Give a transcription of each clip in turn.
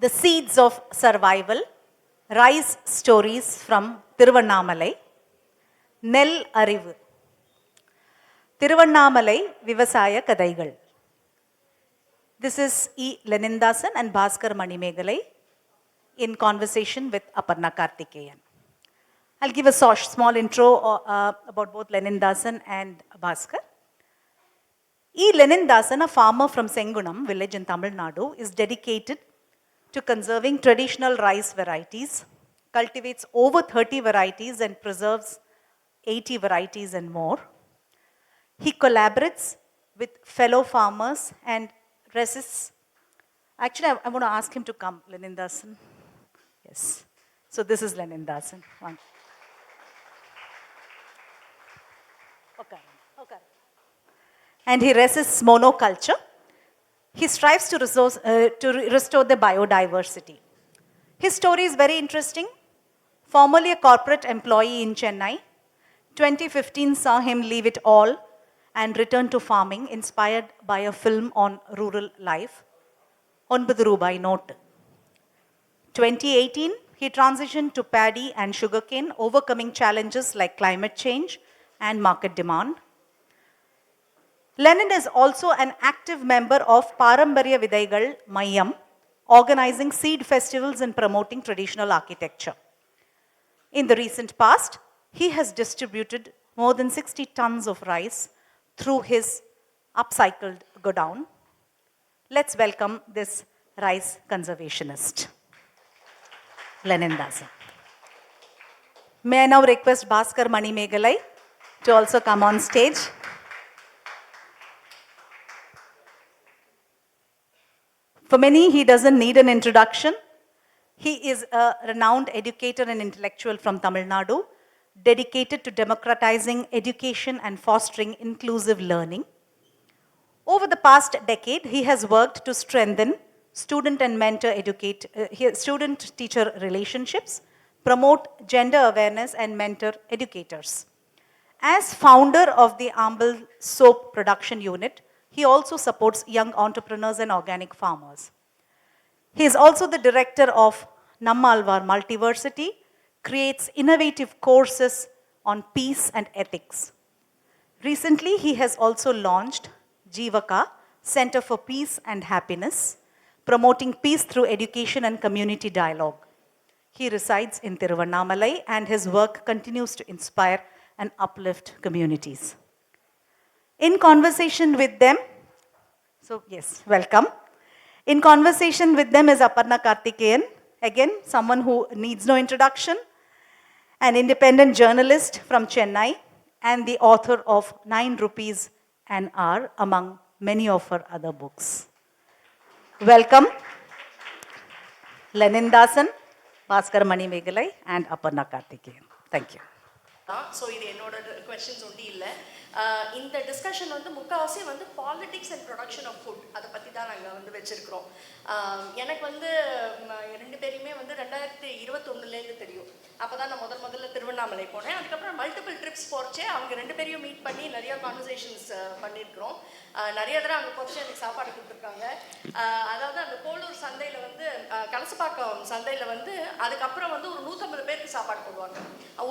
The Seeds of Survival, Rice Stories from Thiruvannamalai, நெல் அறிவு, திருவண்ணாமலை விவசாய கதைகள். This is E. Lenindasan and Bhaskar Manimegalai in conversation with Aparna Karthikeyan. I'll give a small intro about both Lenindasan and Bhaskar. E. Lenindasan, a farmer from Sengunam village in Tamil Nadu, is dedicated to conserving traditional rice varieties, cultivates over 30 varieties and preserves 80 varieties and more. He collaborates with fellow farmers and resists. Actually, I want to ask him to come, Lenindasan. Yes. So this is Lenindasan. Okay. Okay. And he resists monoculture. He strives to restore the biodiversity. His story is very interesting. Formerly a corporate employee in Chennai, 2015 saw him leave it all and return to farming, inspired by a film on rural life, Onbathu Rubai Note. 2018, he transitioned to paddy and sugarcane, overcoming challenges like climate change and market demand. Lenin is also an active member of Parambarya Vidaigal Mayam, organizing seed festivals and promoting traditional architecture. In the recent past, he has distributed more than 60 tons of rice through his upcycled godown. Let's welcome this rice conservationist, Lenindasan. May I now request Bhaskar Manimegalai to also come on stage. For many, he doesn't need an introduction. He is a renowned educator and intellectual from Tamil Nadu, dedicated to democratizing education and fostering inclusive learning. Over the past decade, he has worked to strengthen student-teacher relationships, promote gender awareness, and mentor educators. As founder of the Ambal Soap Production Unit, he also supports young entrepreneurs and organic farmers. He is also the director of Nammalvar Multiversity, creates innovative courses on peace and ethics. Recently, he has also launched Jivaka, Center for Peace and Happiness, promoting peace through education and community dialogue. He resides in Thiruvannamalai and his work continues to inspire and uplift communities. In conversation with them, welcome. In conversation with them is Aparna Karthikeyan, again, someone who needs no introduction, an independent journalist from Chennai, and the author of 9 Rupees an Hour, among many of her other books. Welcome, Lenindasan, Bhaskar Manimegalai, and Aparna Karthikeyan. Thank you. So இது என்னோட questions ஒன்றும் இல்லை. இந்த discussion வந்து முக்கால்வாசி வந்து politics and production of food அதை பற்றி தான் நாங்கள் வந்து வச்சுருக்கிறோம். எனக்கு வந்து 2 பேரையுமே வந்து 2021 தெரியும். அப்போ தான் நான் முதல்ல திருவண்ணாமலை போனேன். அதுக்கப்புறம் மல்டிபிள் ட்ரிப்ஸ் போகிறச்சே அவங்க 2 பேரையும் மீட் பண்ணி நிறையா கான்வர்சேஷன்ஸ் பண்ணியிருக்கிறோம். நிறைய தடவை அங்கே போச்சு எனக்கு சாப்பாடு கொடுத்துருக்காங்க. அதாவது அந்த கோளூர் சந்தையில் வந்து கலசப்பாக்கம் சந்தையில் வந்து அதுக்கப்புறம் வந்து ஒரு 150 பேருக்கு சாப்பாடு போடுவாங்க.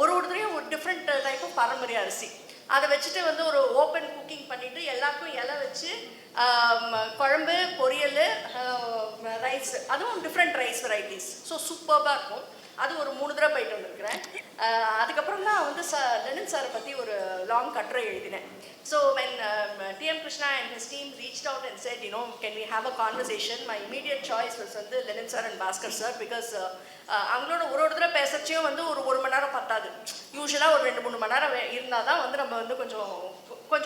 ஒரு தடவையும் ஒரு டிஃப்ரெண்ட் டைப் ஆஃப் பாரம்பரிய அரிசி அதை வச்சுட்டு வந்து ஒரு ஓப்பன் குக்கிங் பண்ணிவிட்டு எல்லாருக்கும் இலை வச்சு குழம்பு, பொரியல், ரைஸ், அதுவும் டிஃப்ரெண்ட் ரைஸ் வெரைட்டிஸ். ஸோ சூப்பராக இருக்கும். அது ஒரு 3 தடவை போயிட்டு வந்துருக்கிறேன். அதுக்கப்புறம் தான் வந்து லெனின் சாரை பற்றி ஒரு லாங் கட்டுரை எழுதினேன். So when T.M. Krishna and his team reached out and said, can we have a conversation, my immediate choice was வந்து Lenin sir and Bhaskar sir, because அவங்களோட ஒரு தடவை பேசுறச்சையும் வந்து ஒரு 1 மணி நேரம் பத்தாது. யூஸ்வலாக ஒரு 2-3 மணி நேரம் இருந்தால் தான் வந்து நம்ம வந்து கொஞ்சம்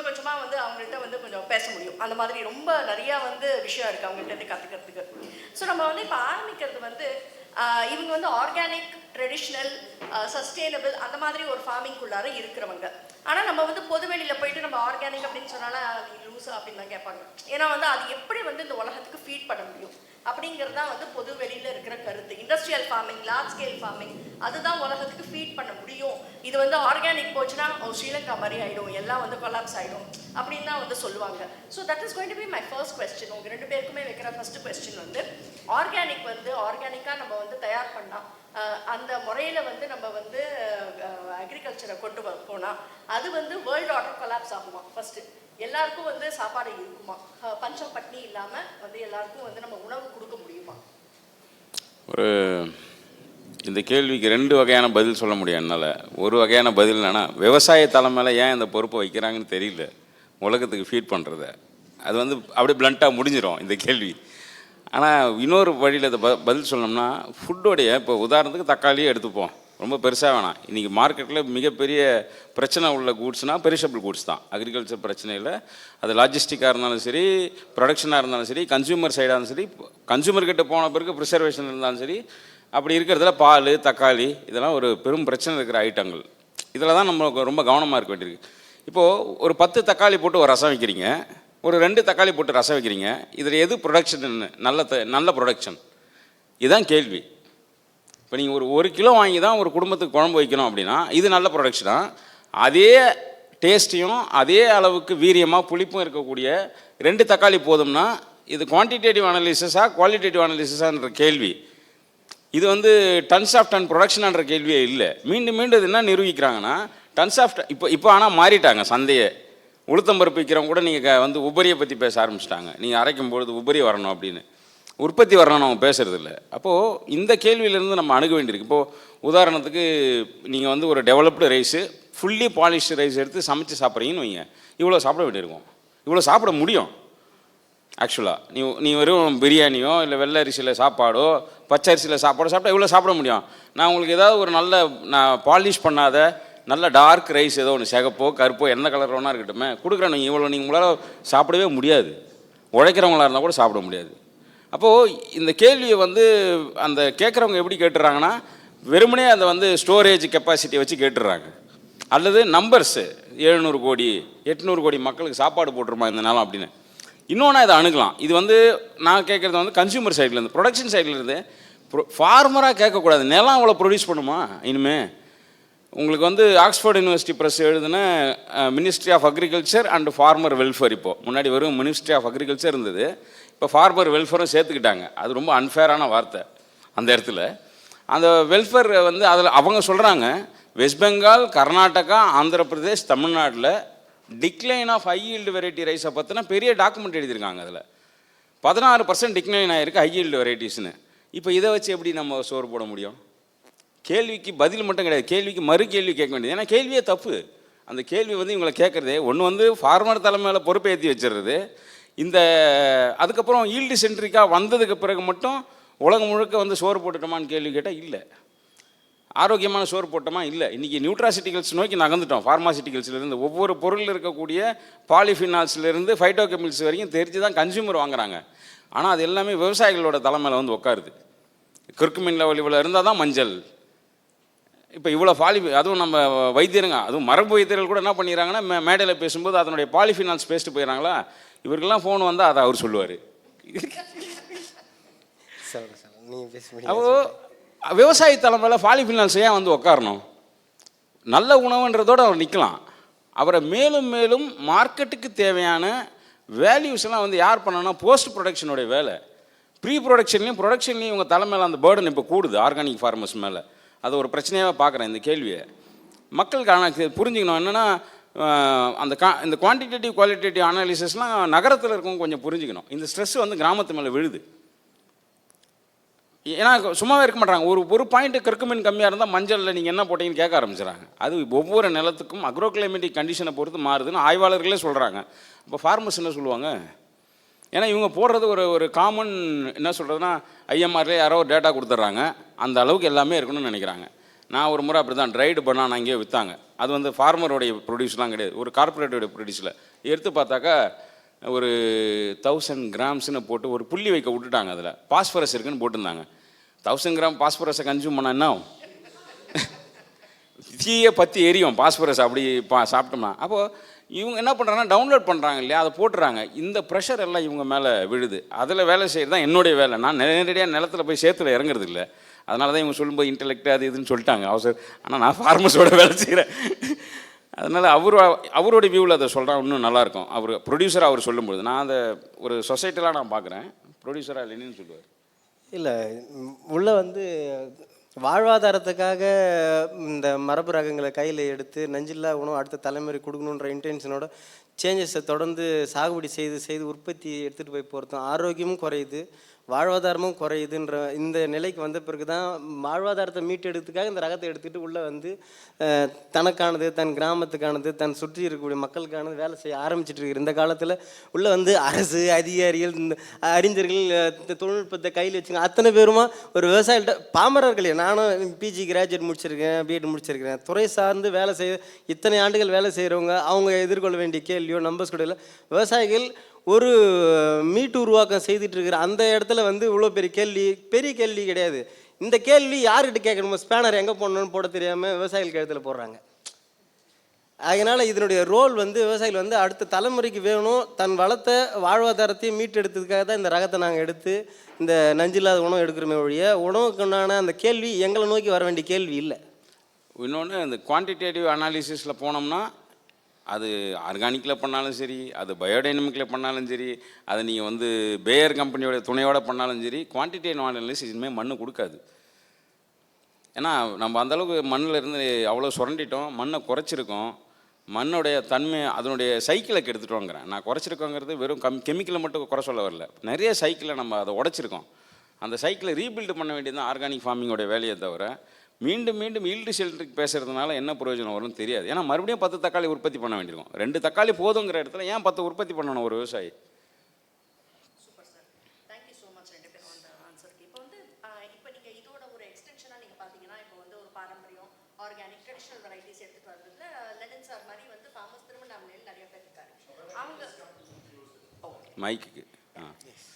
கொஞ்சமாக வந்து அவங்கள்ட்ட வந்து கொஞ்சம் பேச முடியும். அந்த மாதிரி ரொம்ப நிறையா வந்து விஷயம் இருக்குது அவங்கள்ட்ட கற்றுக்கிறதுக்கு. ஸோ நம்ம வந்து இப்போ ஆரம்பிக்கிறது வந்து இவங்க வந்து ஆர்கானிக், ட்ரெடிஷ்னல், சஸ்டெயினபிள் அந்த மாதிரி ஒரு ஃபார்மிங்குள்ளார இருக்கிறவங்க. ஆனால் நம்ம வந்து பொதுவெளியில் போயிட்டு நம்ம ஆர்கானிக் அப்படின்னு சொன்னாலும் அது லூஸா அப்படின்னு தான் கேட்பாங்க. ஏன்னா வந்து அது எப்படி வந்து இந்த உலகத்துக்கு ஃபீட் பண்ண முடியும்? அப்படிங்கிறது தான் வந்து பொது வெளியில் இருக்கிற கருத்து. Industrial farming, large scale farming, அதுதான் உலகத்துக்கு ஃபீட் பண்ண முடியும். இது வந்து ஆர்கானிக் போச்சுன்னா ஸ்ரீலங்கா மாதிரி ஆகிடும், எல்லாம் வந்து கொலாப்ஸ் ஆகிடும் அப்படின்னு தான் வந்து சொல்லுவாங்க. So that is going to be my first question. உங்கள் 2 பேருக்குமே வைக்கிற ஃபர்ஸ்ட் கொஸ்டின் வந்து ஆர்கானிக் வந்து ஆர்கானிக்காக நம்ம வந்து தயார் பண்ணால், அந்த முறையில் வந்து நம்ம வந்து அக்ரிகல்ச்சரை கொண்டு போனால் அது வந்து வேர்ல்டு ஆர்டர் கொலாப்ஸ் ஆகுமா? ஃபஸ்ட்டு எல்லாருக்கும் வந்து சாப்பாடு இருக்குமா? பஞ்சம் பட்னி இல்லாமல் வந்து எல்லாருக்கும் வந்து நம்ம உணவு கொடுக்க முடியுமா? ஒரு இந்த கேள்விக்கு 2 வகையான பதில் சொல்ல முடியும் என்னால். ஒரு வகையான பதில் என்னன்னா, விவசாய தலைமையில் ஏன் இந்த பொறுப்பை வைக்கிறாங்கன்னு தெரியல, உலகத்துக்கு ஃபீட் பண்ணுறத. அது வந்து அப்படியே பிளண்ட்டாக முடிஞ்சிடும் இந்த கேள்வி. ஆனால் இன்னொரு வழியில் இதை பதில் சொல்லணும்னா, ஃபுட்டோடைய இப்போ உதாரணத்துக்கு தக்காளியே எடுத்துப்போம், ரொம்ப பெருசாக வேணாம். இன்றைக்கி மார்க்கெட்டில் மிகப்பெரிய பிரச்சனை உள்ள கூட்ஸ்னால் பெரிஷபிள் கூட்ஸ் தான். அக்ரிகல்ச்சர் பிரச்சனையில் அது லாஜிஸ்டிக்காக இருந்தாலும் சரி, ப்ரொடக்ஷனாக இருந்தாலும் சரி, கன்சியூமர் சைடாக இருந்தாலும் சரி, கன்சியூமர்கிட்ட போன பிறகு ப்ரிசர்வேஷன் இருந்தாலும் சரி, அப்படி இருக்கிறதுல பால், தக்காளி இதெல்லாம் ஒரு பெரும் பிரச்சனை இருக்கிற ஐட்டங்கள். இதில் தான் நம்ம ரொம்ப கவனமாக இருக்க வேண்டியிருக்கு. இப்போது ஒரு 10 தக்காளி போட்டு ஒரு ரசம் வைக்கிறீங்க, ஒரு 2 தக்காளி போட்டு ரசம் வைக்கிறீங்க, இதில் எது ப்ரொடக்ஷன் நல்ல ப்ரொடக்ஷன்? இதுதான் கேள்வி. இப்போ நீங்கள் ஒரு கிலோ வாங்கி தான் ஒரு குடும்பத்துக்கு குழம்பு வைக்கணும் அப்படின்னா இது நல்ல ப்ரொடக்ஷனா? அதே டேஸ்ட்டையும் அதே அளவுக்கு வீரியமாக புளிப்பும் இருக்கக்கூடிய 2 தக்காளி போதும்னா இது குவான்டிடேட்டிவ் அனாலிசிஸா குவாலிட்டேட்டிவ் அனாலிசிஸான்ற கேள்வி. இது வந்து டன்ஸ் ஆஃப் டன் ப்ரொடக்ஷனான்ற கேள்வியே இல்லை. மீண்டும் மீண்டும் இது என்ன நிரூபிக்கிறாங்கன்னா, டன்ஸ் ஆஃப் டன் இப்போ ஆனால் மாறிட்டாங்க சந்தையை. உளுத்தம்பருப்பு விற்கிறவங்க கூட நீங்கள் வந்து உபரியை பற்றி பேச ஆரம்பிச்சிட்டாங்க. நீங்கள் அரைக்கும் பொழுது உபரி வரணும் அப்படின்னு, உற்பத்தி வரணும்னு அவங்க பேசுகிறது இல்லை. அப்போது இந்த கேள்வியிலேருந்து நம்ம அணுக வேண்டியிருக்கு. இப்போது உதாரணத்துக்கு நீங்கள் வந்து ஒரு developed rice, fully polished rice எடுத்து சமைச்சு சாப்பிட்றீங்கன்னு வைங்க, இவ்வளோ சாப்பிட வேண்டியிருக்கும். இவ்வளோ சாப்பிட முடியும் ஆக்சுவலாக. நீ வெறும் பிரியாணியோ இல்லை வெள்ளை அரிசியில் சாப்பாடோ பச்சை அரிசியில் சாப்பாடோ சாப்பிட்டா இவ்வளோ சாப்பிட முடியும். நான் உங்களுக்கு ஏதாவது ஒரு நான் பாலிஷ் பண்ணாத நல்ல டார்க் ரைஸ் ஏதோ ஒன்று, சிகப்போ கருப்போ என்ன கலர் வேணா இருக்கட்டுமே கொடுக்குறேன். நீங்கள் இவ்வளோ உங்களால் சாப்பிடவே முடியாது, உழைக்கிறவங்களாக இருந்தால் கூட சாப்பிட முடியாது. அப்போது இந்த கேள்வியை வந்து அந்த கேட்குறவங்க எப்படி கேட்டுறாங்கன்னா, வெறுமனே அதை வந்து ஸ்டோரேஜ் கெப்பாசிட்டியை வச்சு கேட்டுடுறாங்க. அல்லது நம்பர்ஸு 700 கோடி 800 கோடி மக்களுக்கு சாப்பாடு போட்டுருமா இந்த நாளும் அப்படின்னு. இன்னொன்று இதை அணுகலாம். இது வந்து நான் கேட்குறது வந்து கன்சியூமர் சைட்லேருந்து, ப்ரொடக்ஷன் சைட்லேருந்து. ஃபார்மராக கேட்கக்கூடாது, நிலம் அவ்வளோ ப்ரொடியூஸ் பண்ணுமா இனிமேல். உங்களுக்கு வந்து ஆக்ஸ்ஃபோர்ட் யூனிவர்சிட்டி ப்ரெஸ் எழுதுன ministry of agriculture and farmer welfare. இப்போது முன்னாடி வெறும் மினிஸ்ட்ரி ஆஃப் அக்ரிகல்ச்சர் இருந்தது, இப்போ ஃபார்மர் வெல்ஃபேரும் சேர்த்துக்கிட்டாங்க. அது ரொம்ப அன்ஃபேரான வார்த்தை அந்த இடத்துல. அந்த வெல்ஃபேர் வந்து அதில் அவங்க சொல்கிறாங்க, வெஸ்ட் பெங்கால், கர்நாடகா, ஆந்திர பிரதேஷ், தமிழ்நாட்டில் decline of high yield variety ரைஸை பற்றினா பெரிய டாக்குமெண்ட் எழுதியிருக்காங்க. அதில் 16% டிக்ளைன் ஆகிருக்கு ஹை ஈல்டு வெரைட்டிஸ்னு. இப்போ இதை வச்சு எப்படி நம்ம சோறு போட முடியும்? கேள்விக்கு பதில் மட்டும் கிடையாது, கேள்விக்கு மறு கேள்வி கேட்க வேண்டியது. ஏன்னா கேள்வியே தப்பு. அந்த கேள்வி வந்து இவங்களை கேட்குறதே ஒன்று வந்து ஃபார்மர் தலைமையில் பொறுப்பேற்றி வச்சிடுறது. இந்த அதுக்கப்புறம் ஈல்டு சென்ட்ரிக்காக வந்ததுக்கு பிறகு மட்டும் உலகம் முழுக்க வந்து சோறு போட்டுட்டோமான்னு கேள்வி கேட்டால் இல்லை. ஆரோக்கியமான சோறு போட்டோமா? இல்லை. இன்றைக்கி நியூட்ராசிட்டிகல்ஸ் நோக்கி நகர்ந்துட்டோம். ஃபார்மாசிட்டிகல்ஸ்லேருந்து ஒவ்வொரு பொருளில் இருக்கக்கூடிய பாலிஃபினால்ஸ்லேருந்து ஃபைட்டோ கெமிக்கல்ஸ் வரைக்கும் தெரிஞ்சு தான் கன்சியூமர் வாங்குறாங்க. ஆனால் அது எல்லாமே விவசாயிகளோட தலைமையில் வந்து உட்காருது. கிற்குமின் லெவல் இவ்வளோ இருந்தால் தான் மஞ்சள். இப்போ இவ்வளோ அதுவும் நம்ம வைத்தியருங்க, அதுவும் மரபு வைத்தியர்கள் கூட என்ன பண்ணிடுறாங்கன்னா, மேடையில் பேசும்போது அதனுடைய பாலிஃபினால்ஸ் பேசிட்டு போயிடறாங்களா. இவருக்கெல்லாம் ஃபோன் வந்தால் அதை அவர் சொல்லுவார். அப்போ விவசாய தலைமையில் பாலிஃபினால்ஸ் ஏன் வந்து உட்காரணும்? நல்ல உணவுன்றதோடு அவர் நிற்கலாம். அவரை மேலும் மேலும் மார்க்கெட்டுக்கு தேவையான வேல்யூஸ் எல்லாம் வந்து யார் பண்ணணும்னா போஸ்ட் ப்ரொடக்ஷனுடைய வேலை. ப்ரீ ப்ரொடக்ஷன்லேயும் இவங்க தலைமையில் அந்த பேர்டன் இப்போ கூடுது ஆர்கானிக் ஃபார்மர்ஸ் மேலே. அது ஒரு பிரச்சனையாக பார்க்குறேன் இந்த கேள்வியை. மக்களுக்கு புரிஞ்சுக்கணும் என்னென்னா, இந்த குவான்டிடேட்டிவ் குவாலிட்டேட்டிவ் அனாலிசிஸ்லாம் நகரத்தில் இருக்கவங்க கொஞ்சம் புரிஞ்சுக்கணும். இந்த ஸ்ட்ரெஸ் வந்து கிராமத்து மேலே விழுது. ஏன்னா சும்மாவே இருக்க மாட்டாங்க. ஒரு பாயிண்ட்டு கற்குமின் கம்மியாக இருந்தால் மஞ்சளில் நீங்கள் என்ன போட்டீங்கன்னு கேட்க ஆரம்பிச்சிடறாங்க. அது ஒவ்வொரு நிலத்துக்கும் அக்ரோக்ளைமேட்டிக் கண்டிஷனை பொறுத்து மாறுதுன்னு ஆய்வாளர்களே சொல்கிறாங்க. இப்போ ஃபார்மர்ஸ் என்ன சொல்லுவாங்க? ஏன்னா இவங்க போடுறது ஒரு காமன் என்ன சொல்கிறதுனா, ஐஎம்ஆர்லேயே யாரோ ஒரு டேட்டா கொடுத்துட்றாங்க, அந்த அளவுக்கு எல்லாமே இருக்கணும்னு நினைக்கிறாங்க. நான் ஒரு முறை அப்படி தான் ட்ரைடு பனானா இங்கேயே விற்றாங்க. அது வந்து ஃபார்மருடைய ப்ரொடியூஸ்லாம் கிடையாது, ஒரு கார்பரேட்டோடைய ப்ரொடியூஸில் எடுத்து பார்த்தாக்கா ஒரு 1000 கிராம்ஸ்னு போட்டு ஒரு புள்ளி வைக்க விட்டுட்டாங்க. அதில் பாஸ்பரஸ் இருக்குன்னு போட்டிருந்தாங்க. 1000 கிராம் பாஸ்பரஸை கன்சியூம் பண்ணால் என்ன ஆகும்? தீயை பற்றி எரியும் பாஸ்பரஸ் அப்படி சாப்பிட்டோம்னா. அப்போது இவங்க என்ன பண்ணுறாங்கன்னா டவுன்லோட் பண்ணுறாங்க இல்லையா, அதை போட்டுறாங்க. இந்த ப்ரெஷர் எல்லாம் இவங்க மேலே விழுது. அதில் வேலை செய்கிறது தான் என்னுடைய வேலை. நான் நேரடியாக நிலத்தில் போய் சேத்துல இறங்குறது இல்லை. அதனால தான் இவங்க சொல்லும்போது இன்டெலெக்ட் அது இதுன்னு சொல்லிட்டாங்க அவசரம். ஆனால் நான் ஃபார்மஸோட வேலை செய்கிறேன். அதனால் அவருடைய வியூவில் அதை சொல்கிறா இன்னும் நல்லாயிருக்கும். அவர் ப்ரொடியூசராக அவர் சொல்லும்போது நான் அதை ஒரு சொசைட்டிலாம் நான் பார்க்குறேன். ப்ரொடியூசராக இல்லைன்னு சொல்லுவார். இல்லை, உள்ளே வந்து வாழ்வாதாரத்துக்காக இந்த மரபு ரகங்களை கையில் எடுத்து நஞ்சில்லா உணவு அடுத்த தலைமுறை கொடுக்கணுன்ற இன்டென்ஷனோட சேஞ்சஸை தொடர்ந்து சாகுபடி செய்து உற்பத்தி எடுத்துகிட்டு போய் போகிறதும் ஆரோக்கியமும் குறையுது, வாழ்வாதாரமும் குறையுதுன்ற இந்த நிலைக்கு வந்த பிறகு தான் வாழ்வாதாரத்தை மீட்டெடுத்துக்காக இந்த ரகத்தை எடுத்துகிட்டு உள்ளே வந்து தனக்கானது, தன் கிராமத்துக்கானது, தன் சுற்றி இருக்கக்கூடிய மக்களுக்கானது வேலை செய்ய ஆரம்பிச்சிட்டு இருக்கிற இந்த காலத்தில் உள்ளே வந்து அரசு அதிகாரிகள், இந்த அறிஞர்கள், இந்த தொழில்நுட்பத்தை கையில் வச்சுங்க அத்தனை பேருமா ஒரு விவசாயிகிட்ட பாமரர்கள். நானும் பிஜி கிராஜுவேட் முடிச்சிருக்கேன், பிஎட் முடிச்சிருக்கிறேன். துறை சார்ந்து வேலை செய்ய இத்தனை ஆண்டுகள் வேலை செய்கிறவங்க அவங்க எதிர்கொள்ள வேண்டிய கேள்வியோ நம்பர்ஸ் கூட இல்லை. விவசாயிகள் ஒரு மீட்டு உருவாக்கம் செய்துட்டு இருக்கிற அந்த இடத்துல வந்து இவ்வளோ பெரிய கேள்வி கிடையாது. இந்த கேள்வி யார்கிட்ட கேட்கணுமோ, ஸ்பேனர் எங்கே போடணும்னு போட தெரியாமல் விவசாயிகள் கழுத்தில் போடுறாங்க. அதனால் இதனுடைய ரோல் வந்து விவசாயிகள் வந்து அடுத்த தலைமுறைக்கு வேணும், தன் வளத்தை வாழ்வாதாரத்தையும் மீட்டெடுத்ததுக்காக தான் இந்த ரகத்தை நாங்கள் எடுத்து இந்த நஞ்சில்லாத உணவு எடுக்கிறோமே ஒழிய உணவுக்குண்டான அந்த கேள்வி எங்களை நோக்கி வர வேண்டிய கேள்வி இல்லை. இன்னொன்று, இந்த குவான்டிடேட்டிவ் அனாலிசிஸில் போனோம்னா அது ஆர்கானிக்கில் பண்ணாலும் சரி, அது பயோடைனமிக்கில் பண்ணாலும் சரி, அதை நீங்கள் வந்து பேயர் கம்பெனியோட துணையோடு பண்ணாலும் சரி, குவான்டிடேட்டிவ் அனாலிசிஸ் இனிமேல் மண்ணு கொடுக்காது. ஏன்னா நம்ம அந்தளவுக்கு மண்ணில் இருந்து அவ்வளோ சுரண்டிட்டோம், மண்ணை குறைச்சிருக்கோம், மண்ணுடைய தன்மை அதனுடைய சைக்கிளை கெடுத்துட்டோங்கிறேன். நான் குறைச்சிருக்கோங்கிறது வெறும் கெமிக்கலை மட்டும் குறை சொல்ல வரல, நிறைய சைக்கிளை நம்ம அதை உடைச்சிருக்கோம். அந்த சைக்கிளை ரீபில்டு பண்ண வேண்டியது தான் ஆர்கானிக் ஃபார்மிங்கோடைய வேலையை தவிர மீண்டும் ஈல்டு செல்ட்ரிக் பேசுகிறதுனால என்ன பிரயோஜனம் வரும்னு தெரியாது. ஏன்னா மறுபடியும் 10 தக்காளி உற்பத்தி பண்ண வேண்டியிருக்கும். 2 தக்காளி போதுங்கிற இடத்துல ஏன் 10 உற்பத்தி பண்ணணும் ஒரு விவசாயி? Super sir, thank you so much ரெண்டு பேரும் அந்த ஆன்சருக்கு. இப்போ வந்து இப்போ நீங்கள் இதோட ஒரு எக்ஸ்டென்ஷனாக நீங்கள் பார்த்தீங்கன்னா இப்போ வந்து ஒரு பாரம்பரியம் ஆர்கானிக் ட்ரெடிஷ்னல் வெரைட்டிஸ் எடுத்துகிட்டு வர்றதுல லெனின் சார் மாதிரி வந்து ஃபார்மர்ஸ் திருவண்ணாமலையில் நிறைய பேர் இருக்காரு. அவங்க மைக்கு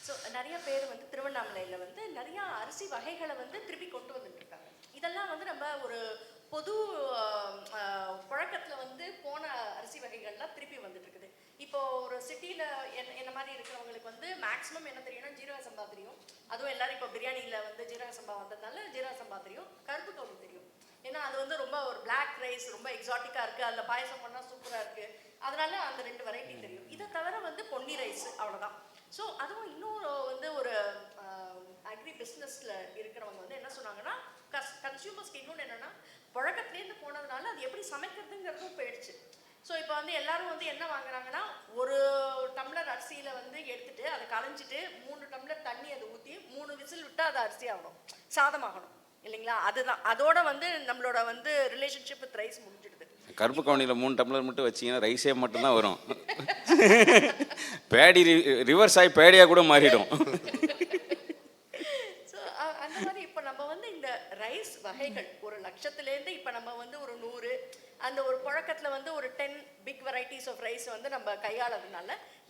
ஸோ நிறைய பேர் வந்து திருவண்ணாமலையில் வந்து நிறையா அரிசி வகைகளை வந்து திருப்பி கொண்டு வந்துட்டு இருக்காங்க. இதெல்லாம் வந்து நம்ம ஒரு பொது புழக்கத்தில் வந்து போன அரிசி வகைகள்லாம் திருப்பி வந்துட்டு இருக்குது. இப்போ ஒரு சிட்டியில் என்ன மாதிரி இருக்கிறவங்களுக்கு வந்து மேக்ஸிமம் என்ன தெரியும்னா ஜீரக சம்பா தெரியும். அதுவும் எல்லாரும் இப்போ பிரியாணியில் வந்து ஜீரக சம்பா வந்ததுனால ஜீரக சம்பா தெரியும், கருப்பு கவுனி தெரியும். ஏன்னா அது வந்து ரொம்ப ஒரு பிளாக் ரைஸ் ரொம்ப எக்ஸாட்டிக்காக இருக்குது, அதில் பாயசம் பண்ணால் சூப்பராக இருக்குது, அதனால அந்த 2 வெரைட்டி தெரியும். இதை தவிர வந்து பொன்னி ரைஸ் அவ்வளோதான். ஸோ அதுவும் இன்னும் வந்து ஒரு அக்ரி பிஸ்னஸில் இருக்கிறவங்க வந்து என்ன சொன்னாங்கன்னா கன்சியூமர்ஸ்க்கு இன்னொன்று என்னென்னா புழக்கத்துலேருந்து போனதுனால அது எப்படி சமைக்கிறதுங்கிறதும் போயிடுச்சு. ஸோ இப்போ வந்து எல்லாரும் வந்து என்ன வாங்குறாங்கன்னா ஒரு டம்ளர் அரிசியில் வந்து எடுத்துகிட்டு அதை களைஞ்சிட்டு 3 டம்ளர் தண்ணி அதை ஊற்றி 3 விசில் விட்டால் அது அரிசி ஆகணும், சாதமாகணும் இல்லைங்களா? அதுதான் அதோட வந்து நம்மளோட வந்து ரிலேஷன்ஷிப் வித் ரைஸ் முடிஞ்சிடுது. கருப்பு கவுனியில் 3 டம்ளர் மட்டும் வச்சிங்கன்னா ரைஸே மட்டும்தான் வரும். பேடி ரிவர்ஸ் ஆகி பேடியாக கூட மாறிடும். ஸோ அந்த மாதிரி இப்போ நம்ம வந்து இந்த ரைஸ் வகைகள் ஒரு லட்சத்துலேருந்து இப்போ நம்ம வந்து ஒரு 100 அந்த ஒரு புழக்கத்தில் வந்து ஒரு 10 பிக் வெரைட்டிஸ் ஆஃப் ரைஸ் வந்து நம்ம கையாளதுனால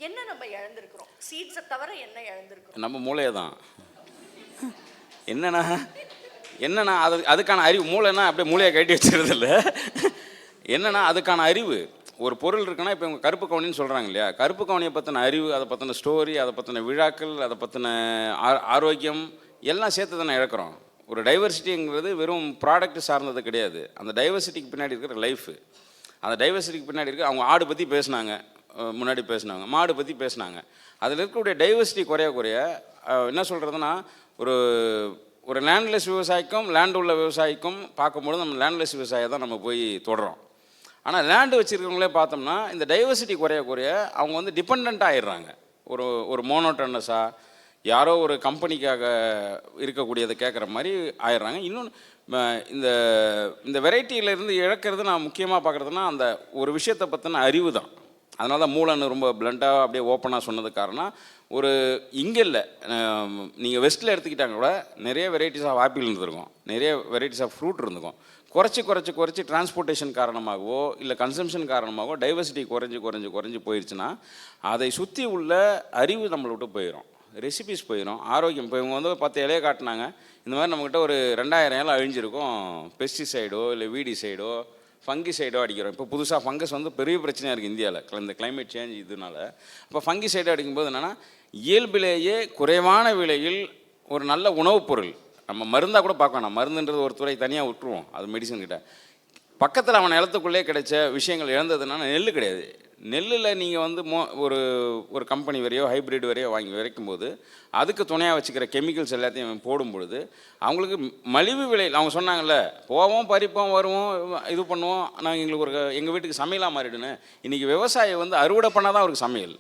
என்ன நம்ம இழந்திருக்கிறோம்? சீட்ஸை தவிர என்ன இழந்திருக்கிறோம்? நம்ம மூளையை தான். என்னன்னா அதுக்கான அறிவு. மூளைன்னா அப்படியே மூளையை கட்டி வச்சுருது இல்லை. என்னன்னா அதுக்கான அறிவு ஒரு பொருள் இருக்குன்னா, இப்போ இவங்க கருப்பு கவுனின்னு சொல்கிறாங்க இல்லையா, கருப்பு கவுனியை பற்றின அறிவு, அதை பற்றின ஸ்டோரி, அதை பற்றின விழாக்கள், அதை பற்றின ஆரோக்கியம் எல்லாம் சேர்த்து தானே இழக்கிறோம். ஒரு டைவர்சிட்டிங்கிறது வெறும் ப்ராடக்ட் சார்ந்தது கிடையாது. அந்த டைவர்சிட்டிக்கு பின்னாடி இருக்கிற லைஃபு, அந்த டைவர்சிட்டிக்கு பின்னாடி இருக்க அவங்க ஆடு பற்றி பேசினாங்க, முன்னாடி பேசினாங்க, மாடு பற்றி பேசினாங்க. அதில் இருக்கக்கூடிய டைவர்சிட்டி குறைய என்ன சொல்கிறதுனா, ஒரு லேண்ட்லெஸ் விவசாயிக்கும் லேண்ட் உள்ள விவசாயிக்கும் பார்க்கும்போது நம்ம லேண்ட்லெஸ் விவசாயியை தான் நம்ம போய் தொடரோம். ஆனால் லேண்டு வச்சுருக்கவங்களே பார்த்தோம்னா இந்த டைவர்சிட்டி குறைய அவங்க வந்து டிபெண்ட் ஆகிடுறாங்க. ஒரு மோனோட்டனஸாக யாரோ ஒரு கம்பெனிக்காக இருக்கக்கூடியதை கேட்குற மாதிரி ஆயிடுறாங்க. இன்னொன்று இந்த வெரைட்டியிலேருந்து இழக்கிறது நான் முக்கியமாக பார்க்குறதுனா அந்த ஒரு விஷயத்தை பற்றின அறிவு தான். அதனால தான் மூலன்னு ரொம்ப பிளண்ட்டாக அப்படியே ஓப்பனாக சொன்னது காரணம் இங்கே இல்லை. நீங்கள் வெஸ்ட்டில் எடுத்துக்கிட்டாங்க கூட நிறைய வெரைட்டிஸ் ஆஃப் ஆப்பிள் இருந்திருக்கும், நிறைய வெரைட்டிஸ் ஆஃப் ஃப்ரூட் இருந்திருக்கும். குறைச்சி டிரான்ஸ்போர்ட்டேஷன் காரணமாகவோ இல்லை கன்சம்ஷன் காரணமாகவோ டைவர்சிட்டி குறைஞ்சி போயிடுச்சுன்னா அதை சுற்றி உள்ள அறிவு நம்மளை விட்டு போயிடும், ரெசிபிஸ் போயிடும், ஆரோக்கியம். இப்போ இவங்க வந்து 10 இலையை காட்டினாங்க, இந்த மாதிரி நம்மக்கிட்ட ஒரு 2000 இலை அழிஞ்சிருக்கும். பெஸ்டிசைடோ இல்லை வீடிசைடோ ஃபங்கிசைடோ அடிக்கிறோம். இப்போ புதுசாக ஃபங்கஸ் வந்து பெரிய பிரச்சனையாக இருக்குது இந்தியாவில் இந்த கிளைமேட் சேஞ்ச் இதனால. இப்போ ஃபங்கிசைடோ அடிக்கும்போது என்னென்னா இயல்பிலேயே குறைவான விலையில் ஒரு நல்ல உணவுப் பொருள், நம்ம மருந்தாக கூட பார்க்க வேணாம், மருந்துன்றது ஒரு துறை தனியாக விட்டுருவோம், அது மெடிசன் கிட்ட. பக்கத்தில் அவன் நிலத்துக்குள்ளே கிடைச்ச விஷயங்கள் இழந்ததுன்னா நெல் கிடையாது. நெல்லில் நீங்கள் வந்து ஒரு கம்பெனி வரையோ ஹைப்ரிட் வரையோ வாங்கி விதைக்கும் போது அதுக்கு துணையாக வச்சுக்கிற கெமிக்கல்ஸ் எல்லாத்தையும் போடும் பொழுது அவங்களுக்கு மலிவு விலையில், அவங்க சொன்னாங்கல்ல போவோம் பறிப்போம் வருவோம் இது பண்ணுவோம், நாங்கள் எங்களுக்கு எங்கள் வீட்டுக்கு சமையலாக மாறிடுன்னு. இன்றைக்கி விவசாயி வந்து அறுவடை பண்ணால் தான் அவருக்கு சமையல்.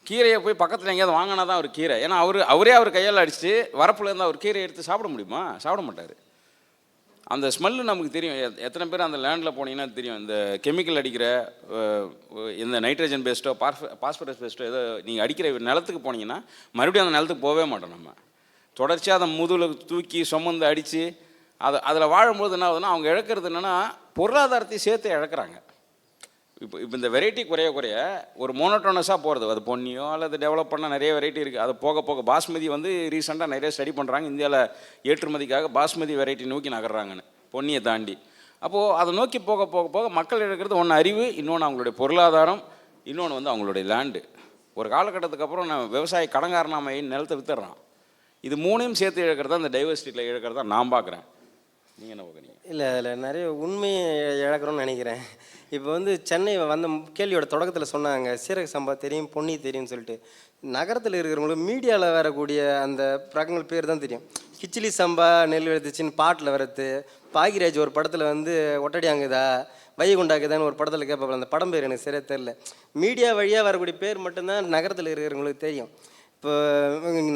கீரையை போய் பக்கத்தில் எங்கேயாவது வாங்கினா தான் அவர் கீரை, ஏன்னா அவரே அவர் கையால் அடிச்சுட்டு வரப்புலேருந்து அவர் கீரையை எடுத்து சாப்பிட முடியுமா? சாப்பிட மாட்டார். அந்த ஸ்மெல்லு நமக்கு தெரியும். எத்தனை பேர் அந்த லேண்டில் போனீங்கன்னா தெரியும். இந்த கெமிக்கல் அடிக்கிற இந்த நைட்ரஜன் பேஸ்ட்டோ பாஸ்பரஸ் பேஸ்ட்டோ ஏதோ நீங்கள் அடிக்கிற நிலத்துக்கு போனீங்கன்னா மறுபடியும் அந்த நிலத்துக்கு போகவே மாட்டோம். நம்ம தொடர்ச்சியாக அதை முதுகில் தூக்கி சுமந்து அடித்து அதில் வாழும்போது என்ன ஆகுதுன்னா அவங்க இழக்கிறது என்னென்னா பொருளாதாரத்தையும் சேர்த்து இழக்கிறாங்க. இப்போ இந்த வெரைட்டி குறைய ஒரு மோனோட்டோனஸாக போகிறது, அது பொன்னியோ அல்லது டெவலப் பண்ண நிறைய வெரைட்டி இருக்குது. அது போக பாஸ்மதி வந்து ரீசெண்டாக நிறைய ஸ்டடி பண்ணுறாங்க. இந்தியாவில் ஏற்றுமதிக்காக பாஸ்மதி வெரைட்டி நோக்கி நகர்றாங்கன்னு, பொன்னியை தாண்டி. அப்போது அதை நோக்கி போக மக்கள் இழக்கிறது ஒன்று அறிவு, இன்னொன்று அவங்களுடைய பொருளாதாரம், இன்னொன்று வந்து அவங்களுடைய லேண்டு. ஒரு காலகட்டத்துக்கு அப்புறம் நான் விவசாயி கடங்காரனாமை நிலத்தை வித்துடுறான். இது மூணையும் சேர்த்து இழக்கிறதா இந்த டைவர்சிட்டியில் இழக்கிறதா நான் பார்க்குறேன். நீங்கள் என்ன பார்க்குறீங்க? இல்லை, அதில் நிறைய உண்மையை இழக்கிறோன்னு நினைக்கிறேன். இப்போ வந்து சென்னை வந்த கேள்வியோட தொடக்கத்தில் சொன்னாங்க சீரக சம்பா தெரியும், பொன்னி தெரியும்னு சொல்லிட்டு. நகரத்தில் இருக்கிறவங்களுக்கு மீடியாவில் வரக்கூடிய அந்த ரகங்கள் பேர் தான் தெரியும். கிச்சிலி சம்பா நெல் விளைச்சின்னு பாட்டில் வரது, பாகிராஜ் ஒரு படத்தில் வந்து ஒட்டடியாங்குதா வைகுண்டாக்குதான்னு ஒரு படத்தில் கேட்பாங்க. அந்த படம் பேர் எனக்கு சரியாக தெரில. மீடியா வழியாக வரக்கூடிய பேர் மட்டும்தான் நகரத்தில் இருக்கிறவங்களுக்கு தெரியும். இப்போ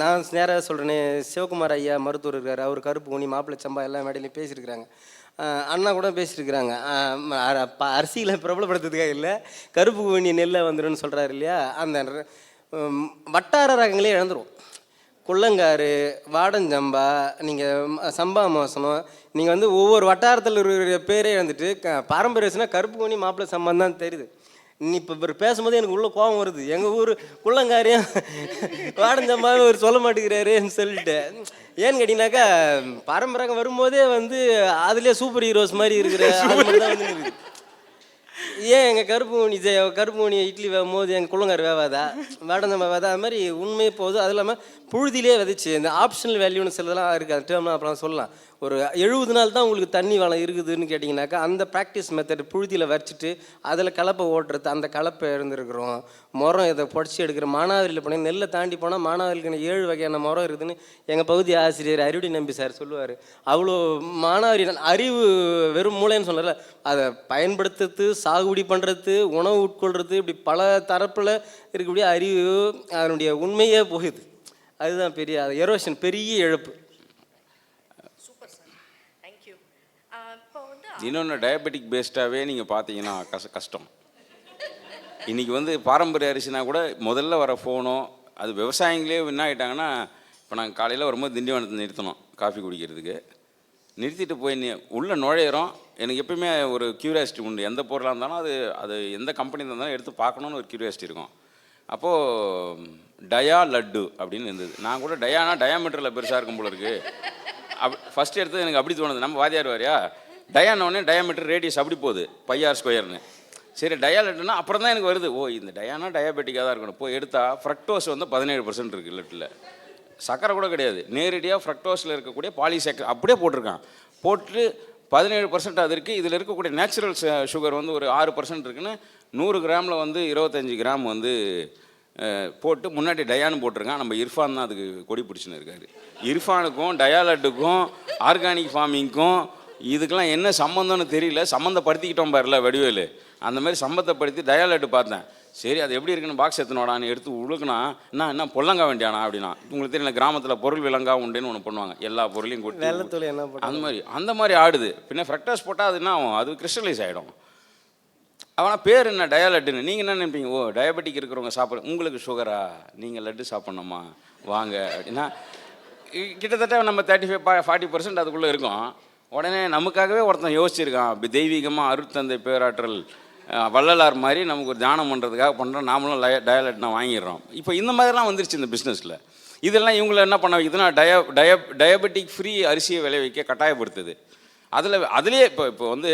நான் நேராக சொல்கிறேனே, சிவகுமார் ஐயா மருத்துவர் இருக்கார், அவர் கருப்பு ஊனி மாப்பிள்ளை சம்பா எல்லா மேடையிலையும் பேசியிருக்கிறாங்க. அண்ணா கூட பேசியிருக்கிறாங்க. அரிசியில் பிரபலப்படுத்துறதுக்காக இல்லை, கருப்பு ஊனி நெல்லை வந்துடும் சொல்கிறாரு இல்லையா. அந்த வட்டார ரகங்களே இழந்துடும். குள்ளங்காரு, வாடஞ்சம்பா, நீங்கள் சம்பா மோசனம், நீங்கள் வந்து ஒவ்வொரு வட்டாரத்தில் இருக்கிற பேரே இழந்துட்டு பாரம்பரியம்னா கருப்பு ஊனி மாப்பிள்ளை சம்பான்னு தான் தெரியுது. நீ இப்போ பேசும்போது எனக்கு உள்ள கோபம் வருது. எங்கள் ஊர் குள்ளங்காரையும் வாடஞ்சம்பாவே ஒரு சொல்ல மாட்டேங்கிறாருன்னு சொல்லிட்டு. ஏன்னு கேட்டிங்கனாக்கா பாரம்பரியம் வரும்போதே வந்து அதுலேயே சூப்பர் ஹீரோஸ் மாதிரி இருக்கிற தான் வந்து இருக்குது. ஏன் எங்கள் கருப்பு மணி இட்லி வேகும் போது எங்கள் குள்ளங்கார் வேவாதா, வாடஞ்சம்பா வேவாதா? அது மாதிரி உண்மையே போகுது. அது இல்லாமல் புழுதியிலே விதைச்சு இந்த ஆப்ஷனல் வேல்யூன்னு சிலதெல்லாம் இருக்குது. அந்த டேர்ம்லாம் அப்புறம் சொல்லலாம். ஒரு 70 நாள் தான் உங்களுக்கு தண்ணி வளம் இருக்குதுன்னு கேட்டிங்கனாக்கா அந்த ப்ராக்டிஸ் மெத்தட் புழுதியில் வச்சுட்டு அதில் கலப்பை ஓட்டுறது, அந்த கலப்பை இருந்துருக்குறோம். முறம் இதை புடச்சி எடுக்கிற மானாவரியில் போனால் நெல்லை தாண்டி போனால் மானாவரிக்கு 7 வகையான முறம் இருக்குதுன்னு எங்கள் பகுதி ஆசிரியர் அறுவடை நம்பி சார் சொல்லுவார். அவ்வளோ மானாவரி அறிவு வெறும் மூளைன்னு சொல்லல, அதை பயன்படுத்துறது, சாகுபடி பண்ணுறது, உணவு உட்கொள்கிறது, இப்படி பல தரப்பில் இருக்கக்கூடிய அறிவு அதனுடைய உண்மையே போகுது. அதுதான் பெரிய எரோஷன், பெரிய இழப்பு. இன்னொன்று டயபெட்டிக் பேஸ்டாகவே நீங்கள் பார்த்தீங்கன்னா கஷ்டம். இன்றைக்கி வந்து பாரம்பரிய அரிசினா கூட முதல்ல வர ஃபோனோ அது விவசாயிங்களே என்ன ஆகிட்டாங்கன்னா, இப்போ நாங்கள் காலையில் வரும்போது திண்டிவனத்தை நிறுத்தணும் காஃபி குடிக்கிறதுக்கு. நிறுத்திட்டு போய் உள்ளே நுழையிறோம். எனக்கு எப்பயுமே ஒரு க்யூரியாசிட்டி உண்டு. எந்த பொருளாக இருந்தாலும் அது எந்த கம்பெனி இருந்தாலும் எடுத்து பார்க்கணுன்னு ஒரு க்யூரியாசிட்டி இருக்கும். அப்போது டயா லட்டு அப்படின்னு இருந்தது. நான் கூட டயாமீட்டரில் பெருசாக இருக்கும் போல இருக்குது ஃபஸ்ட்டு எடுத்தது எனக்கு அப்படி தோணுது. நம்ம வாதியார் வாரியா டயானோடனே டயாமீட்டர் ரேடியஸ் அப்படி போகுது πr². சரி டயா லட்டுனா அப்புறம் தான் எனக்கு வருது, ஓ இந்த டயானா டயாபெட்டிக்காக தான் இருக்கணும். போய் எடுத்தால் ஃப்ரக்டோஸ் வந்து 17% இருக்குது லட்டில். சக்கரை கூட கிடையாது, நேரடியாக ஃப்ரக்டோஸில் இருக்கக்கூடிய பாலிசக்கர் அப்படியே போட்டிருக்கான். போட்டு 17% அது இருக்குது. இதில் இருக்கக்கூடிய நேச்சுரல் சுகர் வந்து ஒரு 6% இருக்குன்னு 100 கிராமில் வந்து 25 கிராம் வந்து போட்டு முன்னாடி டயான்னு போட்டிருக்கான். நம்ம இர்ஃபான் தான் அதுக்கு கொடி பிடிச்சின்னு இருக்காரு. இர்ஃபானுக்கும் டயாலட்டுக்கும் ஆர்கானிக் ஃபார்மிங்க்கும் இதுக்கெல்லாம் என்ன சம்மந்தம்னு தெரியல. சம்மந்தப்படுத்திக்கிட்டோம் பாருல வடிவேலு, அந்த மாதிரி சம்மந்தப்படுத்தி டயாலட்டு பார்த்தேன். சரி அது எப்படி இருக்குன்னு பாக்ஸ் எடுத்துனோடான்னு எடுத்து உழுக்குனா என்ன பொல்லங்கா வேண்டியானா அப்படின்னா. உங்களுக்கு தெரியல, கிராமத்தில் பொருள் விலங்கா உண்டுன்னு ஒன்று பண்ணுவாங்க, எல்லா பொருளையும் கொட்டி அந்த மாதிரி ஆடுது. பின்ன ஃப்ரக்டோஸ் போட்டால் அது என்ன ஆகும், அது கிறிஸ்டலைஸ் ஆகிடும். அவனால் பேர் என்ன டயாலட்டுன்னு. நீங்கள் என்ன நினைப்பீங்க, ஓ டயபெட்டிக் இருக்கிறவங்க சாப்பிட, உங்களுக்கு சுகரா, நீங்கள் லட்டு சாப்பிட்ணுமா வாங்க அப்படின்னா கிட்டத்தட்ட நம்ம 35-40% அதுக்குள்ளே இருக்கும். உடனே நமக்காகவே ஒருத்தன் யோசிச்சிருக்கான், அப்படி தெய்வீகமாக அருட்தந்தை பேராற்றல் வள்ளலார் மாதிரி நமக்கு ஒரு தியானம் பண்ணுறதுக்காக பண்ணுறோம். நாமளும் டயாலட்னா வாங்கிடுறோம். இப்போ இந்த மாதிரிலாம் வந்துருச்சு இந்த பிஸ்னஸில். இதெல்லாம் இவங்களை என்ன பண்ண வைக்குதுன்னா டயபெட்டிக் ஃப்ரீ அரிசியை விளைவிக்க கட்டாயப்படுத்துது. அதுலேயே இப்போ வந்து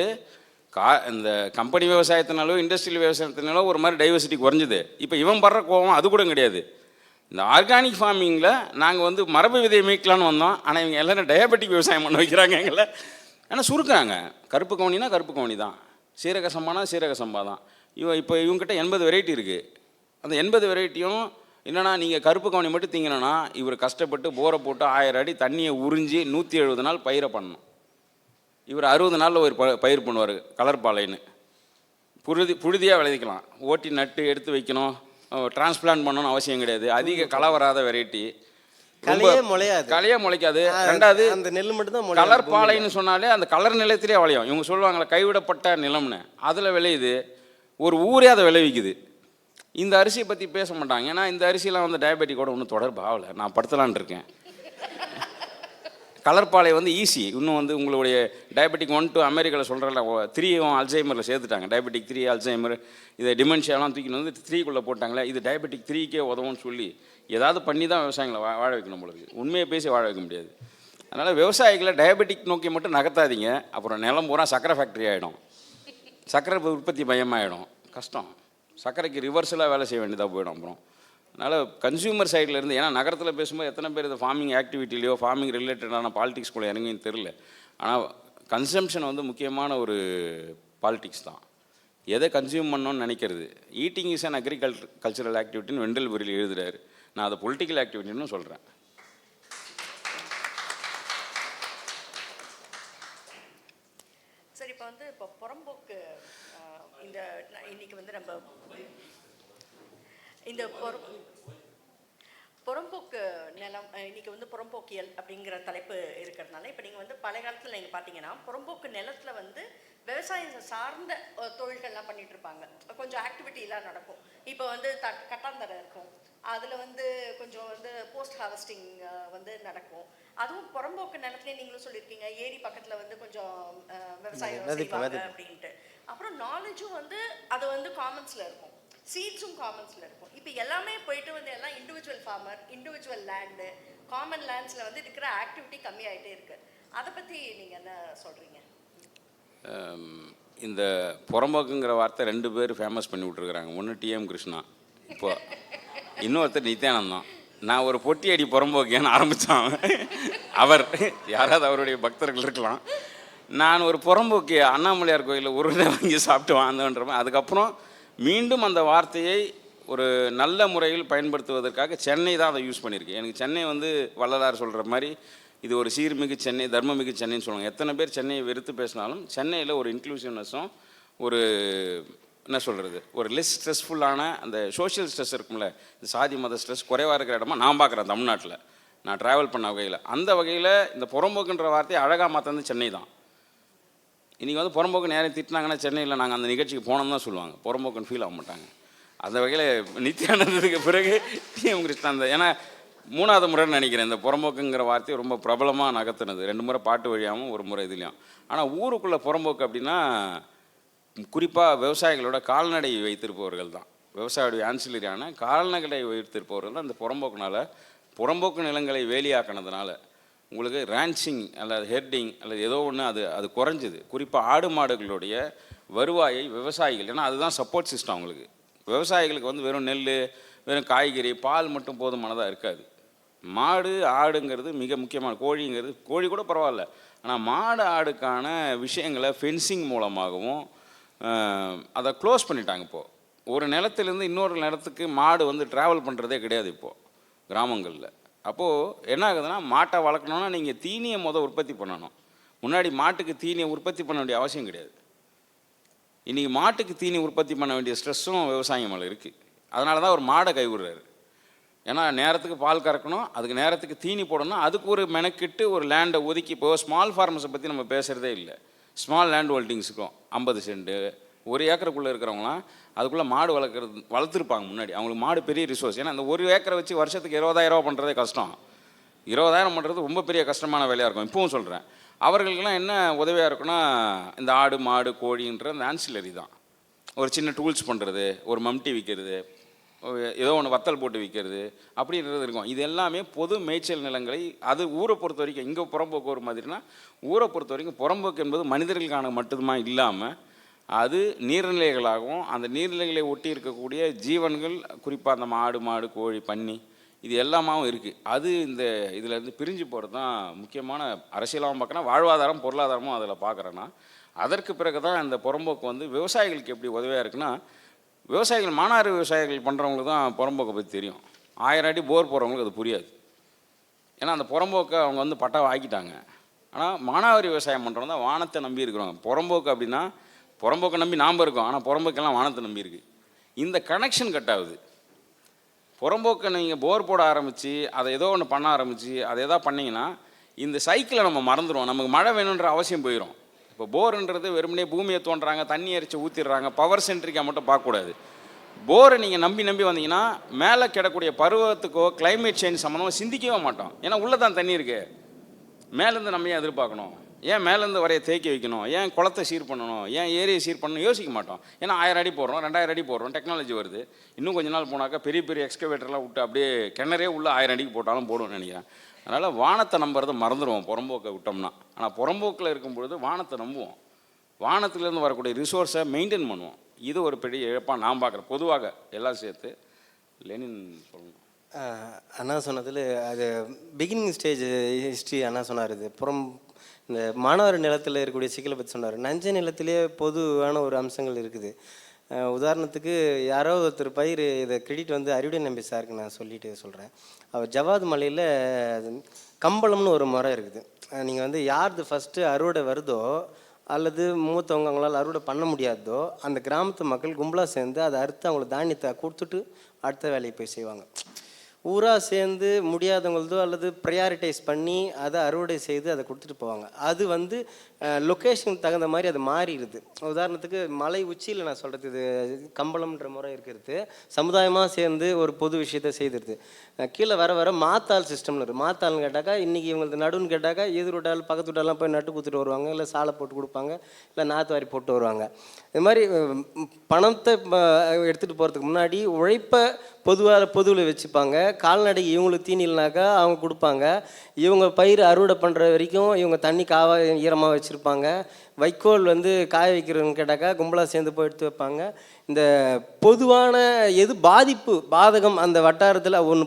இந்த கம்பெனி விவசாயத்தினாலோ இண்டஸ்ட்ரியல் விவசாயத்தினாலோ ஒரு மாதிரி டைவர்சிட்டி குறைஞ்சிது. இப்போ இவன் படுற கோவம் அது கூட கிடையாது. இந்த ஆர்கானிக் ஃபார்மிங்கில் நாங்கள் வந்து மரபு விதையை மீட்கலான்னு வந்தோம். ஆனால் இவங்க எல்லோரும் டயபெட்டிக் விவசாயம் பண்ண வைக்கிறாங்க எங்களை. ஆனால் சுருக்குறாங்க. கருப்பு கவுனினா கருப்பு கவுனி தான், சீரக சம்பானா சீரக சம்பா தான். இப்போ இவங்ககிட்ட 80 வெரைட்டி இருக்குது. அந்த 80 வெரைட்டியும் என்னென்னா நீங்கள் கருப்பு கவுனி மட்டும் திங்கணும்னா இவர் கஷ்டப்பட்டு போரை போட்டு 1000 அடி தண்ணியை உறிஞ்சி 170 நாள் பயிரை பண்ணணும். இவர் 60 நாளில் ஒரு பயிர் பண்ணுவார். கலர் பாலைன்னு புழுதியாக விளைவிக்கலாம். ஓட்டி நட்டு எடுத்து வைக்கணும், டிரான்ஸ்பிளான்ட் பண்ணணும்னு அவசியம் கிடையாது. அதிக களை வராத வெரைட்டி, கலையே முளைக்காது. ரெண்டாவது அந்த நெல் மட்டும் தான் கலர் பாலைன்னு சொன்னாலே அந்த கலர் நிலத்திலே விளையும். இவங்க சொல்லுவாங்களே கைவிடப்பட்ட நிலம்னு, அதில் விளையுது. ஒரு ஊரே அதை விளைவிக்குது. இந்த அரிசியை பற்றி பேச மாட்டாங்க. ஏன்னா இந்த அரிசியெலாம் வந்து டயபெட்டிக்கோட ஒன்றும் தொடர்பு ஆகலை. நான் படுத்தலான் இருக்கேன். கலர் பாலை வந்து ஈஸி. இன்னும் வந்து உங்களுடைய டயபெட்டிக் 1 to அமெரிக்காவில் சொல்கிறல 3 அல்சைமரில் சேர்த்துட்டாங்க. டயபெட்டிக் 3 அல்சைமர் இதை டிமென்ஷியாலாம் தூக்கின்னு வந்து 3க்குள்ளே போட்டாங்களே. இது டயபெட்டிக் 3க்கே உதவும்னு சொல்லி ஏதாவது பண்ணி தான் விவசாயிகளை வாழ வைக்கணும் பொழுது. உண்மையை பேசி வாழ வைக்க முடியாது. அதனால் விவசாயிகளை டயபெட்டிக் நோக்கி மட்டும் நகர்த்தாதீங்க. அப்புறம் நிலம் பூரா சக்கரை ஃபேக்ட்ரி ஆகிடும், சக்கரை உற்பத்தி மையமாகிடும். கஷ்டம். சக்கரைக்கு ரிவர்ஸலாக வேலை செய்ய வேண்டியதாக போயிடும். அப்புறம் அதனால் கன்சியூமர் சைடில் இருந்து, ஏன்னா நகரத்தில் பேசும்போது எத்தனை பேர் இந்த ஃபார்மிங் ஆக்டிவிட்டிலையோ ஃபார்மிங் ரிலேட்டடான பாலிடிக்ஸ்குள்ளே இறங்கின்னு தெரில. ஆனால் கன்சம்ஷன் வந்து முக்கியமான ஒரு பாலிடிக்ஸ் தான். எதை கன்சியூம் பண்ணணும்னு நினைக்கிறது. ஈட்டிங் இஸ் அன் கல்ச்சரல் ஆக்டிவிட்டின்னு வெண்டல்புரியில் எழுதுறாரு. நான் அதை பொலிட்டிக்கல் ஆக்டிவிட்டின்னு சொல்கிறேன். சரி, இப்போ வந்து புறம்போக்கு இன்னைக்கு வந்து நம்ம இந்த புறம்போக்கு நிலம் இன்னைக்கு வந்து புறம்போக்கியல் அப்படிங்கிற தலைப்பு இருக்கிறதுனால, இப்போ நீங்கள் வந்து பழைய காலத்தில் நீங்கள் பார்த்தீங்கன்னா புறம்போக்கு நிலத்தில் வந்து விவசாயம் சார்ந்த தொழில்கள்லாம் பண்ணிட்டு இருப்பாங்க. கொஞ்சம் ஆக்டிவிட்டிலாம் நடக்கும். இப்போ வந்து கட்டாந்தரை இருக்கும், அதில் வந்து கொஞ்சம் வந்து போஸ்ட் ஹார்வெஸ்டிங் வந்து நடக்கும். அதுவும் புறம்போக்கு நிலத்துலேயே நீங்களும் சொல்லியிருக்கீங்க, ஏரி பக்கத்தில் வந்து கொஞ்சம் விவசாயம் செய்வாங்க அப்படின்ட்டு. அப்புறம் நாலேஜும் வந்து அது வந்து காமன்ஸில் இருக்கும், சீட்ஸும் காமன்ஸில் இருக்கும். இப்போ எல்லாமே போயிட்டு வந்து எல்லாம் individual farmer, individual land, common லேண்ட்ஸில் வந்து இருக்கிற ஆக்டிவிட்டி கம்மியாகிட்டே இருக்குது. அதை பற்றி நீங்கள் என்ன சொல்கிறீங்க? இந்த புறம்போக்குங்கிற வார்த்தை 2 பேர் ஃபேமஸ் பண்ணி விட்ருக்குறாங்க. ஒன்று டிஎம் கிருஷ்ணா, இப்போ இன்னொருத்தர் நித்யானந்தான். நான் ஒரு பொட்டி அடி புறம்போக்கேன்னு ஆரம்பித்தான் அவர். யாராவது அவருடைய பக்தர்கள் இருக்கலாம். நான் ஒரு புறம்போக்கு அண்ணாமலையார் கோயிலில் ஒரு வாங்கி சாப்பிட்டு வாழ்ந்தோன்ற மாதிரி. அதுக்கப்புறம் மீண்டும் அந்த வார்த்தையை ஒரு நல்ல முறையில் பயன்படுத்துவதற்காக சென்னை தான் அதை யூஸ் பண்ணியிருக்கேன். எனக்கு சென்னை வந்து வள்ளலார் சொல்கிற மாதிரி இது ஒரு சீர்மிகு சென்னை, தர்மமிகு சென்னைன்னு சொல்லுவாங்க. எத்தனை பேர் சென்னையை வெறுத்து பேசினாலும் சென்னையில் ஒரு இன்க்ளூசிவ்னஸும் ஒரு என்ன சொல்கிறது, ஒரு லெஸ் ஸ்ட்ரெஸ்ஃபுல்லான அந்த சோஷியல் ஸ்ட்ரெஸ் இருக்கும்ல, இந்த சாதி மத ஸ்ட்ரெஸ் குறைவாக இருக்கிற இடமா நான் பார்க்குறேன் தமிழ்நாட்டில். நான் ட்ராவல் பண்ண வகையில் அந்த வகையில் இந்த புறம்போக்குன்ற வார்த்தையை அழகாக மாற்றது சென்னை தான். இன்றைக்கி வந்து புறம்போக்கு நேரம் திட்டினாங்கன்னா சென்னையில் நாங்கள் அந்த நிகழ்ச்சிக்கு போனோம்னு தான் சொல்லுவாங்க, புறம்போக்குன்னு ஃபீல் ஆக மாட்டாங்க. அந்த வகையில் நித்யானந்தத்துக்கு பிறகு டிஎம் கிருஷ்ணா, ஏன்னா 3வது முறைன்னு நினைக்கிறேன் இந்த புறம்போக்குங்கிற வார்த்தையை ரொம்ப பிரபலமாக நகர்த்துனது. 2 முறை பாட்டு வழியாகவும் 1 முறை இதுலையும். ஆனால் ஊருக்குள்ளே புறம்போக்கு அப்படின்னா குறிப்பாக விவசாயிகளோட கால்நடை வைத்திருப்பவர்கள் தான். விவசாயியுடைய ஆன்சிலரியான கால்நடை வைத்திருப்பவர்கள் தான் இந்த புறம்போக்குனால, புறம்போக்கு நிலங்களை வேலியாக்கினதுனால உங்களுக்கு ரேன்ச்சிங் அல்லது ஹெர்டிங் அல்லது ஏதோ ஒன்று அது குறைஞ்சிது. குறிப்பாக ஆடு மாடுகளுடைய வருவாயை விவசாயிகள், ஏன்னா அதுதான் சப்போர்ட் சிஸ்டம் அவங்களுக்கு. விவசாயிகளுக்கு வந்து வெறும் நெல், வெறும் காய்கறி, பால் மட்டும் போதுமானதாக இருக்காது. மாடு ஆடுங்கிறது மிக முக்கியமான, கோழிங்கிறது, கோழி கூட பரவாயில்ல, ஆனால் மாடு ஆடுக்கான விஷயங்களை ஃபென்சிங் மூலமாகவும் அதை க்ளோஸ் பண்ணிட்டாங்க. இப்போது ஒரு நிலத்திலேருந்து இன்னொரு நிலத்துக்கு மாடு வந்து ட்ராவல் பண்ணுறதே கிடையாது இப்போது கிராமங்களில். அப்போது என்ன ஆகுதுன்னா, மாட்டை வளர்க்கணுன்னா நீங்கள் தீனியை உற்பத்தி பண்ணணும். முன்னாடி மாட்டுக்கு தீனியை உற்பத்தி பண்ண வேண்டிய அவசியம் கிடையாது. இன்றைக்கி மாட்டுக்கு தீனி உற்பத்தி பண்ண வேண்டிய ஸ்ட்ரெஸ்ஸும் விவசாயம் மேலே இருக்குது. அதனால தான் ஒரு மாடை கைவிடுறாரு. ஏன்னா நேரத்துக்கு பால் கறக்கணும், அதுக்கு நேரத்துக்கு தீனி போடணும், அதுக்கு ஒரு மெனக்கிட்டு ஒரு லேண்டை ஒதுக்கி. இப்போ ஸ்மால் ஃபார்மர்ஸை பற்றி நம்ம பேசுகிறதே இல்லை. ஸ்மால் லேண்ட் ஹோல்டிங்ஸுக்கும் 50 சென்ட் 1 ஏக்கருக்குள்ளே இருக்கிறவங்களாம் அதுக்குள்ளே மாடு வளர்த்துருப்பாங்க முன்னாடி. அவங்களுக்கு மாடு பெரிய ரிசோர்ஸ். ஏன்னா அந்த 1 ஏக்கரை வச்சு வருஷத்துக்கு 20,000 ரூபா பண்ணுறதே கஷ்டம். 20,000 பண்ணுறது ரொம்ப பெரிய கஷ்டமான வேலையாக இருக்கும். இப்பவும் சொல்கிறேன், அவர்களுக்கெல்லாம் என்ன உதவியாக இருக்குன்னா இந்த ஆடு மாடு கோழின்ற அந்த ஆன்சிலரி தான். ஒரு சின்ன டூல்ஸ் பண்ணுறது, ஒரு மம்டி விற்கிறது, ஏதோ ஒன்று வத்தல் போட்டு விற்கிறது அப்படின்றது இருக்கும். இது எல்லாமே பொது மேய்ச்சல் நிலங்களை, அது ஊரை பொறுத்த வரைக்கும், இங்கே புறம்போக்கு ஒரு மாதிரினா ஊரை பொறுத்த வரைக்கும் புறம்போக்கு என்பது மனிதர்களுக்கான மட்டுமா இல்லாமல் அது நீர்நிலைகளாகவும் அந்த நீர்நிலைகளை ஒட்டி இருக்கக்கூடிய ஜீவன்கள், குறிப்பாக அந்த மாடு, கோழி, பன்னி இது எல்லாமாவும் இருக்குது. அது இந்த இதிலேருந்து பிரிஞ்சு போகிறது தான் முக்கியமான அரசியலாகவும் பார்க்குறேன், வாழ்வாதாரம் பொருளாதாரமும் அதில் பார்க்குறேன்னா. அதற்கு பிறகு தான் இந்த புறம்போக்கு வந்து விவசாயிகளுக்கு எப்படி உதவியாக இருக்குன்னா, விவசாயிகள் மானாவாரி விவசாயிகள் பண்ணுறவங்களுக்கு தான் புறம்போக்கை பற்றி தெரியும். 1000 அடி போர் போகிறவங்களுக்கு அது புரியாது. ஏன்னா அந்த புறம்போக்கை அவங்க வந்து பட்டாவை ஆக்கிட்டாங்க. ஆனால் மானாவாரி விவசாயம் பண்ணுறவங்க தான் வானத்தை நம்பி இருக்கிறவங்க. புறம்போக்கு அப்படின்னா புறம்போக்கை நம்பி நாம் இருக்கோம், ஆனால் புறம்போக்கெல்லாம் வானத்தை நம்பி இருக்குது. இந்த கனெக்ஷன் கட் ஆகுது. புறம்போக்கை நீங்கள் போர் போட ஆரம்பித்து அதை ஏதோ ஒன்று பண்ண ஆரம்பித்து அதை எதா பண்ணிங்கன்னா இந்த சைக்கிளை நம்ம மறந்துடுவோம். நமக்கு மழை வேணுன்ற அவசியம் போயிடும். இப்போ போருன்றது வெறுமனே பூமியை தோன்றாங்க, தண்ணி எரிச்சு ஊற்றிடுறாங்க, பவர் சென்ட்ரிக்காக மட்டும் பார்க்கக்கூடாது. போரை நீங்கள் நம்பி வந்தீங்கன்னா மேலே கிடக்கூடிய பருவத்துக்கோ கிளைமேட் சேஞ்ச் சம்மந்தமாக சிந்திக்கவே மாட்டோம். ஏன்னா உள்ளே தான் தண்ணி இருக்குது. மேலேருந்து நம்ம ஏன் எதிர்பார்க்கணும்? ஏன் மேலேருந்து வரைய தேக்கி வைக்கணும்? ஏன் குளத்தை சீர் பண்ணணும்? ஏன் ஏரியை சீர் பண்ணணும்? யோசிக்க மாட்டோம். ஏன்னா 1000 அடி போடுறோம், 2000 அடி போடுறோம், டெக்னாலஜி வருது. இன்னும் கொஞ்ச நாள் போனாக்கா பெரிய எக்ஸ்கவேட்டர்லாம் விட்டு அப்படியே கிணறே உள்ள 1000 அடிக்கு போட்டாலும் போடுவோம்னு நினைக்கிறேன். அதனால் வானத்தை நம்புறதை மறந்துடுவோம் புறம்போக்கை விட்டோம்னா. ஆனால் புறம்போக்கில் இருக்கும்பொழுது வானத்தை நம்புவோம். வானத்துலேருந்து வரக்கூடிய ரிசோர்ஸை மெயின்டைன் பண்ணுவோம். இது ஒரு பெரிய இழப்பாக நான் பார்க்குறேன். பொதுவாக எல்லாம் சேர்த்து லெனின் சொல்லணும். அண்ணா சொன்னதில் அது பிகினிங் ஸ்டேஜ் ஹிஸ்ட்ரி அண்ணா சொன்னார். இது இந்த மாணவர் நிலத்தில் இருக்கக்கூடிய சிக்கலை பற்றி சொன்னார். நஞ்ச நிலத்திலே பொதுவான ஒரு அம்சங்கள் இருக்குது. உதாரணத்துக்கு யாரோ ஒருத்தர் பயிர் இதை கிரெடிட் வந்து அறிவுடை நம்பி சாருக்கு நான் சொல்லிட்டு சொல்கிறேன். அவர் ஜவாத் மலையில் கம்பளம்னு ஒரு முறை இருக்குது. நீங்கள் வந்து யார் ஃபஸ்ட்டு அறுவடை வருதோ அல்லது மூத்தவங்க அவங்களால் அறுவடை பண்ண முடியாதோ அந்த கிராமத்து மக்கள் கும்பலாக சேர்ந்து அதை அறுத்து அவங்களுக்கு தானியத்தை கொடுத்துட்டு அடுத்த வேலையை போய் செய்வாங்க. ஊராக சேர்ந்து முடியாதவங்களதோ அல்லது ப்ரையாரிட்டைஸ் பண்ணி அதை அறுவடை செய்து அதை கொடுத்துட்டு போவாங்க. அது வந்து லொக்கேஷனுக்கு தகுந்த மாதிரி அது மாறிடுது. உதாரணத்துக்கு மலை உச்சியில் நான் சொல்கிறது, இது கம்பளம்ன்ற முறை இருக்கிறது. சமுதாயமாக சேர்ந்து ஒரு பொது விஷயத்தை செய்திருது. கீழே வர மாத்தாள் சிஸ்டம்னு இருக்குது. மாத்தாள்னு கேட்டாக்கா இன்றைக்கி இவங்களுக்கு நடுன்னு கேட்டாக்கா எதிர் விட்டால் பக்கத்து விட்டாலாம் போய் நட்டு கொடுத்துட்டு வருவாங்க, இல்லை சாலை போட்டு கொடுப்பாங்க, இல்லை நாற்று வாரி போட்டு வருவாங்க. இது மாதிரி பணத்தை எடுத்துகிட்டு போகிறதுக்கு முன்னாடி உழைப்பை பொதுவில் வச்சுப்பாங்க. கால்நடை இவங்களுக்கு தீனி இல்லைனாக்கா அவங்க கொடுப்பாங்க. இவங்க பயிர் அறுவடை பண்ணுற வரைக்கும் இவங்க தண்ணி ஈரமாக வச்சுருப்பாங்க. வைக்கோல் வந்து காய வைக்கிறதுன்னு கேட்டாக்கா கும்பலாக சேர்ந்து போய் எடுத்து வைப்பாங்க. இந்த பொதுவான எது பாதகம் அந்த வட்டாரத்தில் ஒன்று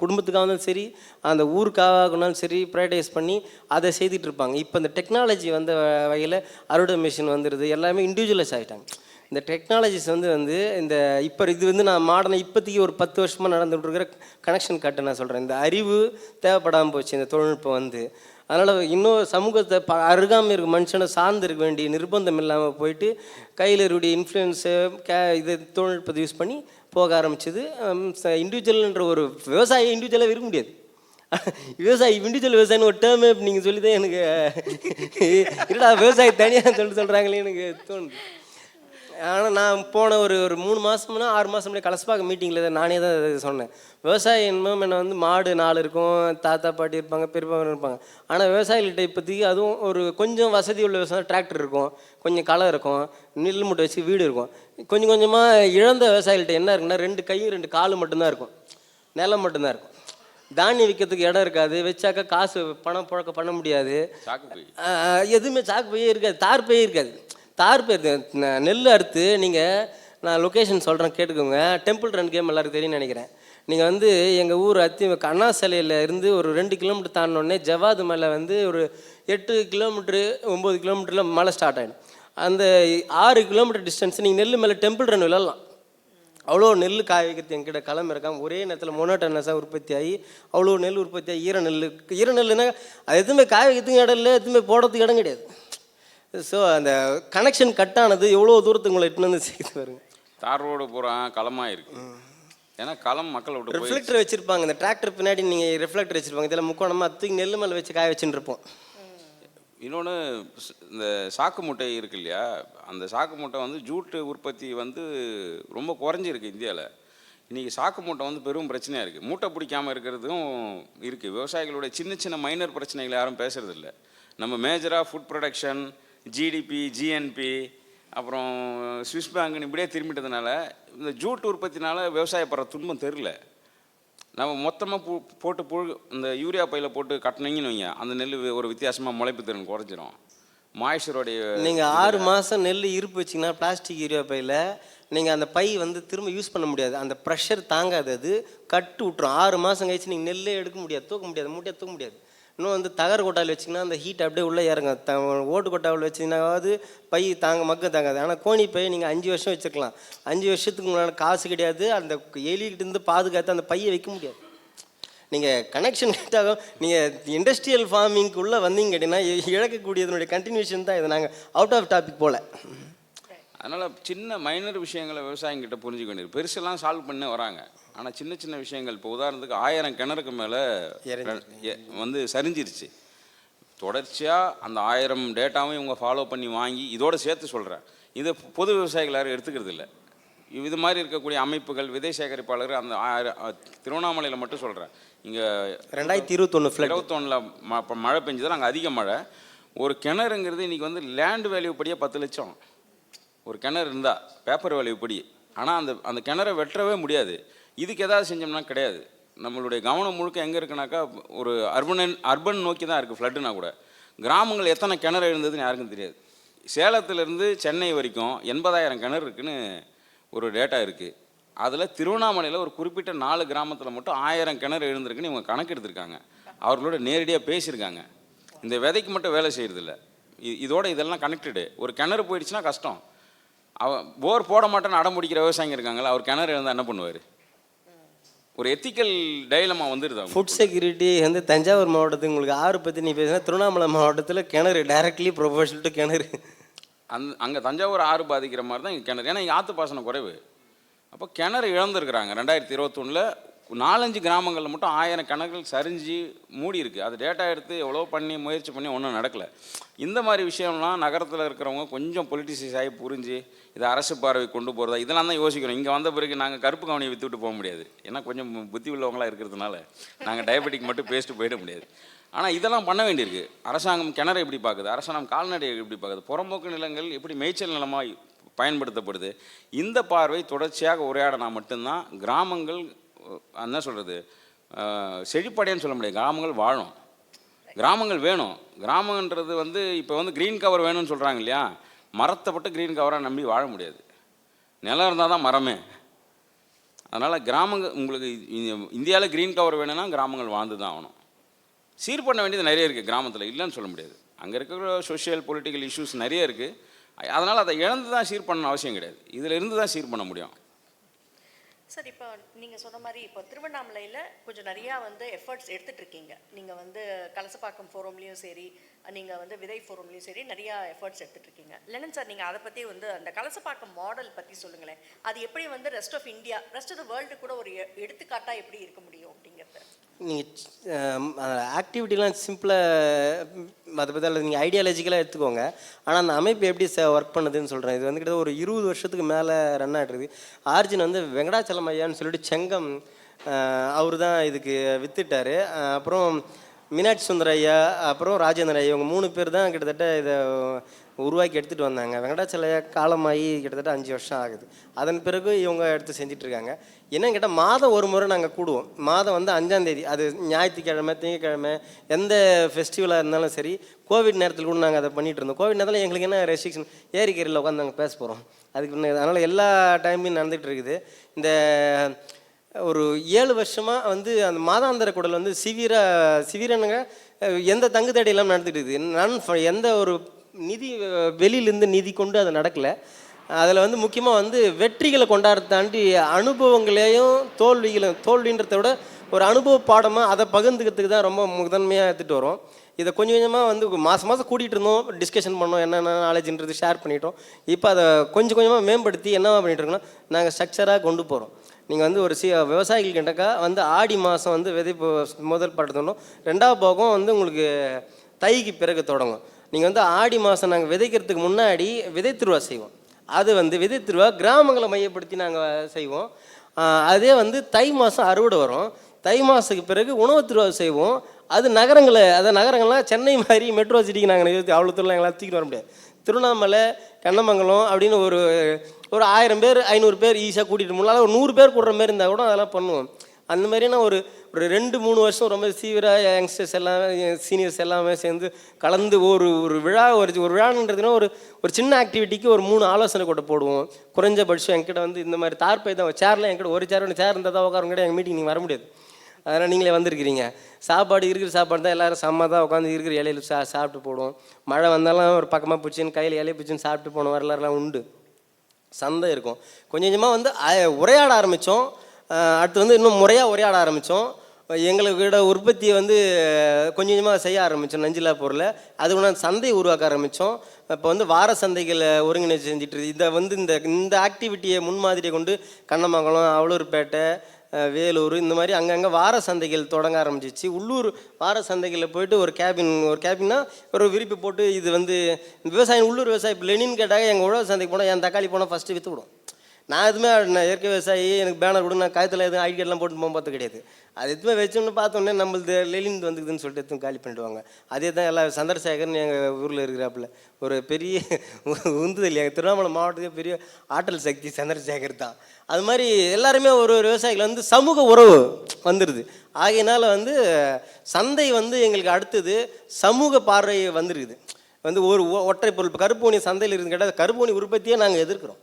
குடும்பத்துக்காக இருந்தாலும் சரி, அந்த ஊருக்காகனாலும் சரி ப்ரைவேடைஸ் பண்ணி அதை செய்துட்டு இருப்பாங்க. இப்போ இந்த டெக்னாலஜி வந்த வகையில் அறுவடை மிஷின் வந்துடுது, எல்லாமே இண்டிவிஜுவலைஸ் ஆகிட்டாங்க. இந்த டெக்னாலஜிஸ் வந்து இந்த இப்போ இது வந்து நான் மாடர்னாக இப்போதைக்கு ஒரு 10 வருஷமாக நடந்துகிட்டு இருக்கிற கனெக்ஷன் கட்டு நான் சொல்கிறேன். இந்த அறிவு தேவைப்படாமல் போச்சு இந்த தொழில்நுட்பம் வந்து. அதனால் இன்னும் சமூகத்தை அருகாமல் இருக்க மனுஷனை சார்ந்து இருக்க வேண்டிய நிர்பந்தம் இல்லாமல் போயிட்டு கையில் இருக்கக்கூடிய இன்ஃப்ளூயன்ஸு இது தொழில்நுட்பத்தை யூஸ் பண்ணி போக ஆரம்பிச்சது. இண்டிவிஜுவல்ன்ற ஒரு விவசாயி இண்டிவிஜுவலாக இருக்க முடியாது. இண்டிவிஜுவல் விவசாயின்னு ஒரு டேர்மே நீங்கள் சொல்லி தான் எனக்கு இல்லைடா விவசாயி தனியாக சொல்கிறாங்களே எனக்கு தோணுது. ஆனால் நான் போன ஒரு 3 மாதம்னா 6 மாதம் முன்னாடி கலசப்பாக்கம் மீட்டிங்கில் நானே தான் சொன்னேன். விவசாயம் என்னமோ என்ன வந்து மாடு 4 இருக்கும், தாத்தா பாட்டி இருப்பாங்க, பெரியப்பா இருப்பாங்க. ஆனால் விவசாயிகள்கிட்ட இப்போதைக்கு அதுவும் ஒரு கொஞ்சம் வசதி உள்ள விவசாயம், டிராக்டர் இருக்கும், கொஞ்சம் களை இருக்கும், நெல் மூட்டை வச்சு வீடு இருக்கும். கொஞ்சம் கொஞ்சமாக இழந்த விவசாயிகள்கிட்ட என்ன இருக்குன்னா 2 கையும் 2 காலும் மட்டும்தான் இருக்கும், நிலம் மட்டும்தான் இருக்கும். தானியம் விற்கிறதுக்கு இடம் இருக்காது, வச்சாக்கா காசு பணம் புழக்க பண்ண முடியாது, எதுவுமே சாக்கு பையே இருக்காது, தார் பையே இருக்காது. நெல் அறுத்து நான் லொக்கேஷன் சொல்கிறேன் கேட்டுக்கோங்க. டெம்பிள் ரன் கேம் எல்லாருக்கும் தெரியும்னு நினைக்கிறேன். நீங்கள் வந்து எங்கள் ஊர் அண்ணா சிலையில் இருந்து ஒரு 2 கிலோமீட்டர் தாண்டினோடனே ஜவாது மலை வந்து ஒரு 8 கிலோமீட்ரு 9 கிலோமீட்டரில் மலை ஸ்டார்ட் ஆகிடும். அந்த 6 கிலோமீட்டர் டிஸ்டன்ஸ் நீங்கள் நெல் மேலே டெம்பிள் ரன் விளாட்லாம். அவ்வளோ நெல் காய வைக்கிறது என்கிட்ட களம் இருக்காமல் ஒரே நேரத்தில் மொனோட்டனஸாக உற்பத்தி ஆகி அவ்வளோ நெல் உற்பத்தி ஆகி ஈர நெல்லுன்னா அது எதுவுமே காய வைக்கிறதுக்கு இடம் இல்லை, எதுவுமே போடுறதுக்கு இடம் கிடையாது. ஸோ அந்த கனெக்ஷன் கட்டானது எவ்வளோ தூரத்துக்கு உங்களை எட்டுன்னு வந்து செய்து வருங்க. தார் ரோடு பூரா களமாக இருக்குது. ஏன்னா களம் மக்கள் விட்டு ரிஃப்ளெக்டர் வச்சுருப்பாங்க. இந்த டிராக்டர் பின்னாடி நீங்கள் ரிஃப்ளெக்டர் வச்சுருப்பாங்க. இதில் முக்கோணமாக தூக்கி நெல் மேலே வச்சு காய வச்சுன்னு இருப்போம். இன்னொன்று இந்த சாக்கு மூட்டை இருக்கு இல்லையா, அந்த சாக்கு மூட்டை வந்து ஜூட்டு உற்பத்தி வந்து ரொம்ப குறைஞ்சிருக்கு இந்தியாவில். இன்றைக்கி சாக்கு மூட்டை வந்து பெரும் பிரச்சனையாக இருக்குது. மூட்டை பிடிக்காமல் இருக்கிறதும் இருக்குது. விவசாயிகளுடைய சின்ன மைனர் பிரச்சனைகளை யாரும் பேசுகிறதில்ல. நம்ம மேஜராக ஃபுட் ப்ரொடக்ஷன், ஜிடிபி, ஜிஎன்பி, அப்புறம் ஸ்விஸ் பேங்குன்னு இப்படியே திரும்பிட்டதுனால இந்த ஜூட் உற்பத்தினால விவசாயப்படுற துன்பம் தெரில. நம்ம மொத்தமாக போட்டு இந்த யூரியா பையில் போட்டு கட்டினீங்கன்னு வைங்க, அந்த நெல் ஒரு வித்தியாசமாக முளைப்பு திறன் குறைஞ்சிரும். மாய்ச்சருடைய நீங்கள் 6 மாதம் நெல் இருப்பு வச்சிங்கன்னா பிளாஸ்டிக் யூரியா பையில் நீங்கள் அந்த பை வந்து திரும்ப யூஸ் பண்ண முடியாது, அந்த ப்ரெஷர் தாங்காது, அது கட்டு விட்டுரும். 6 மாதம் கழிச்சு நீங்கள் நெல்லே எடுக்க முடியாது, தூக்க முடியாது, மூட்டையாக தூக்க முடியாது. இன்னும் வந்து தகர கொட்டாவில் வச்சிங்கன்னா அந்த ஹீட் அப்படியே உள்ளே இறங்க. ஓட்டு கொட்டாவில் வச்சிங்கன்னாவது பை மக்க தாங்காது. ஆனால் கோணி பை நீங்கள் 5 வருஷம் வச்சுருக்கலாம். 5 வருஷத்துக்கு உங்களால் காசு கிடையாது, அந்த எலிகிட்டேருந்து பாதுகாத்து அந்த பையை வைக்க முடியாது. நீங்கள் கனெக்ஷன் கேட்டாக நீங்கள் இண்டஸ்ட்ரியல் ஃபார்மிங்குள்ளே வந்தீங்க கேட்டிங்கன்னா இழக்கக்கூடியதனுடைய கண்டினியூஷன் தான் இது. நாங்கள் அவுட் ஆஃப் டாபிக் போல். அதனால் சின்ன மைனர் விஷயங்களை விவசாயிங்கிட்ட புரிஞ்சுக்க வேண்டியது. பெருசெல்லாம் சால்வ் பண்ண வராங்க, ஆனால் சின்ன சின்ன விஷயங்கள் இப்போ உதாரணத்துக்கு 1000 கிணறுக்கு மேலே வந்து சரிஞ்சிருச்சு. தொடர்ச்சியாக அந்த 1000 டேட்டாவும் இவங்க ஃபாலோ பண்ணி வாங்கி இதோடு சேர்த்து சொல்கிறேன், இதை பொது விவசாயிகள் யாரும் எடுத்துக்கிறது இல்லை. இது மாதிரி இருக்கக்கூடிய அமைப்புகள், விதை சேகரிப்பாளர், அந்த திருவண்ணாமலையில் மட்டும் சொல்கிறேன், இங்கே 2021 மழை பெஞ்சதில் அங்கே அதிக மழை. ஒரு கிணறுங்கிறது இன்றைக்கி வந்து லேண்ட் வேல்யூ படியே 10 லட்சம் ஒரு கிணறு இருந்தால், பேப்பர் வேல்யூ படி. ஆனால் அந்த கிணறை வெட்டவே முடியாது. இதுக்கு எதாவது செஞ்சோம்னா கிடையாது. நம்மளுடைய கவனம் முழுக்க எங்கே இருக்குனாக்கா ஒரு அர்பன் நோக்கி தான் இருக்குது. ஃப்ளட்டுனா கூட கிராமங்கள் எத்தனை கிணறு இருந்ததுன்னு யாருக்கும் தெரியாது. சேலத்துலேருந்து சென்னை வரைக்கும் 80,000 கிணறு இருக்குதுன்னு ஒரு டேட்டா இருக்குது. அதில் திருவண்ணாமலையில் ஒரு குறிப்பிட்ட 4 கிராமத்தில் மட்டும் 1000 கிணறு எழுந்திருக்குன்னு இவங்க கணக்கு எடுத்திருக்காங்க. அவர்களோட நேரடியாக பேசியிருக்காங்க. இந்த விதைக்கு மட்டும் வேலை செய்கிறதில்ல, இதோட இதெல்லாம் கனெக்டடு. ஒரு கிணறு போயிடுச்சுன்னா கஷ்டம். போர் போட மாட்டேன்னு அடம் பிடிக்கிற விவசாயிங்க இருக்காங்களா, அவர் கிணறு இருந்தால் என்ன பண்ணுவார்? ஒரு எத்திக்கல் டைலமா வந்துடுது. ஃபுட் செக்யூரிட்டி வந்து தஞ்சாவூர் மாவட்டத்துக்கு உங்களுக்கு ஆறு பற்றி நீ பேசுனா, திருவண்ணாமலை மாவட்டத்தில் கிணறு டைரக்ட்லி ப்ரொபோஷனல் டு கிணறு. அங்கே தஞ்சாவூர் ஆறு பாதிக்கிற மாதிரி தான் இங்கே கிணறு. ஏன்னா இங்கே ஆற்று பாசனம் குறைவு. அப்போ கிணறு இழந்துருக்குறாங்க. 2021 4-5 கிராமங்களில் மட்டும் 1000 கிணறுகள் சரிஞ்சு மூடி இருக்குது. அது டேட்டா எடுத்து எவ்வளோ பண்ணி முயற்சி பண்ணி ஒன்றும் நடக்கலை. இந்த மாதிரி விஷயம்லாம் நகரத்தில் இருக்கிறவங்க கொஞ்சம் பொலிட்டிசைஸ் ஆகி புரிஞ்சு இதை அரசு பார்வை கொண்டு போகிறதா, இதெல்லாம் தான் யோசிக்கிறோம். இங்கே வந்த பிறகு நாங்கள் கருப்பு கவனியை விற்றுவிட்டு போக முடியாது. ஏன்னா கொஞ்சம் புத்தி உள்ளவங்களாக இருக்கிறதுனால நாங்கள் டயபெட்டிக் மட்டும் பேசிட்டு போயிட முடியாது. ஆனால் இதெல்லாம் பண்ண வேண்டியிருக்கு. அரசாங்கம் கிணறு எப்படி பார்க்குது, அரசாங்கம் கால்நடை எப்படி பார்க்குது, புறம்போக்கு நிலங்கள் எப்படி மேய்ச்சல் நிலமாக பயன்படுத்தப்படுது, இந்த பார்வை தொடர்ச்சியாக உரையாடினா மட்டும்தான் கிராமங்கள் என்ன சொல்கிறது செழிப்படையன்னு சொல்ல முடியாது. கிராமங்கள் வாழும், கிராமங்கள் வேணும். கிராமன்றது வந்து இப்போ வந்து க்ரீன் கவர் வேணும்னு சொல்கிறாங்க இல்லையா, மரத்தை பட்டு க்ரீன் கவராக நம்பி வாழ முடியாது. நிலம் இருந்தால் தான் மரமே. அதனால் கிராமங்கள் உங்களுக்கு இந்தியாவில் க்ரீன் கவர் வேணும்னா கிராமங்கள் வாழ்ந்து தான் ஆகணும். சீர் பண்ண வேண்டியது நிறைய இருக்குது கிராமத்தில், இல்லைன்னு சொல்ல முடியாது. அங்கே இருக்கிற சோஷியல் பொலிட்டிக்கல் இஷ்யூஸ் நிறைய இருக்குது. அதனால் அதை இழந்து தான் சீர் பண்ணணும் அவசியம் கிடையாது, இதில் இருந்து தான் சீர் பண்ண முடியும். சார், இப்போ நீங்கள் சொன்ன மாதிரி இப்போ திருவண்ணாமலையில் கொஞ்சம் நிறையா வந்து எஃபர்ட்ஸ் எடுத்துகிட்டு இருக்கீங்க. நீங்கள் வந்து கலசப்பாக்கம் ஃபோரம்லேயும் சரி, நீங்கள் வந்து விதை ஃபோரம்லேயும் சரி நிறையா எஃபர்ட்ஸ் எடுத்துகிட்டு இருக்கீங்க. லெனின் சார், நீங்கள் அதை பற்றி வந்து அந்த கலசப்பாக்கம் மாடல் பற்றி சொல்லுங்களேன். அது எப்படி வந்து rest of India, rest of the world கூட ஒரு எடுத்துக்காட்டாக எப்படி இருக்க முடியும் அப்படிங்கிறது? நீங்கள் ஆக்டிவிட்டிலாம் சிம்பிளாக அதை பற்றி நீங்கள் ஐடியாலஜிக்கலாக எடுத்துக்கோங்க. ஆனால் அந்த அமைப்பு எப்படி ஒர்க் பண்ணுதுன்னு சொல்கிறேன். இது வந்து கிட்ட ஒரு 20 வருஷத்துக்கு மேலே ரன் ஆகிட்டுருக்கு. ஆர்ஜின் வந்து வெங்கடாச்சலம் ஐயான்னு சொல்லிட்டு செங்கம் அவர் தான் இதுக்கு வித்துட்டார். அப்புறம் மீனாட்சி சுந்தர ஐயா, அப்புறம் ராஜேந்திர ஐயா, இவங்க 3 பேர் தான் கிட்டத்தட்ட இதை உருவாக்கி எடுத்துகிட்டு வந்தாங்க. வெங்கடாச்சல ஐயா காலமாகி கிட்டத்தட்ட 5 வருஷம் ஆகுது. அதன் பிறகு இவங்க எடுத்து செஞ்சிட்ருக்காங்க. என்னன்னு கேட்டால் மாதம் ஒரு முறை நாங்கள் கூடுவோம். மாதம் வந்து 5ஆம் தேதி, அது ஞாயிற்றுக்கிழமை திங்கக்கிழமை எந்த ஃபெஸ்டிவலாக இருந்தாலும் சரி. கோவிட் நேரத்தில் கூட நாங்கள் அதை பண்ணிகிட்டு இருந்தோம். கோவிட் நேரத்தில் எங்களுக்கு என்ன ரெஸ்ட்ரிக்ஷன், ஏரிக்கரையில் உட்காந்து நாங்கள் பேச போகிறோம். அதுக்கு அதனால் எல்லா டைம்லையும் நடந்துகிட்டு இருக்குது. இந்த ஒரு 7 வருஷமாக வந்து அந்த மாதாந்திர குடல் வந்து சிவிரனுங்க எந்த தங்கு தடை இல்லாமல் நடந்துகிட்டு இருக்குது. எந்த ஒரு நிதி வெளியிலேருந்து நிதி கொண்டு அது நடக்கலை. அதில் வந்து முக்கியமாக வந்து வெற்றிகளை கொண்டாடுறத தாண்டி அனுபவங்களையும் தோல்வின்றத விட ஒரு அனுபவ பாடமாக அதை பகிர்ந்துக்கிறதுக்கு தான் ரொம்ப முதன்மையாக எடுத்துகிட்டு வரோம். இதை கொஞ்சம் கொஞ்சமாக வந்து மாதம் கூட்டிகிட்டு இருந்தோம், டிஸ்கஷன் பண்ணோம், என்னென்ன நாலேஜ்ன்றது ஷேர் பண்ணிட்டோம். இப்போ அதை கொஞ்சம் கொஞ்சமாக மேம்படுத்தி என்னவா பண்ணிகிட்டு இருக்கோம்னா, நாங்கள் ஸ்ட்ரக்சராக கொண்டு போகிறோம். நீங்கள் வந்து ஒரு விவசாயிகள் கிட்டக்கா வந்து ஆடி மாதம் வந்து விதை முதல் படுத்தணும். 2ஆவது பாகம் வந்து உங்களுக்கு தைக்கு பிறகு தொடங்கும். நீங்கள் வந்து ஆடி மாதம் நாங்கள் விதைக்கிறதுக்கு முன்னாடி விதை திருவிழா செய்வோம். அது வந்து விதை திருவிழா கிராமங்களை மையப்படுத்தி நாங்கள் செய்வோம். அதே வந்து தை மாதம் அறுவடை வரும். தை மாதத்துக்கு பிறகு உணவு திருவிழா செய்வோம். அது நகரங்கள்லாம் சென்னை மாதிரி மெட்ரோ சிட்டிக்கு நாங்கள் அவ்வளோ தூரம் எங்களால் தூக்கிட்டு வர முடியாது. திருவண்ணாமலை, கண்ணமங்கலம் அப்படின்னு ஒரு 1000 பேர் 500 பேர் ஈஸியாக கூட்டிகிட்டு முன்னால ஒரு 100 பேர் கூடுற மாதிரி இருந்தால் கூட அதெல்லாம் பண்ணுவோம். அந்த மாதிரியான ஒரு ஒரு 2-3 வருஷம் ரொம்ப சீவியராக யங்ஸ்டர்ஸ் எல்லாமே சீனியர்ஸ் எல்லாமே சேர்ந்து கலந்து ஒரு ஒரு விழா ஒரு விழான்றதுனா ஒரு சின்ன ஆக்டிவிட்டிக்கு ஒரு 3 ஆலோசனை கூட போடுவோம். குறைஞ்சபட்சம் என்கிட்ட வந்து இந்த மாதிரி தார்ப்பை தான் சேரில் என்கிட்ட ஒரு சேர் இருந்தால் தான் உட்காருங்க, எங்கள் மீட்டிங் நீங்கள் வர முடியாது. அதனால் நீங்களே வந்திருக்கிறீங்க. சாப்பாடு இருக்கிற சாப்பாடு தான் எல்லோரும் செம்ம தான் உட்காந்து இருக்கிற இலையில சாப்பிட்டு போடுவோம். மழை வந்தாலும் ஒரு பக்கமாக பிடிச்சின்னு கையில் இலையை பிடிச்சின்னு சாப்பிட்டு போன வரலாறுலாம் உண்டு. சந்தை இருக்கும். கொஞ்சம் கொஞ்சமாக வந்து உரையாட ஆரம்பித்தோம். அடுத்து வந்து இன்னும் முறையாக உரையாட ஆரம்பித்தோம். எங்களோட உற்பத்தியை வந்து கொஞ்சம் கொஞ்சமாக செய்ய ஆரம்பித்தோம் நஞ்சில்லா பொருளை. அது ஒன்று சந்தையை உருவாக்க ஆரம்பித்தோம். இப்போ வந்து வார சந்தைகளை ஒருங்கிணைச்சு செஞ்சுட்டு இதை வந்து இந்த ஆக்டிவிட்டியை முன்மாதிரியை கொண்டு கண்ணமங்கலம், அவலூர்பேட்டை, வேலூர் இந்த மாதிரி அங்கங்கே வார சந்தைகள் தொடங்க ஆரம்பிச்சிச்சு. உள்ளூர் வார சந்தைகளில் போயிட்டு ஒரு கேபின்னா ஒரு விரிப்பு போட்டு இது வந்து விவசாயம் உள்ளூர் விவசாயம் இப்போ லெனின்னு கேட்டாங்க. எங்கள் உழவு சந்தைக்கு போனால் என் தக்காளி போனால் ஃபஸ்ட்டு விற்று விடும். நான் எதுவுமே இயற்கை விவசாயி, எனக்கு பேனர் கூட நான் காயத்தில் எதுவும் ஐடி கார்டெலாம் போட்டு போக பார்த்து கிடையாது. அது எதுவுமே வச்சோன்னு பார்த்தோன்னே நம்மளது லெலின் வந்துக்குதுன்னு சொல்லிட்டு எதுவும் காலி பண்ணிடுவாங்க. அதே தான் எல்லா சந்திரசேகர்னு எங்கள் ஊரில் இருக்கிறாப்புல ஒரு பெரிய உந்துதல். எங்கள் திருவண்ணாமலை மாவட்டத்துக்கு பெரிய ஆற்றல் சக்தி சந்திரசேகர் தான். அது மாதிரி எல்லாருமே ஒரு விவசாயிகள் வந்து சமூக உறவு வந்துடுது. ஆகையினால வந்து சந்தை வந்து எங்களுக்கு அடுத்தது சமூக பார்வை வந்துருக்குது. வந்து ஒரு ஒற்றை பொருள் கருப்பூனி சந்தையில் இருந்து கேட்டால் கருப்பூனி உற்பத்தியை நாங்கள் எதிர்க்கிறோம்.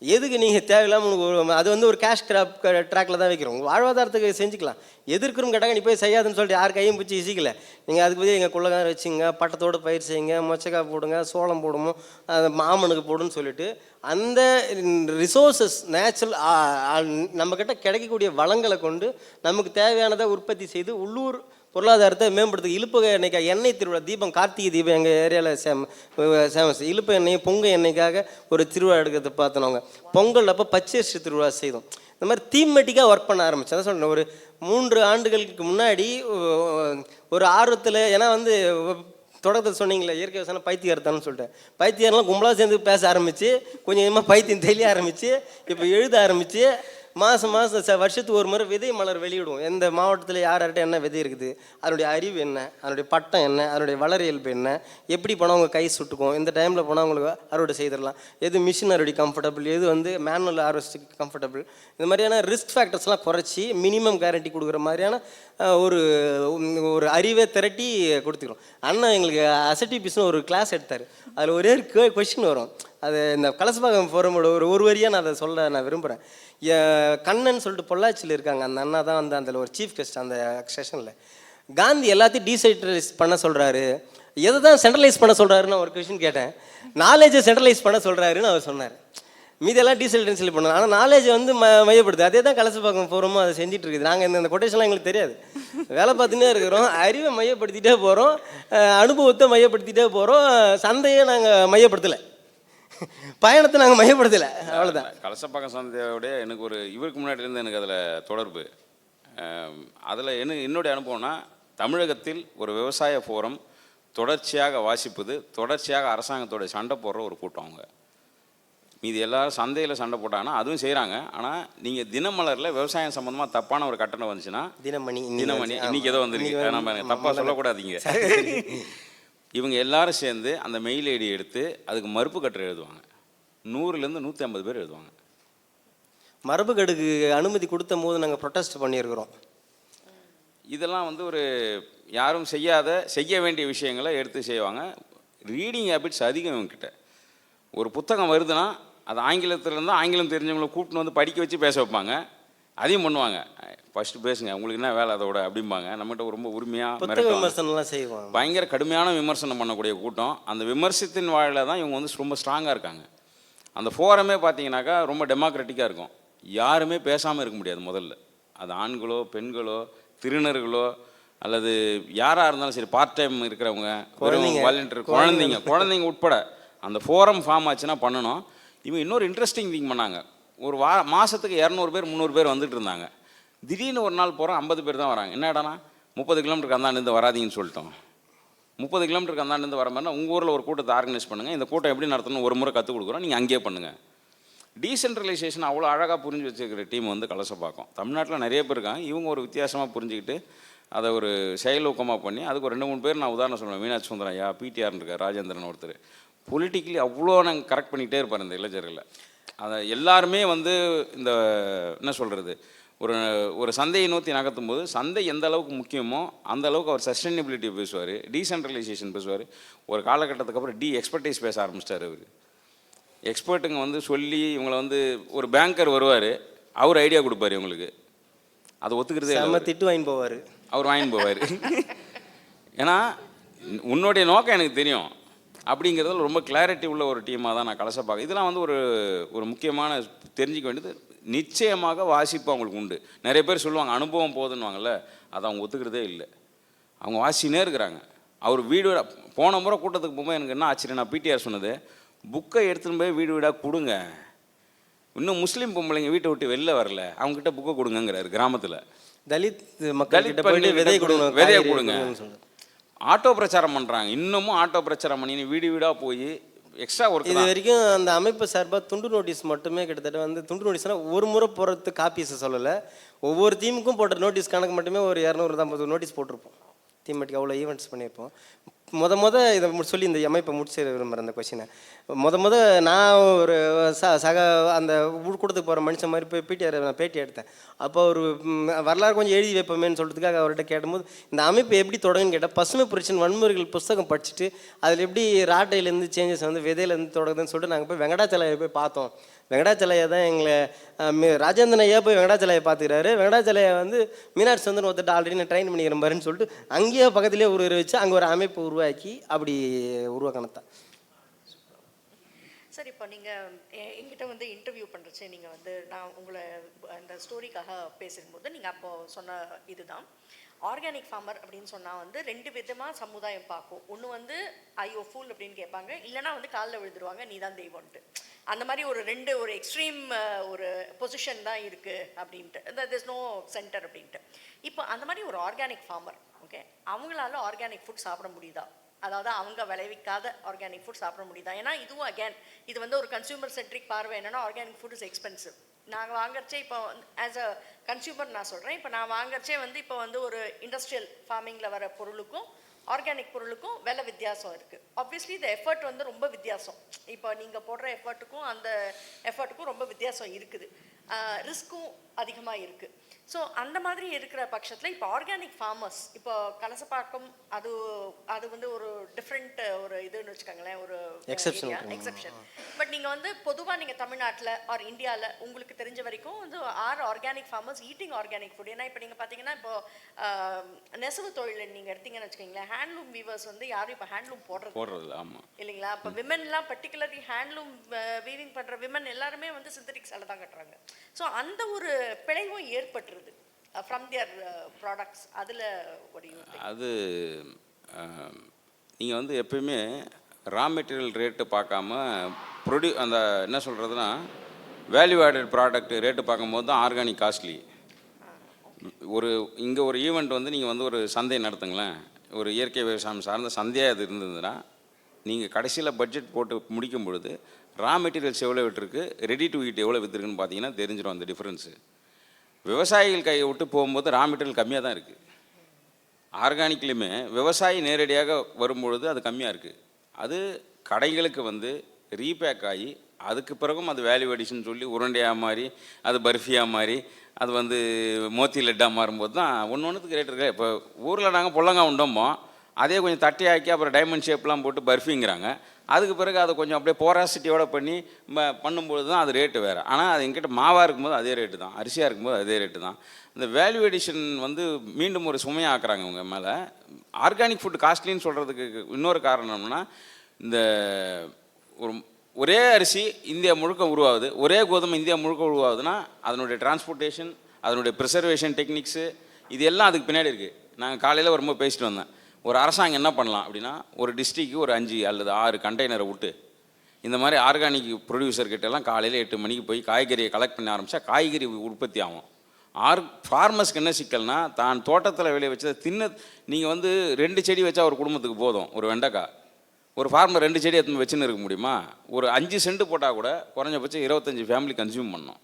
எதுக்கு நீங்கள் தேவையில்லாமல் அது வந்து ஒரு கேஷ் ட்ராக்கில் தான் வைக்கிறோம். உங்கள் வாழ்வாதாரத்துக்கு செஞ்சுக்கலாம். எதிர்க்கிறோம் கேட்டாங்க நீ போய் செய்யாதுன்னு சொல்லிட்டு யார் கையும் பிடிச்சி இசிக்கல. நீங்கள் அதுக்கு போய் எங்கள் குள்ளகார வச்சுங்க, பட்டத்தோடு பயிர் செய்யுங்க, மொச்சக்காய் போடுங்க, சோளம் போடுமோ, மாமனுக்கு போடுன்னு சொல்லிட்டு அந்த ரிசோர்ஸஸ் நேச்சுரல் நம்மக்கிட்ட கிடைக்கக்கூடிய வளங்களை கொண்டு நமக்கு தேவையானதை உற்பத்தி செய்து உள்ளூர் பொருளாதாரத்தை மேம்படுத்து. இழுப்பு எண்ணெய்க்காக எண்ணெய் திருவிழா தீபம், கார்த்திகை தீபம் எங்கள் ஏரியாவில் ஃபேமஸ். இழுப்பு எண்ணெய் பொங்கல் எண்ணெய்க்காக ஒரு திருவிழா எடுக்கிறத பார்த்தோம். பொங்கல் அப்போ பச்சரிசி திருவிழா செய்தோம். இந்த மாதிரி தீமெட்டிக்காக ஒர்க் பண்ண ஆரம்பித்தேன். அதான் சொன்னேன், ஒரு 3 ஆண்டுகளுக்கு முன்னாடி ஒரு ஆர்வத்தில், ஏன்னா வந்து தொடக்கத்தில் சொன்னீங்களே இயற்கை விவசாயம் பைத்தியர்த்தான்னு சொல்லிட்டேன். பைத்தியர்லாம் கும்பலாக சேர்ந்து பேச ஆரம்பித்து கொஞ்சம் கொஞ்சமாக பைத்தியம் தெளிய ஆரம்பித்து இப்போ எழுத ஆரம்பித்து மாதம் வருஷத்துக்கு ஒரு முறை விதை மலர் வெளியிடுவோம். எந்த மாவட்டத்தில் யார்கிட்ட என்ன விதை இருக்குது, அதனுடைய அறிவு என்ன, அதனுடைய பட்டம் என்ன, அதனுடைய வளர இயல்பு என்ன, எப்படி போனால் அவங்க கை சுட்டுக்கும், இந்த டைமில் போனால் அவங்களுக்கு அறுவடை செய்திடலாம், எது மிஷின் அறுவடை கம்ஃபர்டபுள், எது வந்து மேனுவல் ஹார்வெஸ்ட்டுக்கு கம்ஃபர்டபுள், இந்த மாதிரியான ரிஸ்க் ஃபேக்டர்ஸ்லாம் குறைச்சி மினிமம் கேரண்டி கொடுக்குற மாதிரியான ஒரு அறிவை திரட்டி கொடுத்துக்கிறோம். அண்ணா எங்களுக்கு அசட்டிபிஸ்னு ஒரு கிளாஸ் எடுத்தார். அதில் ஒரே கொஷின் வரும். அது இந்த கலசபாகம் ஃபோரமோட ஒரு வரியாக நான் அதை சொல்ல நான் விரும்புகிறேன். கண்ணன் சொல்லிட்டு பொள்ளாச்சியில் இருக்காங்க. அந்த அண்ணா தான் வந்து அதில் ஒரு சீஃப் கெஸ்ட் அந்த செஷனில். காந்தி எல்லாத்தையும் டீசென்ட்ரலைஸ் பண்ண சொல்கிறாரு, எதை தான் சென்ட்ரலைஸ் பண்ண சொல்கிறாருன்னு ஒரு கொஷின் கேட்டேன். நாலேஜை சென்ட்ரலைஸ் பண்ண சொல்கிறாருன்னு அவர் சொன்னார். மீதெல்லாம் டீசென்ட்ரலைஸ் பண்ணணும், ஆனால் நாலேஜை வந்து மையப்படுது. அதே தான் கலசபாக்கம் ஃபோரமும் அதை செஞ்சுட்டு இருக்குது. நாங்கள் இந்த கொட்டேஷன்லாம் எங்களுக்கு தெரியாது, வேலை பார்த்துன்னே இருக்கிறோம். அறிவை மையப்படுத்திகிட்டே போகிறோம், அனுபவத்தை மையப்படுத்திகிட்டே போகிறோம். சந்தையை நாங்கள் மையப்படுத்தலை, பயணத்தை நாங்கள் மையப்படுத்தலை, அவ்வளோதான். கலசப்பாக்கம் சந்தையோடைய எனக்கு ஒரு இவருக்கு முன்னாடியிலேருந்து எனக்கு அதில் தொடர்பு. அதில் என்னுடைய அனுபவம்னா, தமிழகத்தில் ஒரு விவசாய ஃபோரம் தொடர்ச்சியாக வாசிப்பது, தொடர்ச்சியாக அரசாங்கத்தோட சண்டை போடுற ஒரு கூட்டம். அவங்க மீது எல்லாரும் சந்தையில் சண்டை போட்டாங்கன்னா அதுவும் செய்கிறாங்க. ஆனால் நீங்கள் தினமலரில் விவசாயம் சம்மந்தமாக தப்பான ஒரு கட்டணம் வந்துச்சுன்னா, தினமணி இன்னைக்கு ஏதோ வந்துருக்கு, நம்ம தப்பாக சொல்லக்கூடாதீங்க. இவங்க எல்லாரும் சேர்ந்து அந்த மெயில் ஐடி எடுத்து அதுக்கு மறுப்பு கட்டுரை எழுதுவாங்க. 100லேருந்து 150 பேர் எழுதுவாங்க. மரபு கடுகு அனுமதி கொடுத்த போது நாங்கள் ப்ரொட்டஸ்ட் பண்ணியிருக்கிறோம். இதெல்லாம் வந்து ஒரு யாரும் செய்ய வேண்டிய விஷயங்களை எடுத்து செய்வாங்க. ரீடிங் ஹேபிட்ஸ் அதிகம் இவங்ககிட்ட. ஒரு புத்தகம் வருதுன்னா அது ஆங்கிலத்திலேருந்து ஆங்கிலம் தெரிஞ்சவங்களை கூப்பிட்டு வந்து படிக்க வச்சு பேச வைப்பாங்க. அதையும் பண்ணுவாங்க. ஃபஸ்ட்டு பேசுங்க, உங்களுக்கு என்ன வேலை அதோட அப்படிம்பாங்க. நம்மகிட்ட ரொம்ப உரிமையாக விமர்சனம்லாம் செய்வாங்க. பயங்கர கடுமையான விமர்சனம் பண்ணக்கூடிய கூட்டம். அந்த விமர்சனத்தின் வாயில தான் இவங்க வந்து ரொம்ப ஸ்ட்ராங்காக இருக்காங்க. அந்த ஃபோரமே பார்த்தீங்கன்னாக்கா ரொம்ப டெமோக்ராட்டிக்காக இருக்கும். யாருமே பேசாமல் இருக்க முடியாது. முதல்ல அது ஆண்களோ பெண்களோ திருநர்களோ அல்லது யாராக இருந்தாலும் சரி, பார்ட் டைம் இருக்கிறவங்க, வாலண்டியர், குழந்தைங்க உட்பட அந்த ஃபோரம் ஃபார்ம் ஆச்சுன்னா பண்ணணும். இவங்க இன்னொரு இன்ட்ரெஸ்டிங் திங் பண்ணாங்க. ஒரு மாதத்துக்கு 200 பேர் 300 பேர் வந்துட்டு இருந்தாங்க. திடீர்னு ஒரு நாள் போகிறோம் 50 பேர் தான் வராங்க. என்னடானா 30 கிலோமீட்டருக்கு அந்தாண்டு வராதிங்கன்னு சொல்லிட்டோம். 30 கிலோமீட்டருக்கு அந்தாண்டு வர மாதிரினா உங்கள் ஊரில் ஒரு கூட்டத்தை ஆர்கனைஸ் பண்ணுங்கள், இந்த கூட்டம் எப்படி நடத்தணும் ஒரு முறை கற்றுக் கொடுக்குறோம், நீங்கள் அங்கேயே பண்ணுங்கள். டீசென்ட்ரலைசேஷன் அவ்வளோ அழகாக புரிஞ்சு வச்சுருக்கிற டீம் வந்து கலசப்பாக்கம். தமிழ்நாட்டில் நிறைய பேர் இருக்காங்க. இவங்க ஒரு வித்தியாசமாக புரிஞ்சுக்கிட்டு அதை ஒரு செயலூக்கமாக பண்ணி அதுக்கு ஒரு 2-3 பேர் நான் உதாரணம் சொல்லுவேன். மீனாட்சி சுந்தரம் ஐயா, பிடிஆர் இருக்கார், ராஜேந்திரன் ஒருத்தர். பொலிட்டிக்கலி அவ்வளோ நாங்கள் கரெக்ட் பண்ணிக்கிட்டே இருப்பார் இந்த இளைஞர்களை. அதை எல்லாருமே வந்து இந்த என்ன சொல்கிறது, ஒரு ஒரு சந்தையை நோக்கி நகர்த்தும் போது சந்தை எந்த அளவுக்கு முக்கியமோ அந்த அளவுக்கு அவர் சஸ்டைனபிலிட்டி பேசுவார், டீசென்ட்ரலைசேஷன் பேசுவார். ஒரு காலகட்டத்துக்கு அப்புறம் எக்ஸ்பர்டைஸ் பேச ஆரம்பிச்சிட்டார் அவர். எக்ஸ்பர்ட்டுங்க வந்து சொல்லி இவங்களை வந்து ஒரு பேங்கர் வருவார், அவர் ஐடியா கொடுப்பார் இவங்களுக்கு, அதை ஒத்துக்கிறதே இல்லை. திட்டு வாங்கிட்டு போவார், அவர் வாங்கிட்டு போவார். ஏன்னா உன்னுடைய நோக்கம் எனக்கு தெரியும் அப்படிங்கிறதுல ரொம்ப கிளாரிட்டி உள்ள ஒரு டீமாக தான் நான் கலச பார்க்க. இதெல்லாம் வந்து ஒரு முக்கியமான தெரிஞ்சிக்க வேண்டியது. நிச்சயமாக வாசிப்பு அவங்களுக்கு உண்டு. நிறைய பேர் சொல்லுவாங்க அனுபவம் போதுன்னுவாங்கள்ல, அதை அவங்க ஒத்துக்கிறதே இல்லை. அவங்க வாசினே இருக்கிறாங்க. அவர் வீடு போன முறை கூட்டத்துக்கு போகும்போது எனக்கு என்ன ஆச்சரியம், நான் பிடிஆர் சொன்னது, புக்கை எடுத்துன்னு போய் வீடு வீடாக கொடுங்க. இன்னும் முஸ்லீம் பொம்பளைங்க வீட்டை விட்டு வெளில வரல, அவங்ககிட்ட புக்கை கொடுங்கிறாரு. கிராமத்தில் தலித் மக்கள் விதையை கொடுங்க. ஆட்டோ பிரச்சாரம் பண்ணுறாங்க, இன்னமும் ஆட்டோ பிரச்சாரம் பண்ணி வீடு வீடாக போய் எக்ஸ்ட்ரா ஒர்க். இது வரைக்கும் அந்த அமைப்பு சார்பாக துண்டு நோட்டீஸ் மட்டுமே கிட்டத்தட்ட வந்து துண்டு நோட்டீஸ்னால் ஒரு முறை போடுறது காப்பீஸை சொல்லலை, ஒவ்வொரு தீமுக்கும் போட்ட நோட்டீஸ் கணக்கு மட்டுமே ஒரு 250 நோட்டீஸ் போட்டிருப்போம். தீமெட்டிக்கு அவ்வளோ ஈவெண்ட்ஸ் பண்ணியிருப்போம். இதை சொல்லி இந்த அமைப்பை முடிச்சு விரும்புகிறேன். அந்த கொஸ்டினை நான் ஒரு சக அந்த கூட்டத்துக்கு போகிற மனுஷன் மாதிரி போய் பிடிஆர் நான் பேட்டி எடுத்தேன். அப்போ ஒரு வரலாறு கொஞ்சம் எழுதி வைப்போமேன்னு சொல்கிறதுக்காக அவர்கிட்ட கேட்டும்போது இந்த அமைப்பு எப்படி தொடங்குன்னு கேட்டால், பசுமை புரட்சியின் வன்முறைகள் புஸ்தகம் படிச்சுட்டு அதில் எப்படி ராட்டையிலேருந்து சேஞ்சஸ் வந்து விதையிலேருந்து தொடங்குதுன்னு சொல்லிட்டு நாங்கள் போய் வெங்கடாச்சலையை போய் பார்த்தோம். வெங்கடாச்சலையை தான் எங்களை ராஜேந்திரன் ஐயா போய் வெங்கடாச்சலையை பார்த்துக்கிறாரு. வெங்கடாச்சலையை வந்து மீனாட்சி சந்திரன் ஒருத்தட்டு ஆல்ரெடி நான் ட்ரெயின் பண்ணிக்கிறேன் பாருன்னு சொல்லிட்டு அங்கேயே பக்கத்துலேயே வச்சு அங்கே ஒரு அமைப்பு உருவாக்கி அப்படி உருவாக்கணத்தான். சார், இப்போ நீங்கள் எங்கிட்ட வந்து இன்டர்வியூ பண்ணுறச்சு, நீங்கள் வந்து நான் உங்களை அந்த ஸ்டோரிக்காக பேசும்போது நீங்கள் அப்போது சொன்ன இதுதான், ஆர்கானிக் ஃபார்மர் அப்படின்னு சொன்னால் வந்து 2 விதமாக சமுதாயம் பார்க்கும். ஒன்று வந்து ஐயோ ஃபூல் அப்படின்னு கேட்பாங்க, இல்லைனா வந்து காலில் விழுந்துருவாங்க நீ தான் தெய்வம்ன்ட்டு. அந்த மாதிரி ஒரு எக்ஸ்ட்ரீம் ஒரு பொசிஷன் தான் இருக்குது அப்படின்ட்டு, there's no சென்டர் அப்படின்ட்டு. இப்போ அந்த மாதிரி ஒரு ஆர்கானிக் ஃபார்மர், ஓகே, அவங்களால ஆர்கானிக் ஃபுட் சாப்பிட முடியுதா? அதாவது அவங்க விளைவிக்காத ஆர்கானிக் ஃபுட் சாப்பிட முடியுதா? ஏன்னா இதுவும் அகேன் இது வந்து ஒரு கன்சியூமர் சென்ட்ரிக் பார்வை. என்னென்னா ஆர்கானிக் ஃபுட் இஸ் எக்ஸ்பென்சிவ். நாங்கள் வாங்குறச்சே இப்போ ஆஸ் அ கன்சியூமர் நான் சொல்கிறேன், இப்போ நான் வாங்குறச்சே வந்து இப்போ வந்து ஒரு இண்டஸ்ட்ரியல் ஃபார்மிங்கில் வர பொருளுக்கும் ஆர்கானிக் பொருளுக்கும் விலை வித்தியாசம் இருக்குது. ஆப்வியஸ்லி இந்த எஃபர்ட் வந்து ரொம்ப வித்தியாசம். இப்போ நீங்கள் போடுற எஃபர்ட்டுக்கும் அந்த எஃபர்ட்டுக்கும் ரொம்ப வித்தியாசம் இருக்குது, ரிஸ்க்கும் அதிகமாக இருக்குது. ஸோ அந்த மாதிரி இருக்கிற பட்சத்தில் இப்போ ஆர்கானிக் ஃபார்மர்ஸ் இப்போ கலசப்பாக்கம் அது வந்து ஒரு டிஃப்ரெண்ட் ஒரு இதுன்னு வச்சுக்கோங்களேன், ஒரு எக்ஸெப்ஷன். பட் நீங்கள் வந்து பொதுவாக நீங்கள் தமிழ்நாட்டில் ஆர் இந்தியாவில் உங்களுக்கு தெரிஞ்ச வரைக்கும் வந்து organic farmers eating organic food. ஏன்னா இப்போ நீங்கள் பார்த்தீங்கன்னா இப்போ நெசவு தொழில் நீங்கள் எடுத்தீங்கன்னு வச்சுக்கோங்களேன், ஹேண்ட்லூம் வீவர்ஸ் வந்து யாரும் இப்போ ஹேண்ட்லூம் போடுறது ஆமாம் இல்லைங்களா? இப்போ விமென்லாம் பர்டிகுலர்லி ஹேண்ட்லூம் வீவிங் பண்ணுற விமன் எல்லாருமே வந்து சிந்தட்டிக் சேலை தான் கட்டுறாங்க. ஸோ அந்த ஒரு பிழைவும் ஏற்பட்டுருது from their products. அதில் அது நீங்கள் வந்து எப்பயுமே ரா மெட்டீரியல் ரேட்டு பார்க்காம அந்த என்ன சொல்கிறதுனா வேல்யூ ஆடட் ப்ராடக்ட் ரேட்டு பார்க்கும்போது தான் ஆர்கானிக் காஸ்ட்லி. இங்கே ஒரு ஈவெண்ட் வந்து நீங்கள் வந்து ஒரு சந்தை நடத்துங்களேன், ஒரு இயற்கை விவசாயம் சார்ந்த சந்தையாக அது இருந்ததுன்னா நீங்கள் கடைசியில் பட்ஜெட் போட்டு முடிக்கும் பொழுது ரா மெட்டீரியல்ஸ் எவ்வளோ விட்டுருக்கு, ரெடி டு ஈட் எவ்வளோ விற்றுருக்குன்னு பார்த்தீங்கன்னா தெரிஞ்சிடும் அந்த டிஃப்ரென்ஸு. விவசாயிகள் கையை விட்டு போகும்போது ரா மெட்டீரியல் கம்மியாக தான் இருக்குது. ஆர்கானிக்லேயுமே விவசாயி நேரடியாக வரும்பொழுது அது கம்மியாக இருக்குது. அது கடைகளுக்கு வந்து ரீபேக் ஆகி அதுக்கு பிறகும் அது வேல்யூ அடிஷன் சொல்லி உருண்டையாக மாறி அது பர்ஃபியாக மாறி அது வந்து மோத்தி லட்டாக மாறும்போது தான் ஒன்றுத்துக்கு ரேட் இருக்குது. இப்போ ஊரில் நாங்கள் பொல்லங்காய் உண்டோமோ அதே கொஞ்சம் தட்டியாக்கி அப்புறம் டைமண்ட் ஷேப்லாம் போட்டு பர்ஃபிங்கிறாங்க. அதுக்கு பிறகு அதை கொஞ்சம் அப்படியே போராசிட்டியோட பண்ணி பண்ணும்பொழுது தான் அது ரேட்டு வேறு. ஆனால் அது எங்கிட்ட மாவாக இருக்கும்போது அதே ரேட்டு தான், அரிசியாக இருக்கும்போது அதே ரேட்டு தான். இந்த வேல்யூ எடிஷன் வந்து மீண்டும் ஒரு சுமையாக ஆக்குறாங்க அவங்க மேலே. ஆர்கானிக் ஃபுட் காஸ்ட்லின்னு சொல்கிறதுக்கு இன்னொரு காரணம்னா, இந்த ஒரே அரிசி இந்தியா முழுக்க உருவாகுது, ஒரே கோதுமை இந்தியா முழுக்க உருவாகுதுன்னா அதனுடைய டிரான்ஸ்போர்ட்டேஷன், அதனுடைய ப்ரிசர்வேஷன் டெக்னிக்ஸு இது எல்லாம் அதுக்கு பின்னாடி இருக்குது. நாங்கள் காலையில் வரும்போது பேசிட்டு வந்தேன், ஒரு அரசாங்கம் என்ன பண்ணலாம் அப்படின்னா, ஒரு டிஸ்ட்ரிக்கு ஒரு 5 அல்லது 6 கண்டெய்னரை விட்டு இந்த மாதிரி ஆர்கானிக் ப்ரொடியூசர்கிட்டலாம் காலையில் 8 மணிக்கு போய் காய்கறியை கலெக்ட் பண்ண ஆரம்பித்தா காய்கறி உற்பத்தி ஆகும். ஃபார்மர்ஸ்க்கு என்ன சிக்கல்னா, தான் தோட்டத்தில் விளைய வச்சதை நீங்கள் வந்து 2 செடி வச்சா ஒரு குடும்பத்துக்கு போதும். ஒரு வெண்டைக்காய் ஒரு ஃபார்மர் 2 செடி எடுத்து வச்சுன்னு இருக்க முடியுமா? ஒரு 5 சென்ட் போட்டால் கூட குறைஞ்சபட்சம் 25 ஃபேமிலி கன்சியூம் பண்ணோம்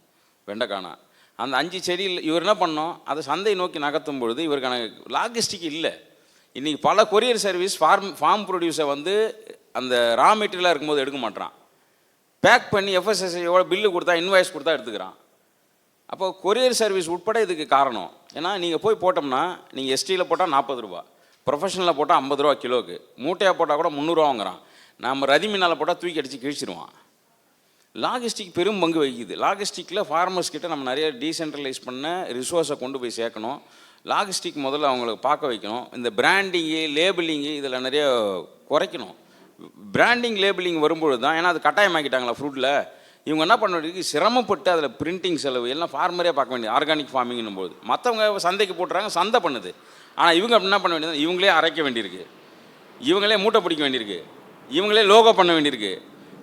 வெண்டைக்கானா. அந்த 5 செடியில் இவர் என்ன பண்ணோம், அதை சந்தை நோக்கி நகர்த்தும் பொழுது இவருக்கான லாஜிஸ்டிக் இல்லை. இன்றைக்கி பல கொரியர் சர்வீஸ் ஃபார்ம் ப்ரொடியூஸை வந்து அந்த ரா மெட்டீரியலாக இருக்கும்போது எடுக்க மாட்டான், பேக் பண்ணி எஃப்எஸ்எஸ்ஐ எவ்வளோ பில்லு கொடுத்தா இன்வாய்ஸ் கொடுத்தா எடுத்துக்கிறான். அப்போ கொரியர் சர்வீஸ் உட்பட இதுக்கு காரணம். ஏன்னா நீங்கள் போய் போட்டோம்னா நீங்கள் எஸ்டியில் போட்டால் 40 ரூபா, ப்ரொஃபஷனலில் போட்டால் 50 ரூபா கிலோவுக்கு, மூட்டையாக போட்டால் கூட 300 ரூபா வாங்குறான். நம்ம ரதி மீனால் போட்டால் தூக்கி அடித்து கிழிச்சிடுவான். லாஜிஸ்டிக் பெரும் பங்கு வகிக்குது. லாஜிஸ்டிக்கில் ஃபார்மர்ஸ் கிட்ட நம்ம நிறைய டீசென்ட்ரலைஸ் பண்ண ரிசோர்ஸை கொண்டு போய் சேர்க்கணும். லாஜிஸ்டிக் முதல்ல அவங்களுக்கு பார்க்க வைக்கணும். இந்த பிராண்டிங்கு லேபிளிங்கு இதில் நிறைய குறைக்கணும். பிராண்டிங் லேபிளிங் வரும்பொழுது தான், ஏன்னா அது கட்டாயமாக்கிட்டாங்களா ஃப்ரூட்டில், இவங்க என்ன பண்ண வேண்டியது, சிரமப்பட்டு அதில் பிரிண்டிங் செலவு எல்லாம் ஃபார்மரே பார்க்க வேண்டியது. ஆர்கானிக் ஃபார்மிங்னும் போது மற்றவங்க சந்தைக்கு போட்டுறாங்க, சந்தை பண்ணுது. ஆனால் இவங்க அப்படி என்ன பண்ண வேண்டியது, இவங்களே அரைக்க வேண்டியிருக்கு, இவங்களே மூட்டை பிடிக்க வேண்டியிருக்கு, இவங்களே லோகோ பண்ண வேண்டியிருக்கு,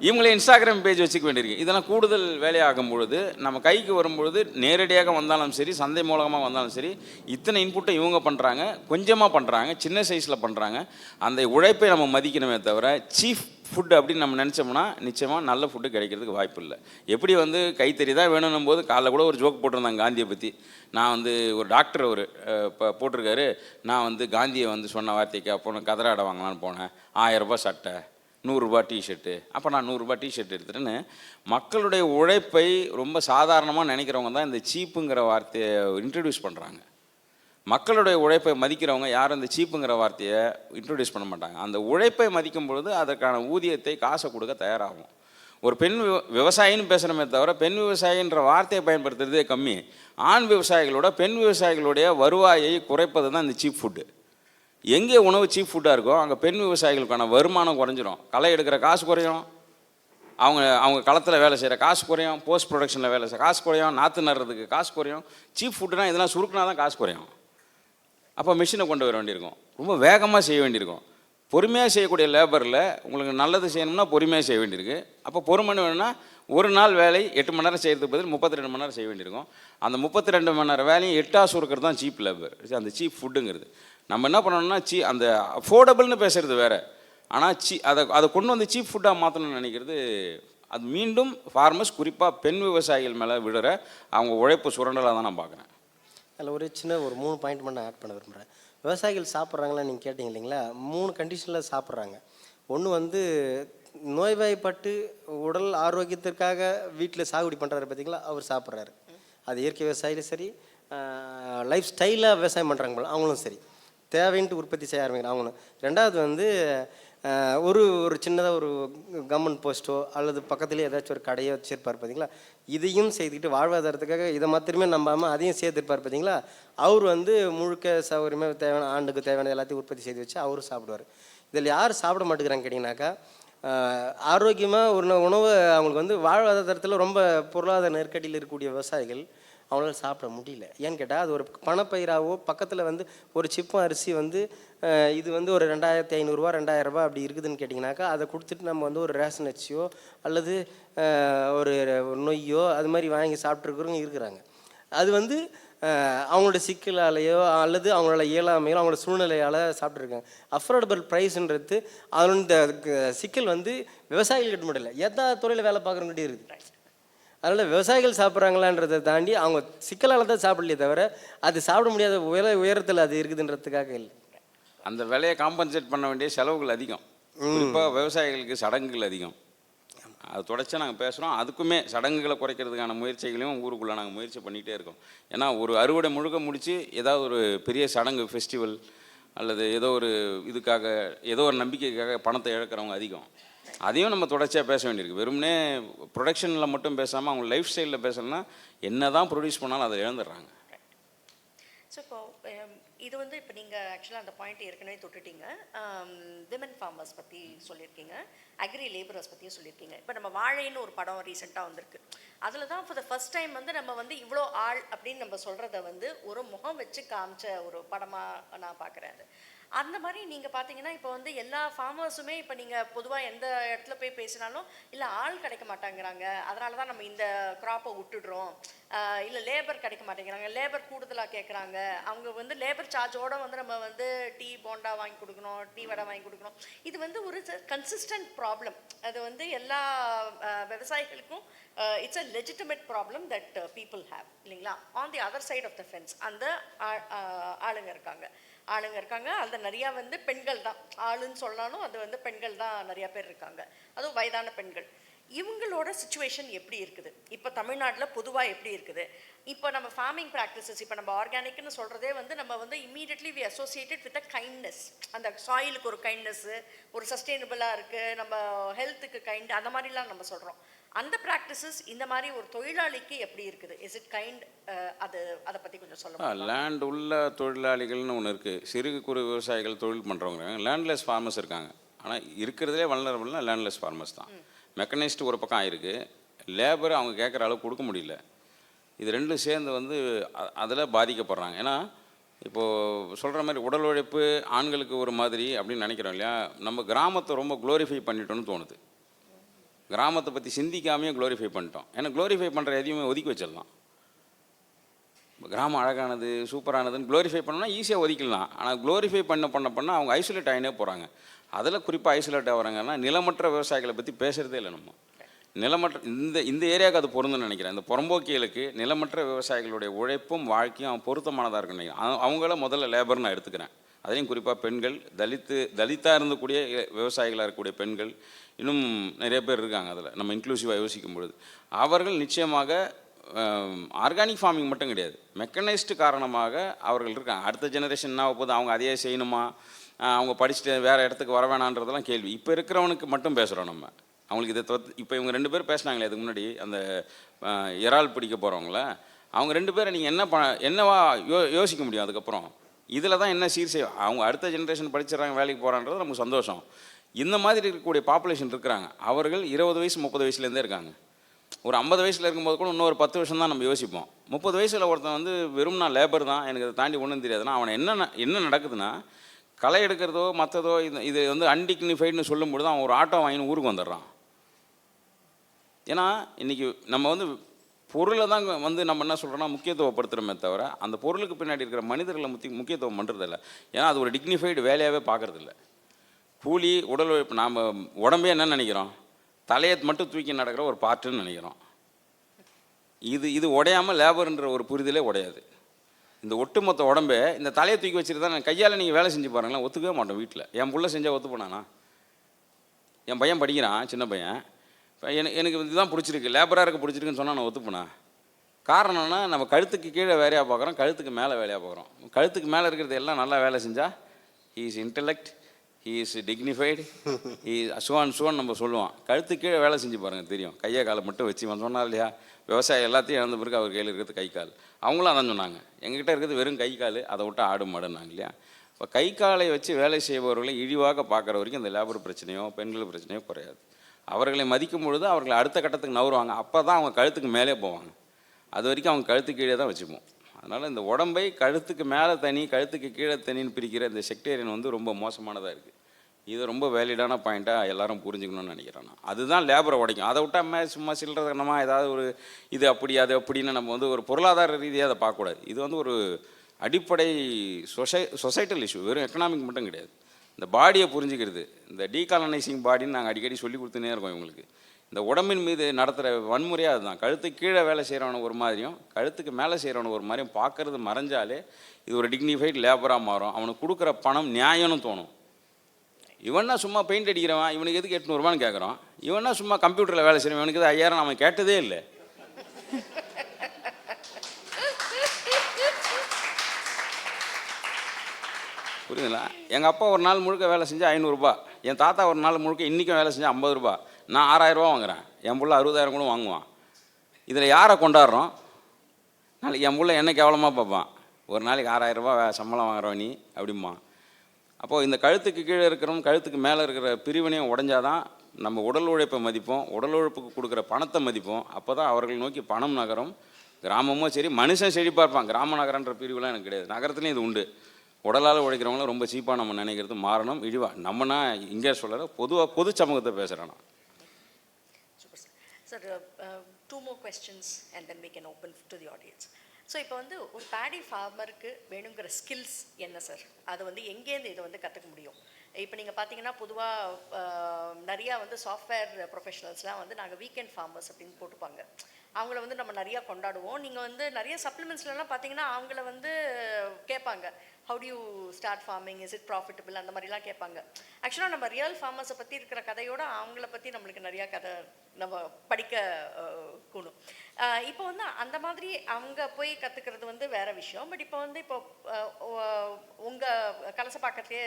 இவங்களே இன்ஸ்டாகிராம் பேஜ் வச்சுக்க வேண்டியிருக்கு. இதெல்லாம் கூடுதல் வேலையாகும் பொழுது நம்ம கைக்கு வரும்பொழுது நேரடியாக வந்தாலும் சரி, சந்தை மூலமாக வந்தாலும் சரி, இத்தனை இன்புட்டை இவங்க பண்ணுறாங்க, கொஞ்சமாக பண்ணுறாங்க, சின்ன சைஸில் பண்ணுறாங்க. அந்த உழைப்பை நம்ம மதிக்கணுமே தவிர சீஃப் ஃபுட்டு அப்படின்னு நம்ம நினச்சோம்னா நிச்சயமாக நல்ல ஃபுட்டு கிடைக்கிறதுக்கு வாய்ப்பு இல்லை. எப்படி கைத்தறி தான் வேணும்னும் போது காலைல கூட ஒரு ஜோக் போட்டிருந்தாங்க காந்தியை பற்றி. நான் ஒரு டாக்டர் அவர் இப்போ போட்டிருக்காரு, நான் காந்தியை சொன்ன வார்த்தைக்கு அப்போ கதராட வாங்கலான்னு போனேன், 1000 ரூபாய் சட்டை, 100 ரூபா டிஷர்ட்டு, அப்போ நான் 100 ரூபா டிஷர்ட் எடுத்துட்டேன்னு மக்களுடைய உழைப்பை ரொம்ப சாதாரணமாக நினைக்கிறவங்க தான் இந்த சீப்புங்கிற வார்த்தையை இன்ட்ரடியூஸ் பண்ணுறாங்க. மக்களுடைய உழைப்பை மதிக்கிறவங்க யாரும் இந்த சீப்புங்கிற வார்த்தையை இன்ட்ரடியூஸ் பண்ண மாட்டாங்க. அந்த உழைப்பை மதிக்கும் பொழுது அதற்கான ஊதியத்தை காசை கொடுக்க தயாராகும். ஒரு பெண் விவசாயின்னு பேசுகிறோமே தவிர பெண் விவசாயின்ற வார்த்தையை பயன்படுத்துறதே கம்மி. ஆண் விவசாயிகளோட பெண் விவசாயிகளுடைய வருவாயை குறைப்பது தான் இந்த சீப் ஃபுட்டு. எங்கே உணவு சீப் ஃபுட்டாக இருக்கோ அங்கே பெண் விவசாயிகளுக்கான வருமானம் குறைஞ்சிரும். களை எடுக்கிற காசு குறையும், அவங்க களத்தில் வேலை செய்கிற காசு குறையும், போஸ்ட் ப்ரொடக்ஷனில் வேலை செய்கிற காசு குறையும், நாற்று நடுறதுக்கு காசு குறையும். சீப் ஃபுட்டுனா இதெல்லாம் சுருக்குனா தான் காசு குறையும். அப்போ மிஷினை கொண்டு வர வேண்டியிருக்கும், ரொம்ப வேகமாக செய்ய வேண்டியிருக்கும். பொறுமையாக செய்யக்கூடிய லேபரில் உங்களுக்கு நல்லது செய்யணும்னா பொறுமையாக செய்ய வேண்டியிருக்கு. அப்போ பொறுமைன்னு வேணும்னா ஒரு நாள் வேலை 8 மணி நேரம் செய்கிறதுக்கு பதில் 32 மணி நேரம் செய்ய வேண்டியிருக்கும். அந்த 32 மணி நேரம் வேலையும் 8 சுருக்கிறது தான் சீப் லேபர், அந்த சீப் ஃபுட்டுங்கிறது. நம்ம என்ன பண்ணணும்னா அந்த அஃபோர்டபுள்னு பேசுகிறது வேறு, ஆனால் அதை கொண்டு சீப் ஃபுட்டாக மாற்றணும்னு நினைக்கிறது அது மீண்டும் ஃபார்மர்ஸ், குறிப்பாக பெண் விவசாயிகள் மேலே விடுற அவங்க உழைப்பு சுரண்டலாக தான் நான் பார்க்குறேன். அதில் ஒரு சின்ன 3 பாயிண்ட் மட்டும் நான் ஆட் பண்ண விரும்புகிறேன். விவசாயிகள் சாப்பிட்றாங்களா நீங்கள் கேட்டிங்க இல்லைங்களா, 3 கண்டிஷனில் சாப்பிட்றாங்க. ஒன்று நோய்வாய்ப்பட்டு உடல் ஆரோக்கியத்திற்காக வீட்டில் சாகுபடி பண்ணுறாரு பார்த்தீங்களா, அவர் சாப்பிட்றாரு. அது இயற்கை விவசாயிலும் சரி, லைஃப் ஸ்டைலாக விவசாயம் பண்ணுறாங்க போல அவங்களும் சரி, தேவைன்ட்டு உற்பத்தி செய்ய ஆரம்பிக்கிறாங்க அவங்களும். ரெண்டாவது ஒரு சின்னதாக ஒரு கவர்மெண்ட் போஸ்ட்டோ அல்லது பக்கத்துலேயே ஏதாச்சும் ஒரு கடையோ வச்சுருப்பார் பார்த்தீங்களா, இதையும் செய்துக்கிட்டு வாழ்வாதாரத்துக்காக இதை மாத்திரமே நம்பாமல் அதையும் சேர்த்துருப்பார் பார்த்தீங்களா, அவர் முழுக்க சௌகரியமாக தேவையான ஆண்டுக்கு தேவையான எல்லாத்தையும் உற்பத்தி செய்து வச்சு அவரும் சாப்பிடுவார். இதில் யார் சாப்பிட மாட்டேங்கிறாங்க கேட்டிங்கனாக்கா, ஆரோக்கியமாக ஒரு உணவு அவங்களுக்கு வாழ்வாதாரத்தில் ரொம்ப பொருளாதார நெருக்கடியில் இருக்கக்கூடிய விவசாயிகள் அவங்களால சாப்பிட முடியல. ஏன்னு கேட்டால் அது ஒரு பணப்பயிராகவோ பக்கத்தில் ஒரு சிப்பம் அரிசி இது ஒரு 2500 ரூபா 2000 ரூபா அப்படி இருக்குதுன்னு கேட்டிங்கனாக்கா, அதை கொடுத்துட்டு நம்ம ஒரு ரேஷன் அரிசியோ அல்லது ஒரு நொய்யோ அது மாதிரி வாங்கி சாப்பிட்ருக்கிறவங்க இருக்கிறாங்க. அது அவங்களோட சிக்கலாலேயோ அல்லது அவங்களோட இயலாமையோ அவங்களோட சூழ்நிலையால் சாப்பிட்ருக்காங்க. அஃபோர்டபுள் ப்ரைஸுன்றது அதோட சிக்கல் விவசாயிகள்கிட்ட மட்டும் இல்லை, எதா துறையில் வேலை பார்க்குறவங்ககிட்டே இருக்குது. அதனால் விவசாயிகள் சாப்பிட்றாங்களான்றதை தாண்டி அவங்க சிக்கலால் தான் சாப்பிடலையே தவிர அது சாப்பிட முடியாத உயரத்தில் அது இருக்குதுன்றதுக்காக இல்லை. அந்த விலையை காம்பன்சேட் பண்ண வேண்டிய செலவுகள் அதிகம். குறிப்பாக விவசாயிகளுக்கு சடங்குகள் அதிகம். அது தொடர்ச்சியாக நாங்கள் பேசுகிறோம். அதுக்குமே சடங்குகளை குறைக்கிறதுக்கான முயற்சிகளையும் ஊருக்குள்ளே நாங்கள் முயற்சி பண்ணிகிட்டே இருக்கோம். ஏன்னா ஒரு அறுவடை முழுக்க முடித்து ஏதாவது ஒரு பெரிய சடங்கு ஃபெஸ்டிவல் அல்லது ஏதோ ஒரு இதுக்காக ஏதோ ஒரு நம்பிக்கைக்காக பணத்தை இழக்கிறவங்க அதிகம். அதையும் நம்ம தொடர்ச்சியாக பேச வேண்டியிருக்கு. வெறும்னே ப்ரொடக்ஷனில் மட்டும் பேசாமல் அவங்க லைஃப் ஸ்டைலில் பேசணும்னா என்ன தான் ப்ரொடியூஸ் பண்ணாலும் அதை இழந்துடுறாங்க. ஸோ இப்போ இது இப்போ நீங்கள் ஆக்சுவலாக அந்த பாயிண்ட் ஏற்கனவே தொட்டுட்டீங்க. விமன் ஃபார்மர்ஸ் பற்றி சொல்லியிருக்கீங்க, அக்ரி லேபரர்ஸ் பற்றியும் சொல்லியிருக்கீங்க. இப்போ நம்ம வாழைன்னு ஒரு படம் ரீசெண்டாக வந்திருக்கு. அதில் தான் ஃபார் த ஃபர்ஸ்ட் டைம் நம்ம இவ்வளோ ஆள் அப்படின்னு நம்ம சொல்கிறத ஒரு முகம் வச்சு காமிச்ச ஒரு படமாக நான் பார்க்குறேன். அந்த மாதிரி நீங்கள் பார்த்தீங்கன்னா இப்போ எல்லா ஃபார்மர்ஸுமே இப்போ நீங்கள் பொதுவாக எந்த இடத்துல போய் பேசினாலும் இல்லை ஆள் கிடைக்க மாட்டாங்கிறாங்க, அதனால தான் நம்ம இந்த க்ராப்பை விட்டுடுறோம், இல்லை லேபர் கிடைக்க மாட்டேங்கிறாங்க, லேபர் கூடுதலாக கேட்குறாங்க, அவங்க லேபர் சார்ஜோடு நம்ம டீ போண்டா வாங்கி கொடுக்கணும், டீ வடை வாங்கி கொடுக்கணும். இது ஒரு கன்சிஸ்டன்ட் ப்ராப்ளம். அது எல்லா விவசாயிகளுக்கும் it's a legitimate problem that people have, இல்லைங்களா? On the other side of the fence அந்த ஆளுங்க இருக்காங்க. அதில் நிறையா பெண்கள் தான். ஆளுன்னு சொன்னாலும் அது பெண்கள் தான் நிறையா பேர் இருக்காங்க, அதுவும் வயதான பெண்கள். இவங்களோட சுச்சுவேஷன் எப்படி இருக்குது? இப்போ தமிழ்நாட்டில் பொதுவாக எப்படி இருக்குது? இப்போ நம்ம ஃபார்மிங் ப்ராக்டிசஸ், இப்போ நம்ம ஆர்கானிக்னு சொல்கிறதே வந்து நம்ம வந்து immediately we associated with a kindness. அந்த சாயிலுக்கு ஒரு கைண்ட்னஸ்ஸு, ஒரு சஸ்டெயினபிளாக இருக்குது, நம்ம ஹெல்த்துக்கு கைண்ட், அந்த மாதிரிலாம் நம்ம சொல்கிறோம். அந்த ப்ராக்டிசஸ் இந்த மாதிரி ஒரு தொழிலாளிக்கு எப்படி இருக்குது? Is it kind? அதை பற்றி கொஞ்சம் சொல்லுங்கள். லேண்ட் உள்ள தொழிலாளிகள்னு ஒன்று இருக்குது. சிறு குறு விவசாயிகள் தொழில் பண்ணுறவங்க லேண்ட்லெஸ் ஃபார்மர்ஸ் இருக்காங்க. ஆனால் இருக்கிறதுலே வல்னரபிள்னா லேண்ட்லெஸ் ஃபார்மர்ஸ் தான். மெக்கனைஸ்டு ஒரு பக்கம் ஆயிருக்கு, லேபர் அவங்க கேட்குற அளவு கொடுக்க முடியல. இது ரெண்டும் சேர்ந்து வந்து அதில் பாதிக்கப்படுறாங்க. ஏன்னா இப்போது சொல்கிற மாதிரி உடல் உழைப்பு ஆண்களுக்கு ஒரு மாதிரி அப்படின்னு நினைக்கிறோம் இல்லையா? நம்ம கிராமத்தை ரொம்ப க்ளோரிஃபை பண்ணிட்டோன்னு தோணுது. கிராமத்தை பற்றி சிந்திக்காமையே க்ளோரிஃபை பண்ணிட்டோம். ஏன்னா க்ளோரிஃபை பண்ணுற எதையுமே ஒதுக்கி வச்சிடலாம். கிராமம் அழகானது சூப்பரானதுன்னு க்ளோரிஃபை பண்ணோன்னா ஈஸியாக ஒதுக்கலாம். ஆனால் க்ளோரிஃபை பண்ண அவங்க ஐசோலேட் ஆகினே போகிறாங்க. அதில் குறிப்பாக ஐசோலேட் ஆகிறாங்கன்னா நிலமற்ற விவசாயிகளை பற்றி பேசுகிறதே இல்லை. நம்ம நிலமற்ற இந்த ஏரியாவுக்கு அது பொருந்துன்னு நினைக்கிறேன். இந்த புறம்போக்கியலுக்கு நிலமற்ற விவசாயிகளுடைய உழைப்பும் வாழ்க்கையும் பொருத்தமானதாக இருக்குன்னு நினைக்கிறேன். அவங்கள முதல்ல லேபர் நான் எடுத்துக்கிறேன். அதுலேயும் குறிப்பாக பெண்கள், தலித்தாக இருந்தக்கூடிய விவசாயிகளாக இருக்கக்கூடிய பெண்கள் இன்னும் நிறைய பேர் இருக்காங்க. அதில் நம்ம இன்க்ளூசிவாக யோசிக்கும் பொழுது அவர்கள் நிச்சயமாக ஆர்கானிக் ஃபார்மிங் மட்டும் கிடையாது, மெக்கனைஸ்டு காரணமாக அவர்கள் இருக்காங்க. அடுத்த ஜெனரேஷன் என்ன போது, அவங்க அதையே செய்யணுமா, அவங்க படிச்சுட்டு வேறு இடத்துக்கு வர வேணான்றதெல்லாம் கேள்வி. இப்போ இருக்கிறவனுக்கு மட்டும் பேசுகிறோம் நம்ம. அவங்களுக்கு இதை இப்போ இவங்க 2 பேர் பேசினாங்களே அதுக்கு முன்னாடி, அந்த இறால் பிடிக்க போகிறவங்கள, அவங்க 2 பேரை நீங்கள் என்னவா யோசிக்க முடியும்? அதுக்கப்புறம் இதில் தான் என்ன சீர் செய்யும்? அவங்க அடுத்த ஜென்ரேஷன் படிச்சிடறாங்க, வேலைக்கு போகிறான்றது நமக்கு சந்தோஷம். இந்த மாதிரி இருக்கக்கூடிய பாப்புலேஷன் இருக்கிறாங்க. அவர்கள் 20 வயசு 30 வயசுலேருந்தே இருக்காங்க. ஒரு 50 வயசில் இருக்கும்போது கூட இன்னொரு 10 வருஷம் தான் நம்ம யோசிப்போம். 30 வயசில் ஒருத்தன் வந்து வெறும் நான் லேபர் தான், எனக்கு அதை தாண்டி ஒன்றும் தெரியாதுன்னா அவனை என்ன நடக்குதுன்னா, களை எடுக்கிறதோ மற்றதோ இது வந்து அன்டிக்னிஃபைடுன்னு சொல்லும்போது அவன் ஒரு ஆட்டோ வாங்கின்னு ஊருக்கு வந்துடுறான். ஏன்னா இன்றைக்கி நம்ம வந்து பொருளை தான் வந்து நம்ம என்ன சொல்கிறோன்னா முக்கியத்துவப்படுத்துகிறோமே தவிர அந்த பொருளுக்கு பின்னாடி இருக்கிற மனிதர்களை முக்கியத்துவம் பண்ணுறதில்ல. ஏன்னா அது ஒரு டிக்னிஃபைடு வேலையாகவே பார்க்குறதில்ல. கூலி, உடல் உழைப்பு, நாம் உடம்பே என்ன நினைக்கிறோம், தலையை மட்டும் தூக்கி நடக்கிற ஒரு பார்ட்டுன்னு நினைக்கிறோம். இது உடையாமல் லேபர்ன்ற ஒரு புரிதலே உடையாது. இந்த ஒட்டுமொத்த உடம்பே இந்த தலையை தூக்கி வச்சுட்டு தான் கையால் நீங்கள் வேலை செஞ்சு பாருங்களேன், ஒத்துக்கவே மாட்டோம். வீட்டில் என் புள்ள செஞ்சால் ஒத்து போனானா? என் பையன் படிக்கிறான், சின்ன பையன், எனக்கு இதுதான் பிடிச்சிருக்கு, லேபராக இருக்க பிடிச்சிருக்குன்னு சொன்னால் நான் ஒத்துப்போனா? காரணம்னா நம்ம கழுத்துக்கு கீழே வேலையாக பார்க்குறோம், கழுத்துக்கு மேலே வேலையாக பார்க்குறோம். கழுத்துக்கு மேலே இருக்கிறது எல்லாம் நல்லா வேலை செஞ்சால் he is intellect, he is dignified, he சுவான் நம்ம சொல்லுவோம். கழுத்துக்கு கீழே வேலை செஞ்சு பாருங்கள், தெரியும். கையை காலை மட்டும் வச்சு சொன்னார் இல்லையா, விவசாயம் எல்லாத்தையும் இழந்த பிறகு அவர் கையில் இருக்கிறது கை கால். அவங்களும் அதான் சொன்னாங்க, எங்ககிட்ட இருக்கிறது வெறும் கை கால், அதை விட்டு ஆடு மாடுனாங்க இல்லையா. இப்போ கை காலை வச்சு வேலை செய்பவர்களை இழிவாக பார்க்குற வரைக்கும் இந்த லேபர் பிரச்சனையோ பெண்கள் பிரச்சனையோ குறையாது. அவர்களை மதிக்கும் பொழுது அவர்களை அடுத்த கட்டத்துக்கு நவருவாங்க. அப்போ தான் அவங்க கழுத்துக்கு மேலே போவாங்க. அது வரைக்கும் அவங்க கழுத்துக்கு கீழே தான் வச்சுப்போம். அதனால் இந்த உடம்பை கழுத்துக்கு மேலே தனி கழுத்துக்கு கீழே தனின்னு பிரிக்கிற இந்த செக்டேரியன் வந்து ரொம்ப மோசமானதாக இருக்குது. இது ரொம்ப வேலிடான பாயிண்ட்டாக எல்லாரும் புரிஞ்சுக்கணும்னு நினைக்கிறேன் நான். அதுதான் லேபரை உடைக்கும். அதை விட்டால் சும்மா சில்லறதனமாக ஏதாவது ஒரு இது அப்படி அது அப்படின்னு நம்ம வந்து ஒரு பொருளாதார ரீதியாக அதை பார்க்கக்கூடாது. இது வந்து ஒரு அடிப்படை சொசைட்டல் இஷ்யூ, வெறும் எக்கனாமிக் மட்டும் கிடையாது. இந்த பாடியை புரிஞ்சுக்கிறது, இந்த டீகாலனைசிங் பாடின்னு நாங்கள் அடிக்கடி சொல்லி கொடுத்துனே இருக்கோம் இவங்களுக்கு. இந்த உடம்பின் மீது நடத்துகிற வன்முறையாக அதுதான். கழுத்துக்கு கீழே வேலை செய்கிறவனை ஒரு மாதிரியும் கழுத்துக்கு மேலே செய்கிறவனை ஒரு மாதிரியும் பார்க்குறது மறைஞ்சாலே இது ஒரு டிக்னிஃபைட் லேபராக மாறும். அவனுக்கு கொடுக்குற பணம் நியாயம்னு தோணும். இவனா சும்மா பெயிண்ட் அடிக்கிறவன், இவனுக்கு எதுக்கு 800 ரூபான்னு கேட்குறான். இவனா சும்மா கம்ப்யூட்டரில் வேலை செய்கிறவன், இவனுக்கு 5000 அவன் கேட்டதே இல்லை. புரியுதுங்களா? எங்கள் அப்பா ஒரு நாள் முழுக்க வேலை செஞ்சால் 500 ரூபா, என் தாத்தா ஒரு நாள் முழுக்க இன்றைக்கும் வேலை செஞ்சால் 50 ரூபா, நான் 6000 ரூபா வாங்குறேன், என் பிள்ளை 60,000 கூட வாங்குவான். இதில் யாரை கொண்டாடுறோம்? நாளைக்கு என் பிள்ளை என்ன கேவலமாக பார்ப்பான். ஒரு நாளைக்கு 6000 ரூபா சம்பளம் வாங்குறோம் நீ அப்படிமா. அப்போது இந்த கழுத்துக்கு கீழே இருக்கிறோம் கழுத்துக்கு மேலே இருக்கிற பிரிவினையும் உடைஞ்சாதான் நம்ம உடல் உழைப்பை மதிப்போம், உடல் உழைப்புக்கு கொடுக்குற பணத்தை மதிப்போம். அப்போ தான் அவர்கள் நோக்கி பணம் நகரும். கிராமமும் சரி, மனுஷன் செழிப்பாக இருப்பான். கிராம நகரன்ற பிரிவுலாம் எனக்கு கிடையாது, நகரத்துலேயும் இது உண்டு. உடலால் உழைக்கிறவங்களும் ரொம்ப சீப்பாக நம்ம நினைக்கிறது மாறணும். இழிவாக நம்மனா இங்கே சொல்லலை, பொது சமூகத்தை பேசுகிறேன். Sir, 2 more questions and then we can open to the audience. So இப்போ வந்து ஒரு பேடி ஃபார்மருக்கு வேணுங்கிற ஸ்கில்ஸ் என்ன சார்? அது வந்து எங்கேருந்து இதை வந்து கற்றுக்க முடியும்? இப்போ நீங்கள் பார்த்தீங்கன்னா பொதுவாக நிறையா வந்து சாஃப்ட்வேர் ப்ரொஃபஷனல்ஸ்லாம் வந்து நாங்கள் வீக்கெண்ட் ஃபார்மர்ஸ் அப்படின்னு போட்டுப்பாங்க. அவங்கள வந்து நம்ம நிறையா கொண்டாடுவோம். நீங்கள் வந்து நிறைய சப்ளிமெண்ட்ஸ்லாம் பார்த்தீங்கன்னா அவங்கள வந்து கேட்பாங்க, how do you start farming, is it profitable, அந்த மாதிரிலாம் கேட்பாங்க. ஆக்சுவலாக நம்ம ரியல் ஃபார்மர்ஸை பற்றி இருக்கிற கதையோட அவங்கள பற்றி நம்மளுக்கு நிறையா கதை நம்ம படிக்க கூடும். இப்போ வந்து அந்த மாதிரி அவங்க போய் கற்றுக்கிறது வந்து வேற விஷயம். பட் இப்போ வந்து இப்போ உங்கள் கலசப்பாக்கத்துலேயே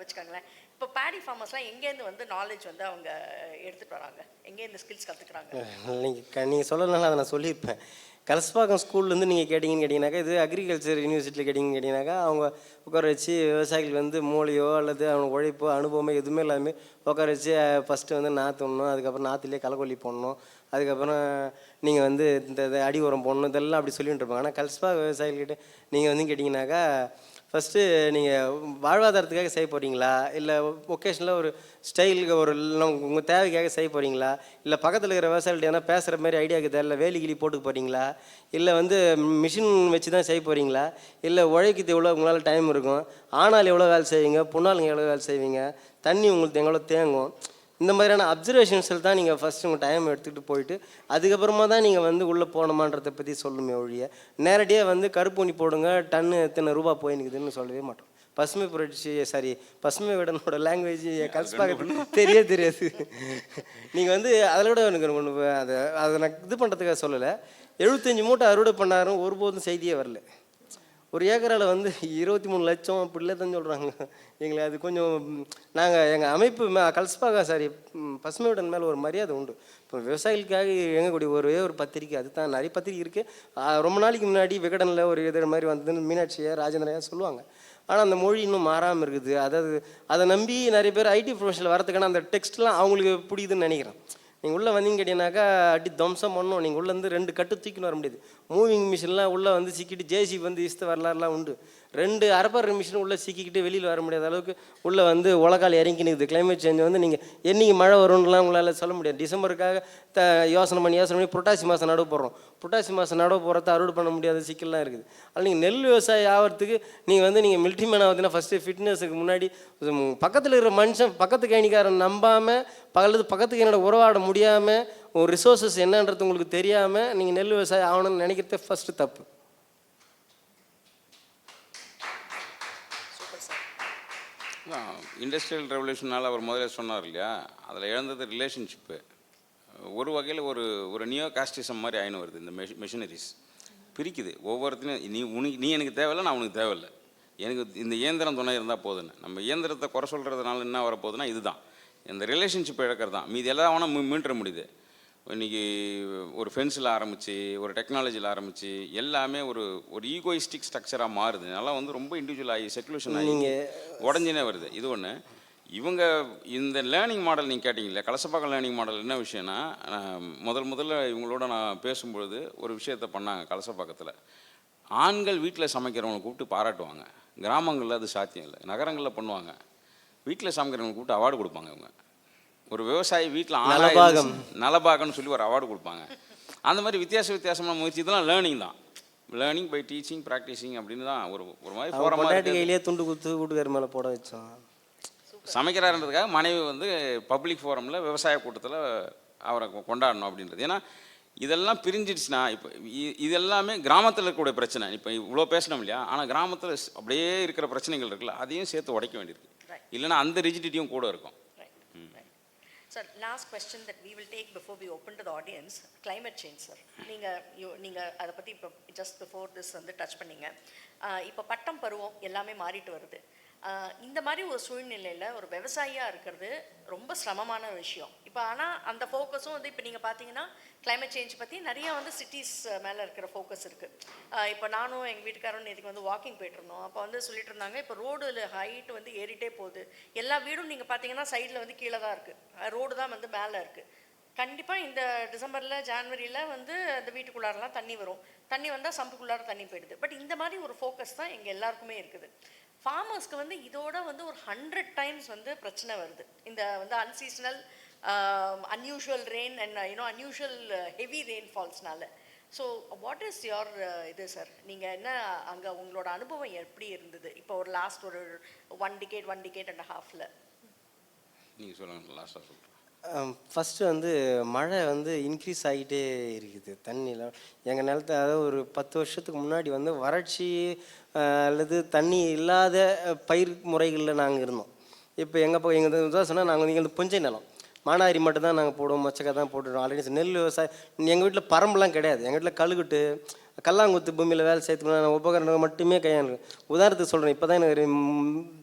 வச்சுக்கோங்களேன், இப்போ பேடி ஃபார்மர்ஸ்லாம் எங்கேருந்து வந்து நாலேஜ் வந்து அவங்க எடுத்துகிட்டு வராங்க, எங்கேருந்து ஸ்கில்ஸ் கற்றுக்குறாங்க? நீங்கள் சொல்லலைனால அதை நான் சொல்லியிருப்பேன். கலசப்பாக்கம் ஸ்கூல்லேருந்து நீங்கள் கேட்டிங்கன்னாக்கா, இது அக்ரிகல்ச்சர் யூனிவர்சிட்டியில் கேட்டிங்கன்னாக்கா, அவங்க உட்கார வச்சு விவசாயிகளுக்கு வந்து மூளையோ அல்லது அவங்க உழைப்போ அனுபவமோ எதுவுமே இல்லாமல் உட்கார வச்சு ஃபஸ்ட்டு வந்து நாற்று விடணும், அதுக்கப்புறம் நாற்றுலேயே களைக்கொல்லி போடணும், அதுக்கப்புறம் நீங்கள் வந்து இந்த அடி உரம் போடணும், இதெல்லாம் அப்படி சொல்லிட்டு இருப்பாங்க. ஆனால் கலசப்பாக்கம் விவசாயிகள்கிட்ட நீங்கள் வந்து கேட்டிங்கனாக்கா, ஃபஸ்ட்டு நீங்கள் வாழ்வாதாரத்துக்காக செய்ய போகிறீங்களா, இல்லை ஒகேஷனில் ஒரு ஸ்டைலுக்கு ஒரு உங்கள் தேவைக்காக செய்ய போகிறீங்களா, இல்லை பக்கத்தில் இருக்கிற விவசாயிகிட்ட ஏன்னா பேசுகிற மாதிரி ஐடியா இருக்குதா, இல்லை வேலி கிளி போட்டுக்க போகிறீங்களா, இல்லை வந்து மிஷின் வச்சு தான் செய்ய போகிறீங்களா, இல்லை உழைக்கிறது எவ்வளோ உங்களால் டைம் இருக்கும், ஆனால் எவ்வளோ வேலை செய்வீங்க, பொண்ணாளுங்க எவ்வளோ வேலை செய்வீங்க, தண்ணி உங்களுக்கு எவ்வளோ தேங்கும், இந்த மாதிரியான அப்சர்வேஷன்ஸில் தான் நீங்கள் ஃபஸ்ட்டு உங்கள் டைம் எடுத்துக்கிட்டு போயிட்டு அதுக்கப்புறமா தான் நீங்கள் வந்து உள்ளே போகணுமான்றதை பற்றி சொல்லுமே ஒழிய நேரடியாக வந்து கருப்பூனி போடுங்க டன்னு எத்தனை ரூபா போயினுக்குதுன்னு சொல்லவே மாட்டோம். பசுமை புரட்சி பசுமை விடனோட லாங்குவேஜ் கல்ஸ்பாக தெரியாது. நீங்கள் வந்து அதில் கூட எனக்கு ஒன்று அதை நான் இது பண்ணுறதுக்காக சொல்லலை. 75 மூட்டை அறுவடை பண்ணாரும் ஒருபோதும் செய்தியே வரல. ஒரு ஏக்கரால் வந்து 23 லட்சம் அப்படிலாம் தான் சொல்கிறாங்க. எங்களை அது கொஞ்சம் எங்கள் அமைப்பு கல்ஸ்பாக பசுமையுடன் மேலே ஒரு மரியாதை உண்டு. இப்போ விவசாயிகளுக்காக இயங்கக்கூடிய ஒரு பத்திரிக்கை, அது தான் நிறைய பத்திரிக்கை இருக்குது. ரொம்ப நாளைக்கு முன்னாடி விகடனில் ஒரு இது மாதிரி வந்ததுன்னு மீனாட்சியை ராஜேந்திரையா சொல்லுவாங்க. ஆனால் அந்த மொழி இன்னும் மாறாமல் இருக்குது. அதை நம்பி நிறைய பேர் ஐடி ப்ரொஃபஷனில் வரதுக்கான அந்த டெக்ஸ்ட்லாம் அவங்களுக்கு பிடிக்குதுன்னு நினைக்கிறேன். நீங்கள் உள்ளே வந்தீங்க கேட்டீங்கன்னாக்கா அடி தம்சம் பண்ணணும். நீங்கள் உள்ளேருந்து 2 கட்டு தூக்கின்னு வர முடியாது. மூவிங் மிஷின்லாம் உள்ளே வந்து சிக்கிட்டு ஜேசி வந்து இஸ்து வரலாறுலாம் உண்டு. 2 அரப்பர் மிஷின் உள்ளே சிக்கிக்கிட்டு வெளியில் வர முடியாத அளவுக்கு உள்ளே வந்து உலகால் இறங்கி நிற்குது. கிளைமேட் சேஞ்ச் வந்து நீங்கள் என்றைக்கு மழை வரும்னுலாம் உங்களால் சொல்ல முடியாது. டிசம்பருக்காக யோசனை பண்ணி புரட்டாசி மாதம் நடவு போடுறோம். புரட்டாசி மாதம் நடவு போகிறத அறுவடை பண்ண முடியாத சிக்கல்லாம் இருக்குது. அதில் நீங்கள் நெல் விவசாயி ஆகிறதுக்கு நீங்கள் மிலிட்ரி மேன் ஆகுதுன்னா ஃபஸ்ட்டு ஃபிட்னஸுக்கு முன்னாடி பக்கத்தில் இருக்கிற மனுஷன் பக்கத்து கைனிக்காரன் நம்பாமல் பக்கத்துக்கு என்னோட உறவாட முடியாமல் ஒரு ரிசோர்ஸஸ் என்னன்றது உங்களுக்கு தெரியாமல் நீங்கள் நெல் விவசாயம் ஆகணும்னு நினைக்கிறதே ஃபஸ்ட்டு தப்பு. இண்டஸ்ட்ரியல் ரெவல்யூஷனால் அவர் முதல்ல சொன்னார் இல்லையா, அதில் இழந்தது ரிலேஷன்ஷிப்பு. ஒரு வகையில் ஒரு நியோ காஸ்டிசம் மாதிரி ஆயின்னு வருது. இந்த மெஷினரிஸ் பிரிக்குது ஒவ்வொருத்தையும். நீ எனக்கு தேவையில்லை, நான் உனக்கு தேவையில்லை, எனக்கு இந்த இயந்திரம் துணை இருந்தால் போதுன்னு. நம்ம இயந்திரத்தை குறை சொல்கிறதுனால என்ன வரப்போகுதுன்னா இதுதான், இந்த ரிலேஷன்ஷிப் இழக்கிறது தான். மீது எல்லாம் வேணால் மீண்டுற முடியுது. இன்றைக்கி ஒரு ஃபென்ஸில் ஆரம்பித்து ஒரு டெக்னாலஜியில் ஆரம்பித்து எல்லாமே ஒரு ஈகோயிஸ்டிக் ஸ்ட்ரக்சராக மாறுது. நல்லா வந்து ரொம்ப இண்டிவிஜுவல் ஆகி செக்குலேஷன் ஆகி உடஞ்சினே வருது. இது ஒன்று. இவங்க இந்த லேர்னிங் மாடல் நீங்கள் கேட்டிங்களே, கலசப்பாக்கம் லேர்னிங் மாடல் என்ன விஷயம்னா, முதல்ல இவங்களோட நான் பேசும்பொழுது ஒரு விஷயத்தை பண்ணாங்க. கலசப்பாக்கத்தில் ஆண்கள் வீட்டில் சமைக்கிறவங்களை கூப்பிட்டு பாராட்டுவாங்க. கிராமங்களில் அது சாத்தியம் இல்லை, நகரங்களில் பண்ணுவாங்க. வீட்டில் சமைக்கிறவங்களை கூப்பிட்டு அவார்டு கொடுப்பாங்க. இவங்க ஒரு விவசாயி வீட்டில் நலபாகம்னு சொல்லி ஒரு அவார்டு கொடுப்பாங்க. அந்த மாதிரி வித்தியாசமான முயற்சி. இதெல்லாம் லேர்னிங் தான். லேர்னிங் பை டீச்சிங் ப்ராக்டிஸிங் அப்படின்னு தான் ஒரு மாதிரி போராட்டத்திலேயே துண்டு குத்து வீட்டுக்கார மேலே போட வச்சோம். சமைக்கிறாருன்றதுக்காக மனைவி வந்து பப்ளிக் ஃபோரமில் விவசாய கூட்டத்தில் அவரை கொண்டாடணும் அப்படின்றது. ஏன்னா இதெல்லாம் பிரிஞ்சிடுச்சுன்னா இப்போ இது எல்லாமே கிராமத்தில் இருக்கக்கூடிய பிரச்சனை. இப்போ இவ்வளோ பேசணும் இல்லையா, ஆனால் கிராமத்தில் அப்படியே இருக்கிற பிரச்சனைகள் இருக்குல்ல, அதையும் சேர்த்து உடைக்க வேண்டியிருக்கு. இல்லைன்னா அந்த ரிஜிடிட்டியும் கூட இருக்கும். Sir, last question that we will take before we open to the audience, climate change, sir. நீங்கள் அதை பற்றி இப்போ just before this வந்து டச் பண்ணீங்க. இப்போ பட்டம் பருவம் எல்லாமே மாறிட்டு வருது. இந்த மாதிரி ஒரு சூழ்நிலையில் ஒரு விவசாயியாக இருக்கிறது ரொம்ப சிரமமான விஷயம். இப்போ ஆனால் அந்த ஃபோக்கஸும் வந்து இப்போ நீங்கள் பார்த்தீங்கன்னா கிளைமேட் சேஞ்ச் பற்றி நிறையா வந்து சிட்டிஸ் மேலே இருக்கிற ஃபோக்கஸ் இருக்குது. இப்போ நானும் எங்கள் வீட்டுக்காரரும் இதுக்கு வந்து வாக்கிங் போய்ட்டுருந்தோம். அப்போ வந்து சொல்லிட்டு இருந்தாங்க, இப்போ ரோடில் ஹைட் வந்து ஏறிட்டே போகுது. எல்லா வீடும் நீங்கள் பார்த்தீங்கன்னா சைடில் வந்து கீழே தான் இருக்குது, ரோடு தான் வந்து மேலே இருக்குது. கண்டிப்பாக இந்த டிசம்பரில் ஜான்வரியில் வந்து அந்த வீட்டுக்குள்ளாரெலாம் தண்ணி வரும். தண்ணி வந்தால் சம்புக்குள்ளார தண்ணி போயிடுது. பட் இந்த மாதிரி ஒரு ஃபோக்கஸ் தான் எங்கள் எல்லாருக்குமே இருக்குது. ஃபார்மர்ஸ்க்கு வந்து இதோட வந்து ஒரு 100 டைம்ஸ் வந்து பிரச்சனை வருது. இந்த வந்து unseasonal unusual rain and unusual heavy ரெயின்ஃபால்ஸ்னால. ஸோ வாட் இஸ் யோர் இது சார், நீங்கள் என்ன அங்கே உங்களோட அனுபவம் எப்படி இருந்தது இப்போ ஒரு லாஸ்ட் ஒரு 1 decade and a halfல? நீங்கள் சொல்லுங்கள், லாஸ்ட்டாக சொல்கிறேன். ஃபஸ்ட்டு வந்து மழை வந்து இன்க்ரீஸ் ஆகிட்டே இருக்குது தண்ணியில். எங்கள் நிலத்த அதாவது ஒரு 10 வருஷத்துக்கு முன்னாடி வந்து வறட்சி அல்லது தண்ணி இல்லாத பயிர் முறைகளில் நாங்கள் இருந்தோம். இப்போ எங்கள் தான் சொன்னால் நாங்கள் இங்கே வந்து புஞ்சை நிலம், மானாவாரி மட்டும் தான் நாங்கள் போடுவோம், மொச்சக்காய் தான் போட்டுடுவோம். ஆல்ரெடி நெல் விவசாயம் எங்கள் வீட்டில் பரம்புலாம் கிடையாது. எங்கள் வீட்டில் கழுகுட்டு கல்லாங்குத்து பூமியில் வேலை செய்யறதுக்குள்ள உபகரணங்கள் மட்டுமே கையாளு. உதாரணத்துக்கு சொல்கிறேன், இப்போ தான் எனக்கு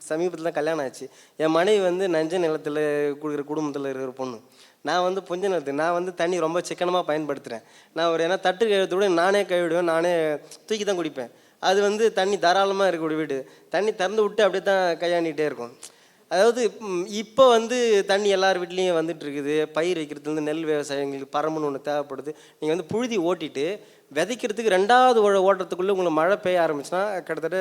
சமீபத்தில் தான் கல்யாணம் ஆச்சு. என் மனைவி வந்து நஞ்ச நிலத்தில் கொடுக்குற குடும்பத்தில் இருக்கிற பொண்ணு. நான் வந்து புஞ்ச நிலத்துக்கு நான் வந்து தண்ணி ரொம்ப சிக்கனமாக பயன்படுத்துகிறேன். நான் ஒரு ஏன்னா தட்டு கழுவிட நானே கழுவிடுவேன், நானே தூக்கி தான் குடிப்பேன். அது வந்து தண்ணி தாராளமாக இருக்கக்கூடிய வீடு. தண்ணி திறந்து விட்டு அப்படியே தான் கையாண்டிகிட்டே இருக்கும். அதாவது இப்போ வந்து தண்ணி எல்லார் வீட்லேயும் வந்துட்டு இருக்குது. பயிர் வைக்கிறது வந்து நெல் விவசாயிங்களுக்கு பரம்புன்னு ஒன்று தேவைப்படுது. நீங்கள் வந்து புழுதி ஓட்டிட்டு விதைக்கிறதுக்கு 2வது ஓட்டத்துக்குள்ளே உங்களுக்கு மழை பெய்ய ஆரம்பிச்சுன்னா கிட்டத்தட்ட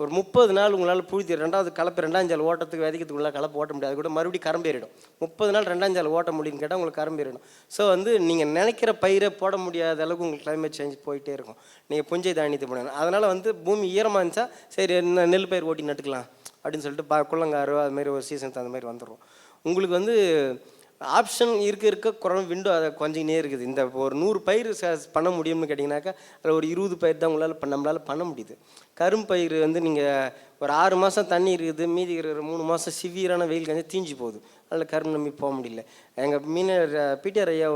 ஒரு 30 நாள் உங்களால் புழுதி 2வது கலப்பு 2ஆம் ஜால் ஓட்டத்துக்கு விதைக்கிறதுக்குள்ள கலப்பு ஓட்ட முடியாது. கூட மறுபடியும் கரம்பேறிடும். 30 நாள் 2ஆம் ஜால் ஓட்ட முடியும்னு கேட்டால் உங்களுக்கு கரம்பேறிடும். ஸோ வந்து நீங்கள் நினைக்கிற பயிரை போட முடியாத அளவுக்கு உங்களுக்கு கிளைமேட் சேஞ்ச் போயிட்டே இருக்கும். நீங்கள் புஞ்சை தானியத்தை போடணும். அதனால் வந்து பூமி ஈரமாக இருந்துச்சா சரி நெல் பயிர் ஓட்டி நட்டுக்கலாம் அப்படின்னு சொல்லிட்டு குள்ளங்காரோ அது மாதிரி ஒரு சீசனுக்கு அந்த மாதிரி வந்துடும். உங்களுக்கு வந்து ஆப்ஷன் இருக்க குறைவு விண்டோ அதை கொஞ்சினே இருக்குது. இந்த ஒரு 100 பயிர் பண்ண முடியும்னு கேட்டிங்கனாக்கா அதில் ஒரு 20 பயிர் தான் உங்களால் நம்மளால் பண்ண முடியுது. கரும்பயிர் வந்து நீங்கள் ஒரு 6 மாதம் தண்ணி இருக்குது, மீதி இருக்கிற 3 மாதம் சிவியரான வெயில் கொஞ்சம் தீஞ்சு போகுது. அதில் கரும்பு நம்பி போக முடியல. எங்கள் மீனர் பிடிஆர் ஐயா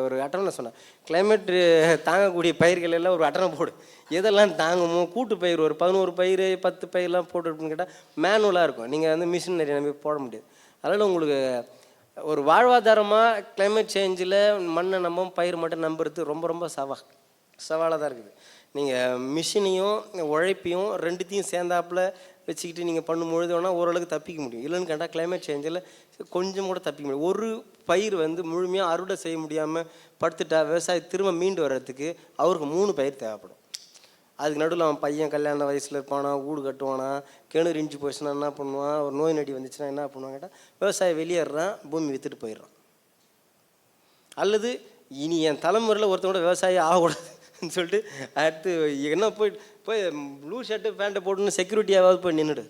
ஒரு அட்டனை சொன்னார், கிளைமேட்டு தாங்கக்கூடிய பயிர்கள் எல்லாம் ஒரு அட்டனை போடு, எதெல்லாம் தாங்குமோ கூட்டு பயிர் ஒரு 11 பயிர் 10 பயிரெலாம் போட்டுருப்புன்னு கேட்டால் மேனுவலாக இருக்கும். நீங்கள் வந்து மிஷினரி நம்பி போட முடியாது. அதனால் உங்களுக்கு ஒரு வாழ்வாதாரமாக கிளைமேட் சேஞ்சில் மண்ணை நம்ப பயிர் மட்டும் நம்புறது ரொம்ப ரொம்ப சவாலாக தான் இருக்குது. நீங்கள் மிஷினையும் உழைப்பையும் 2த்தையும் சேர்ந்தாப்பில் வச்சுக்கிட்டு நீங்கள் பண்ணும்பொழுது வேணால் ஓரளவுக்கு தப்பிக்க முடியும். இல்லைன்னு கேட்டால் கிளைமேட் சேஞ்சில் கொஞ்சம் கூட தப்பிக்க முடியும். ஒரு பயிர் வந்து முழுமையாக அறுவடை செய்ய முடியாமல் படுத்துட்டா விவசாயி திரும்ப மீண்டு வர்றதுக்கு அவருக்கு 3 பயிர் தேவைப்படும். அதுக்கு நடுவில் அவன் பையன் கல்யாண வயசில் இருப்பானா, வீடு கட்டுவானா, கிணறு இஞ்சி போச்சுன்னா என்ன பண்ணுவான், ஒரு நோய் நடி வந்துச்சுன்னா என்ன பண்ணுவான் கேட்டால் விவசாயம் வெளியேறான், பூமி விற்றுட்டு போயிடுறான். அல்லது இனி என் தலைமுறையில் ஒருத்தனோட விவசாயம் ஆகக்கூடாதுன்னு சொல்லிட்டு அடுத்து என்ன போய் ப்ளூ ஷர்ட்டு பேண்ட்டை போட்டுன்னு செக்யூரிட்டியாவது போய் நின்றுடு,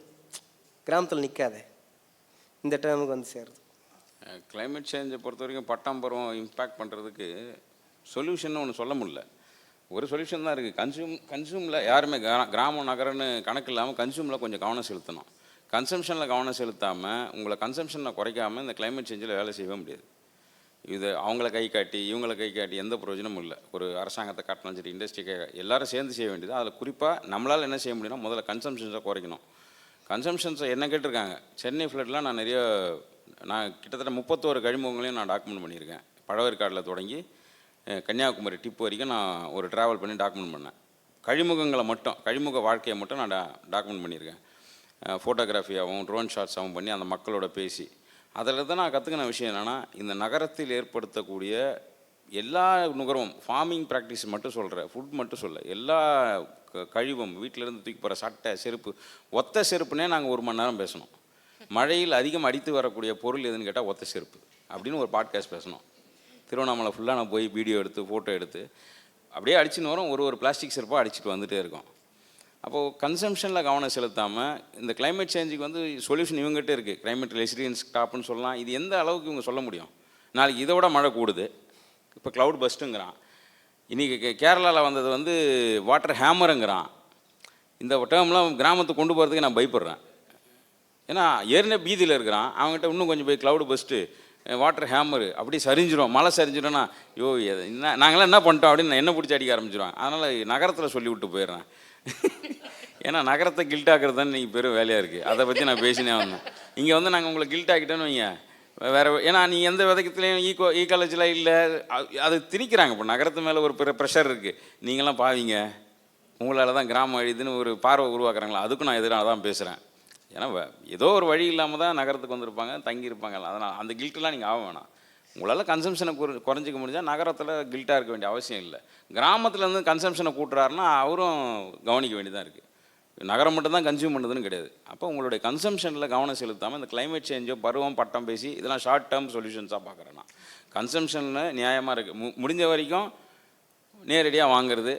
கிராமத்தில் நிற்காத. இந்த டைமுக்கு வந்து சேருது. கிளைமேட் சேஞ்சை பொறுத்த வரைக்கும் பட்டம் பருவம் இம்பேக்ட் பண்ணுறதுக்கு சொல்யூஷன் ஒன்று சொல்ல முடியல. ஒரு சொல்யூஷன் தான் இருக்குது. கன்சூமில் யாருமே கிராமம் நகரம்னு கணக்கு இல்லாமல் கன்சூமில் கொஞ்சம் கவனம் செலுத்தணும். கன்சம்ஷனில் கவனம் செலுத்தாமல் உங்களை கன்சம்ஷனில் குறைக்காமல் இந்த கிளைமேட் சேஞ்சில் வேலை செய்யவே முடியாது. இது அவங்கள கை காட்டி இவங்களை கை காட்டி எந்த பிரயோஜனமும் இல்லை. ஒரு அரசாங்கத்தை காட்டினாலும் சரி, இண்டஸ்ட்ரிக்கு எல்லாரும் சேர்ந்து செய்ய வேண்டியது. அதில் குறிப்பாக நம்மளால் என்ன செய்ய முடியும்னா முதல்ல கன்சம்ஷன்ஸை குறைக்கணும். கன்சம்ஷன்ஸை என்ன கேட்டிருக்காங்க, சென்னை ஃப்ளட்லாம் நான் கிட்டத்தட்ட 31 கழிமுகங்களையும் நான் டாக்குமெண்ட் பண்ணியிருக்கேன். பழவேற்காடில் தொடங்கி கன்னியாகுமரி டிப் வரைக்கும் நான் ஒரு ட்ராவல் பண்ணி டாக்குமெண்ட் பண்ணேன். கழிமுக வாழ்க்கையை மட்டும் நான் டாக்குமெண்ட் பண்ணியிருக்கேன். ஃபோட்டோகிராஃபியாகவும் ட்ரோன் ஷாட்ஸாகவும் பண்ணி அந்த மக்களோட பேசி அதில் தான் நான் கற்றுக்கின விஷயம் என்னென்னா, இந்த நகரத்தில் ஏற்படுத்தக்கூடிய எல்லா நுகர்வும் ஃபார்மிங் ப்ராக்டிஸ் மட்டும் சொல்கிறேன், ஃபுட் மட்டும் சொல்ல, எல்லா கழிவும் வீட்டிலேருந்து தூக்கி போகிற சட்டை செருப்பு, ஒத்த செருப்புனே நாங்கள் 1 மணி நேரம் பேசணும். மழையில் அதிகம் அடித்து வரக்கூடிய பொருள் எதுன்னு கேட்டால் ஒத்த செருப்பு அப்படின்னு ஒரு பாட்காஸ்ட் பேசணும். திருவண்ணாமலை ஃபுல்லாக நான் போய் வீடியோ எடுத்து ஃபோட்டோ எடுத்து அப்படியே அடிச்சுன்னு வரோம். ஒரு பிளாஸ்டிக் செருப்பாக அடிச்சுட்டு வந்துகிட்டே இருக்கோம். அப்போது கன்சம்ஷனில் கவனம் செலுத்தாமல் இந்த கிளைமேட் சேஞ்சுக்கு வந்து சொல்யூஷன் இவங்ககிட்ட இருக்குது. கிளைமேட் ரெசிலியன்ஸ் டாப்னு சொல்லலாம். இது எந்த அளவுக்கு இவங்க சொல்ல முடியும்? நாளைக்கு இதை விட மழை கூடுது, இப்போ க்ளவுட் பஸ்ட்டுங்கிறான். இன்றைக்கி கேரளாவில் வந்தது வந்து வாட்டர் ஹேமருங்கிறான். இந்த டேர்ம்லாம் கிராமத்துக்கு கொண்டு போகிறதுக்கு நான் பயப்படுறேன். ஏன்னா ஏற்கனவே பீதியில் இருக்கிறான், அவங்ககிட்ட இன்னும் கொஞ்சம் போய் க்ளவுட் பஸ்ட்டு வாட்டர் ஹேமரு அப்படி சரிஞ்சிடும், மழை சரிஞ்சிடும்னா யோ என்ன நாங்களாம் என்ன பண்ணிட்டோம் அப்படின்னு என்ன பிடிச்சி அடிக்க ஆரம்பிச்சிடுவாங்க. அதனால் நகரத்தில் சொல்லி விட்டு போயிடுறேன். ஏன்னா நகரத்தை கில்ட் ஆக்குறது தான் இன்றைக்கி பெரும் வேலையாக இருக்குது. அதை பற்றி நான் பேசினே வந்தேன். இங்கே வந்து நாங்கள் உங்களை கில்ட் ஆக்கிட்டோன்னு வைங்க வேறு, ஏன்னா நீ எந்த விதத்துலேயும் ஈக்காலஜிலாம் இல்லை, அது திணிக்கிறாங்க. இப்போ நகரத்து மேலே ஒரு ப்ரெஷர் இருக்குது. நீங்களாம் பாவீங்க, உங்களால் தான் கிராமம் அழிதுன்னு ஒரு பார்வை உருவாக்குறாங்களா, அதுக்கும் நான் எதிராக தான் பேசுகிறேன். ஏன்னா ஏதோ ஒரு வழி இல்லாமல் தான் நகரத்துக்கு வந்திருப்பாங்க, தங்கியிருப்பாங்க. அதனால் அந்த கில்ட்டெலாம் நீங்கள் ஆக வேணாம். உங்களால் கன்சம்ஷனை குறைஞ்சிக்க முடிஞ்சால் நகரத்தில் கில்ட்டாக இருக்க வேண்டிய அவசியம் இல்லை. கிராமத்தில் இருந்து கன்சம்ஷனை கூட்டுறாருன்னா அவரும் கவனிக்க வேண்டியதாக இருக்குது. நகரம் மட்டும்தான் கன்சியூம் பண்ணுறதுன்னு கிடையாது. அப்போ உங்களுடைய கன்சம்ஷனில் கவனம் செலுத்தாமல் இந்த கிளைமேட் சேஞ்சோ பருவம் பட்டம் பேசி இதெல்லாம் ஷார்ட் டேர்ம் சொல்யூஷன்ஸாக பார்க்குறேன் நான். கன்சம்ஷனில் நியாயமாக இருக்குது. முடிஞ்ச வரைக்கும் நேரடியாக வாங்குறது,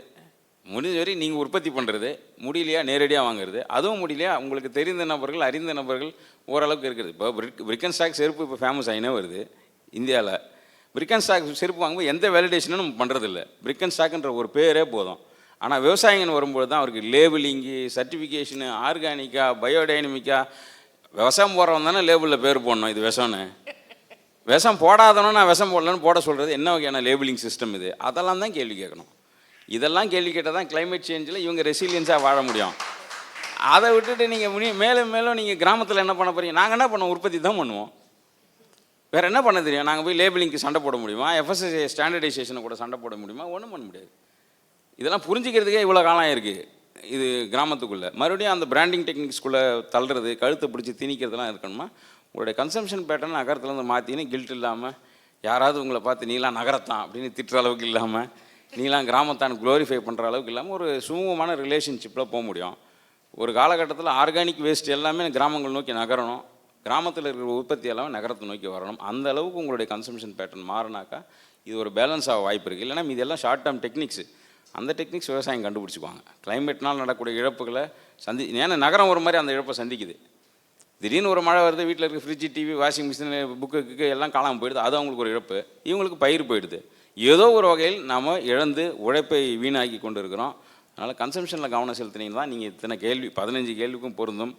முடிஞ்ச வரை நீங்கள் உற்பத்தி பண்ணுறது, முடியலையா நேரடியாக வாங்குறது, அதுவும் முடியலையா உங்களுக்கு தெரிந்த நபர்கள் அறிந்த நபர்கள் ஓரளவுக்கு இருக்குது. இப்போ பிரிக்கன் ஸ்டாக் செருப்பு இப்போ ஃபேமஸ் ஆகினே வருது. இந்தியாவில். பிரிக் அண்ட் ஸ்டாக் செருப்பு வாங்கும்போது எந்த வேலிடேஷனும் நம்ம பண்ணுறதில்ல. பிரிக் அண்ட் ஸ்டாக்குன்ற ஒரு பேரே போதும். ஆனால் விவசாயிங்கன்னு வரும்போது தான் அவருக்கு லேபிளிங்கு, சர்டிஃபிகேஷனு, ஆர்கானிக்கா, பயோடைனமிக்கா, விஷம் போடுறவன் தானே லேபிளில் பேர் போடணும் இது விஷம்னு. விஷம் போடாதவனும் நான் விஷம் போடலன்னு போட சொல்கிறது என்ன வகையான லேபிளிங் சிஸ்டம் இது? அதெல்லாம் தான் கேள்வி கேட்கணும். இதெல்லாம் கேள்வி கேட்டால் தான் கிளைமேட் சேஞ்சில் இவங்க ரெசிலியன்ஸாக வாழ முடியும். அதை விட்டுட்டு நீங்கள் மேலும் மேலும் நீங்கள் கிராமத்தில் என்ன பண்ண போகிறீங்க? நாங்கள் என்ன பண்ணுவோம்? உற்பத்தி தான் பண்ணுவோம். வேறு என்ன பண்ண தெரியும்? நாங்கள் போய் லேபிளிங்க்கு சண்டை போட முடியுமா? எஃப்எஸ்எஸ்ஐ ஸ்டாண்டர்டைசேஷனை கூட சண்டை போட முடியுமா? ஒன்றும் பண்ண முடியாது. இதெல்லாம் புரிஞ்சிக்கிறதுக்கே இவ்வளோ காலம் இருக்குது இது கிராமத்துக்குள்ளே. மறுபடியும் அந்த பிராண்டிங் டெக்னிக்ஸ்குள்ளே தள்ளுறது, கழுத்தை பிடிச்சி திணிக்கிறதுலாம் இருக்கணுமா? உங்களுடைய கன்சம்ஷன் பேட்டர்ன் நகரத்துலேருந்து மாற்றின்னு கில்ட் இல்லாமல், யாராவது உங்களை பார்த்து நீலாம் நகரத்தான் அப்படின்னு திட்டுற அளவுக்கு இல்லாமல், நீலாம் கிராமத்தான் க்ளோரிஃபை பண்ணுற அளவுக்கு இல்லாமல் ஒரு சுமூகமான ரிலேஷன்ஷிப்பில் போக முடியும். ஒரு காலகட்டத்தில் ஆர்கானிக் வேஸ்ட் எல்லாமே கிராமங்கள் நோக்கி நகரணும், கிராமத்தில் இருக்கிற உற்பத்தி எல்லாமே நகரத்தை நோக்கி வரணும். அந்த அளவுக்கு உங்களுடைய கன்சம்ஷன் பேட்டர்ன் மாறினாக்கா இது ஒரு பேலன்ஸ் ஆக வாய்ப்பு இருக்குது. இல்லைனா இதெல்லாம் ஷார்ட் டேர்ம் டெக்னிக்ஸ். அந்த டெக்னிக்ஸ் விவசாயம் கண்டுபிடிச்சிக்குவாங்க. கிளைமேட்னால் நடக்கூடிய இழப்புகளை ஏன்னா நகரம் ஒரு மாதிரி அந்த இழப்பை சந்திக்குது. திடீர்னு ஒரு மழை வருது, வீட்டில் இருக்க fridge, TV, washing machine, book எல்லாம் காணாமல் போயிடுது. அது அவங்களுக்கு ஒரு இழப்பு, இவங்களுக்கு பயிர் போயிடுது. ஏதோ ஒரு வகையில் நாம் இழந்து உழைப்பை வீணாக்கி கொண்டு இருக்கிறோம். அதனால் கன்சம்ஷனில் கவனம் செலுத்தினீங்கன்னா தான் நீங்கள் இத்தனை கேள்வி 15 கேள்விக்கும் பொருந்தும்.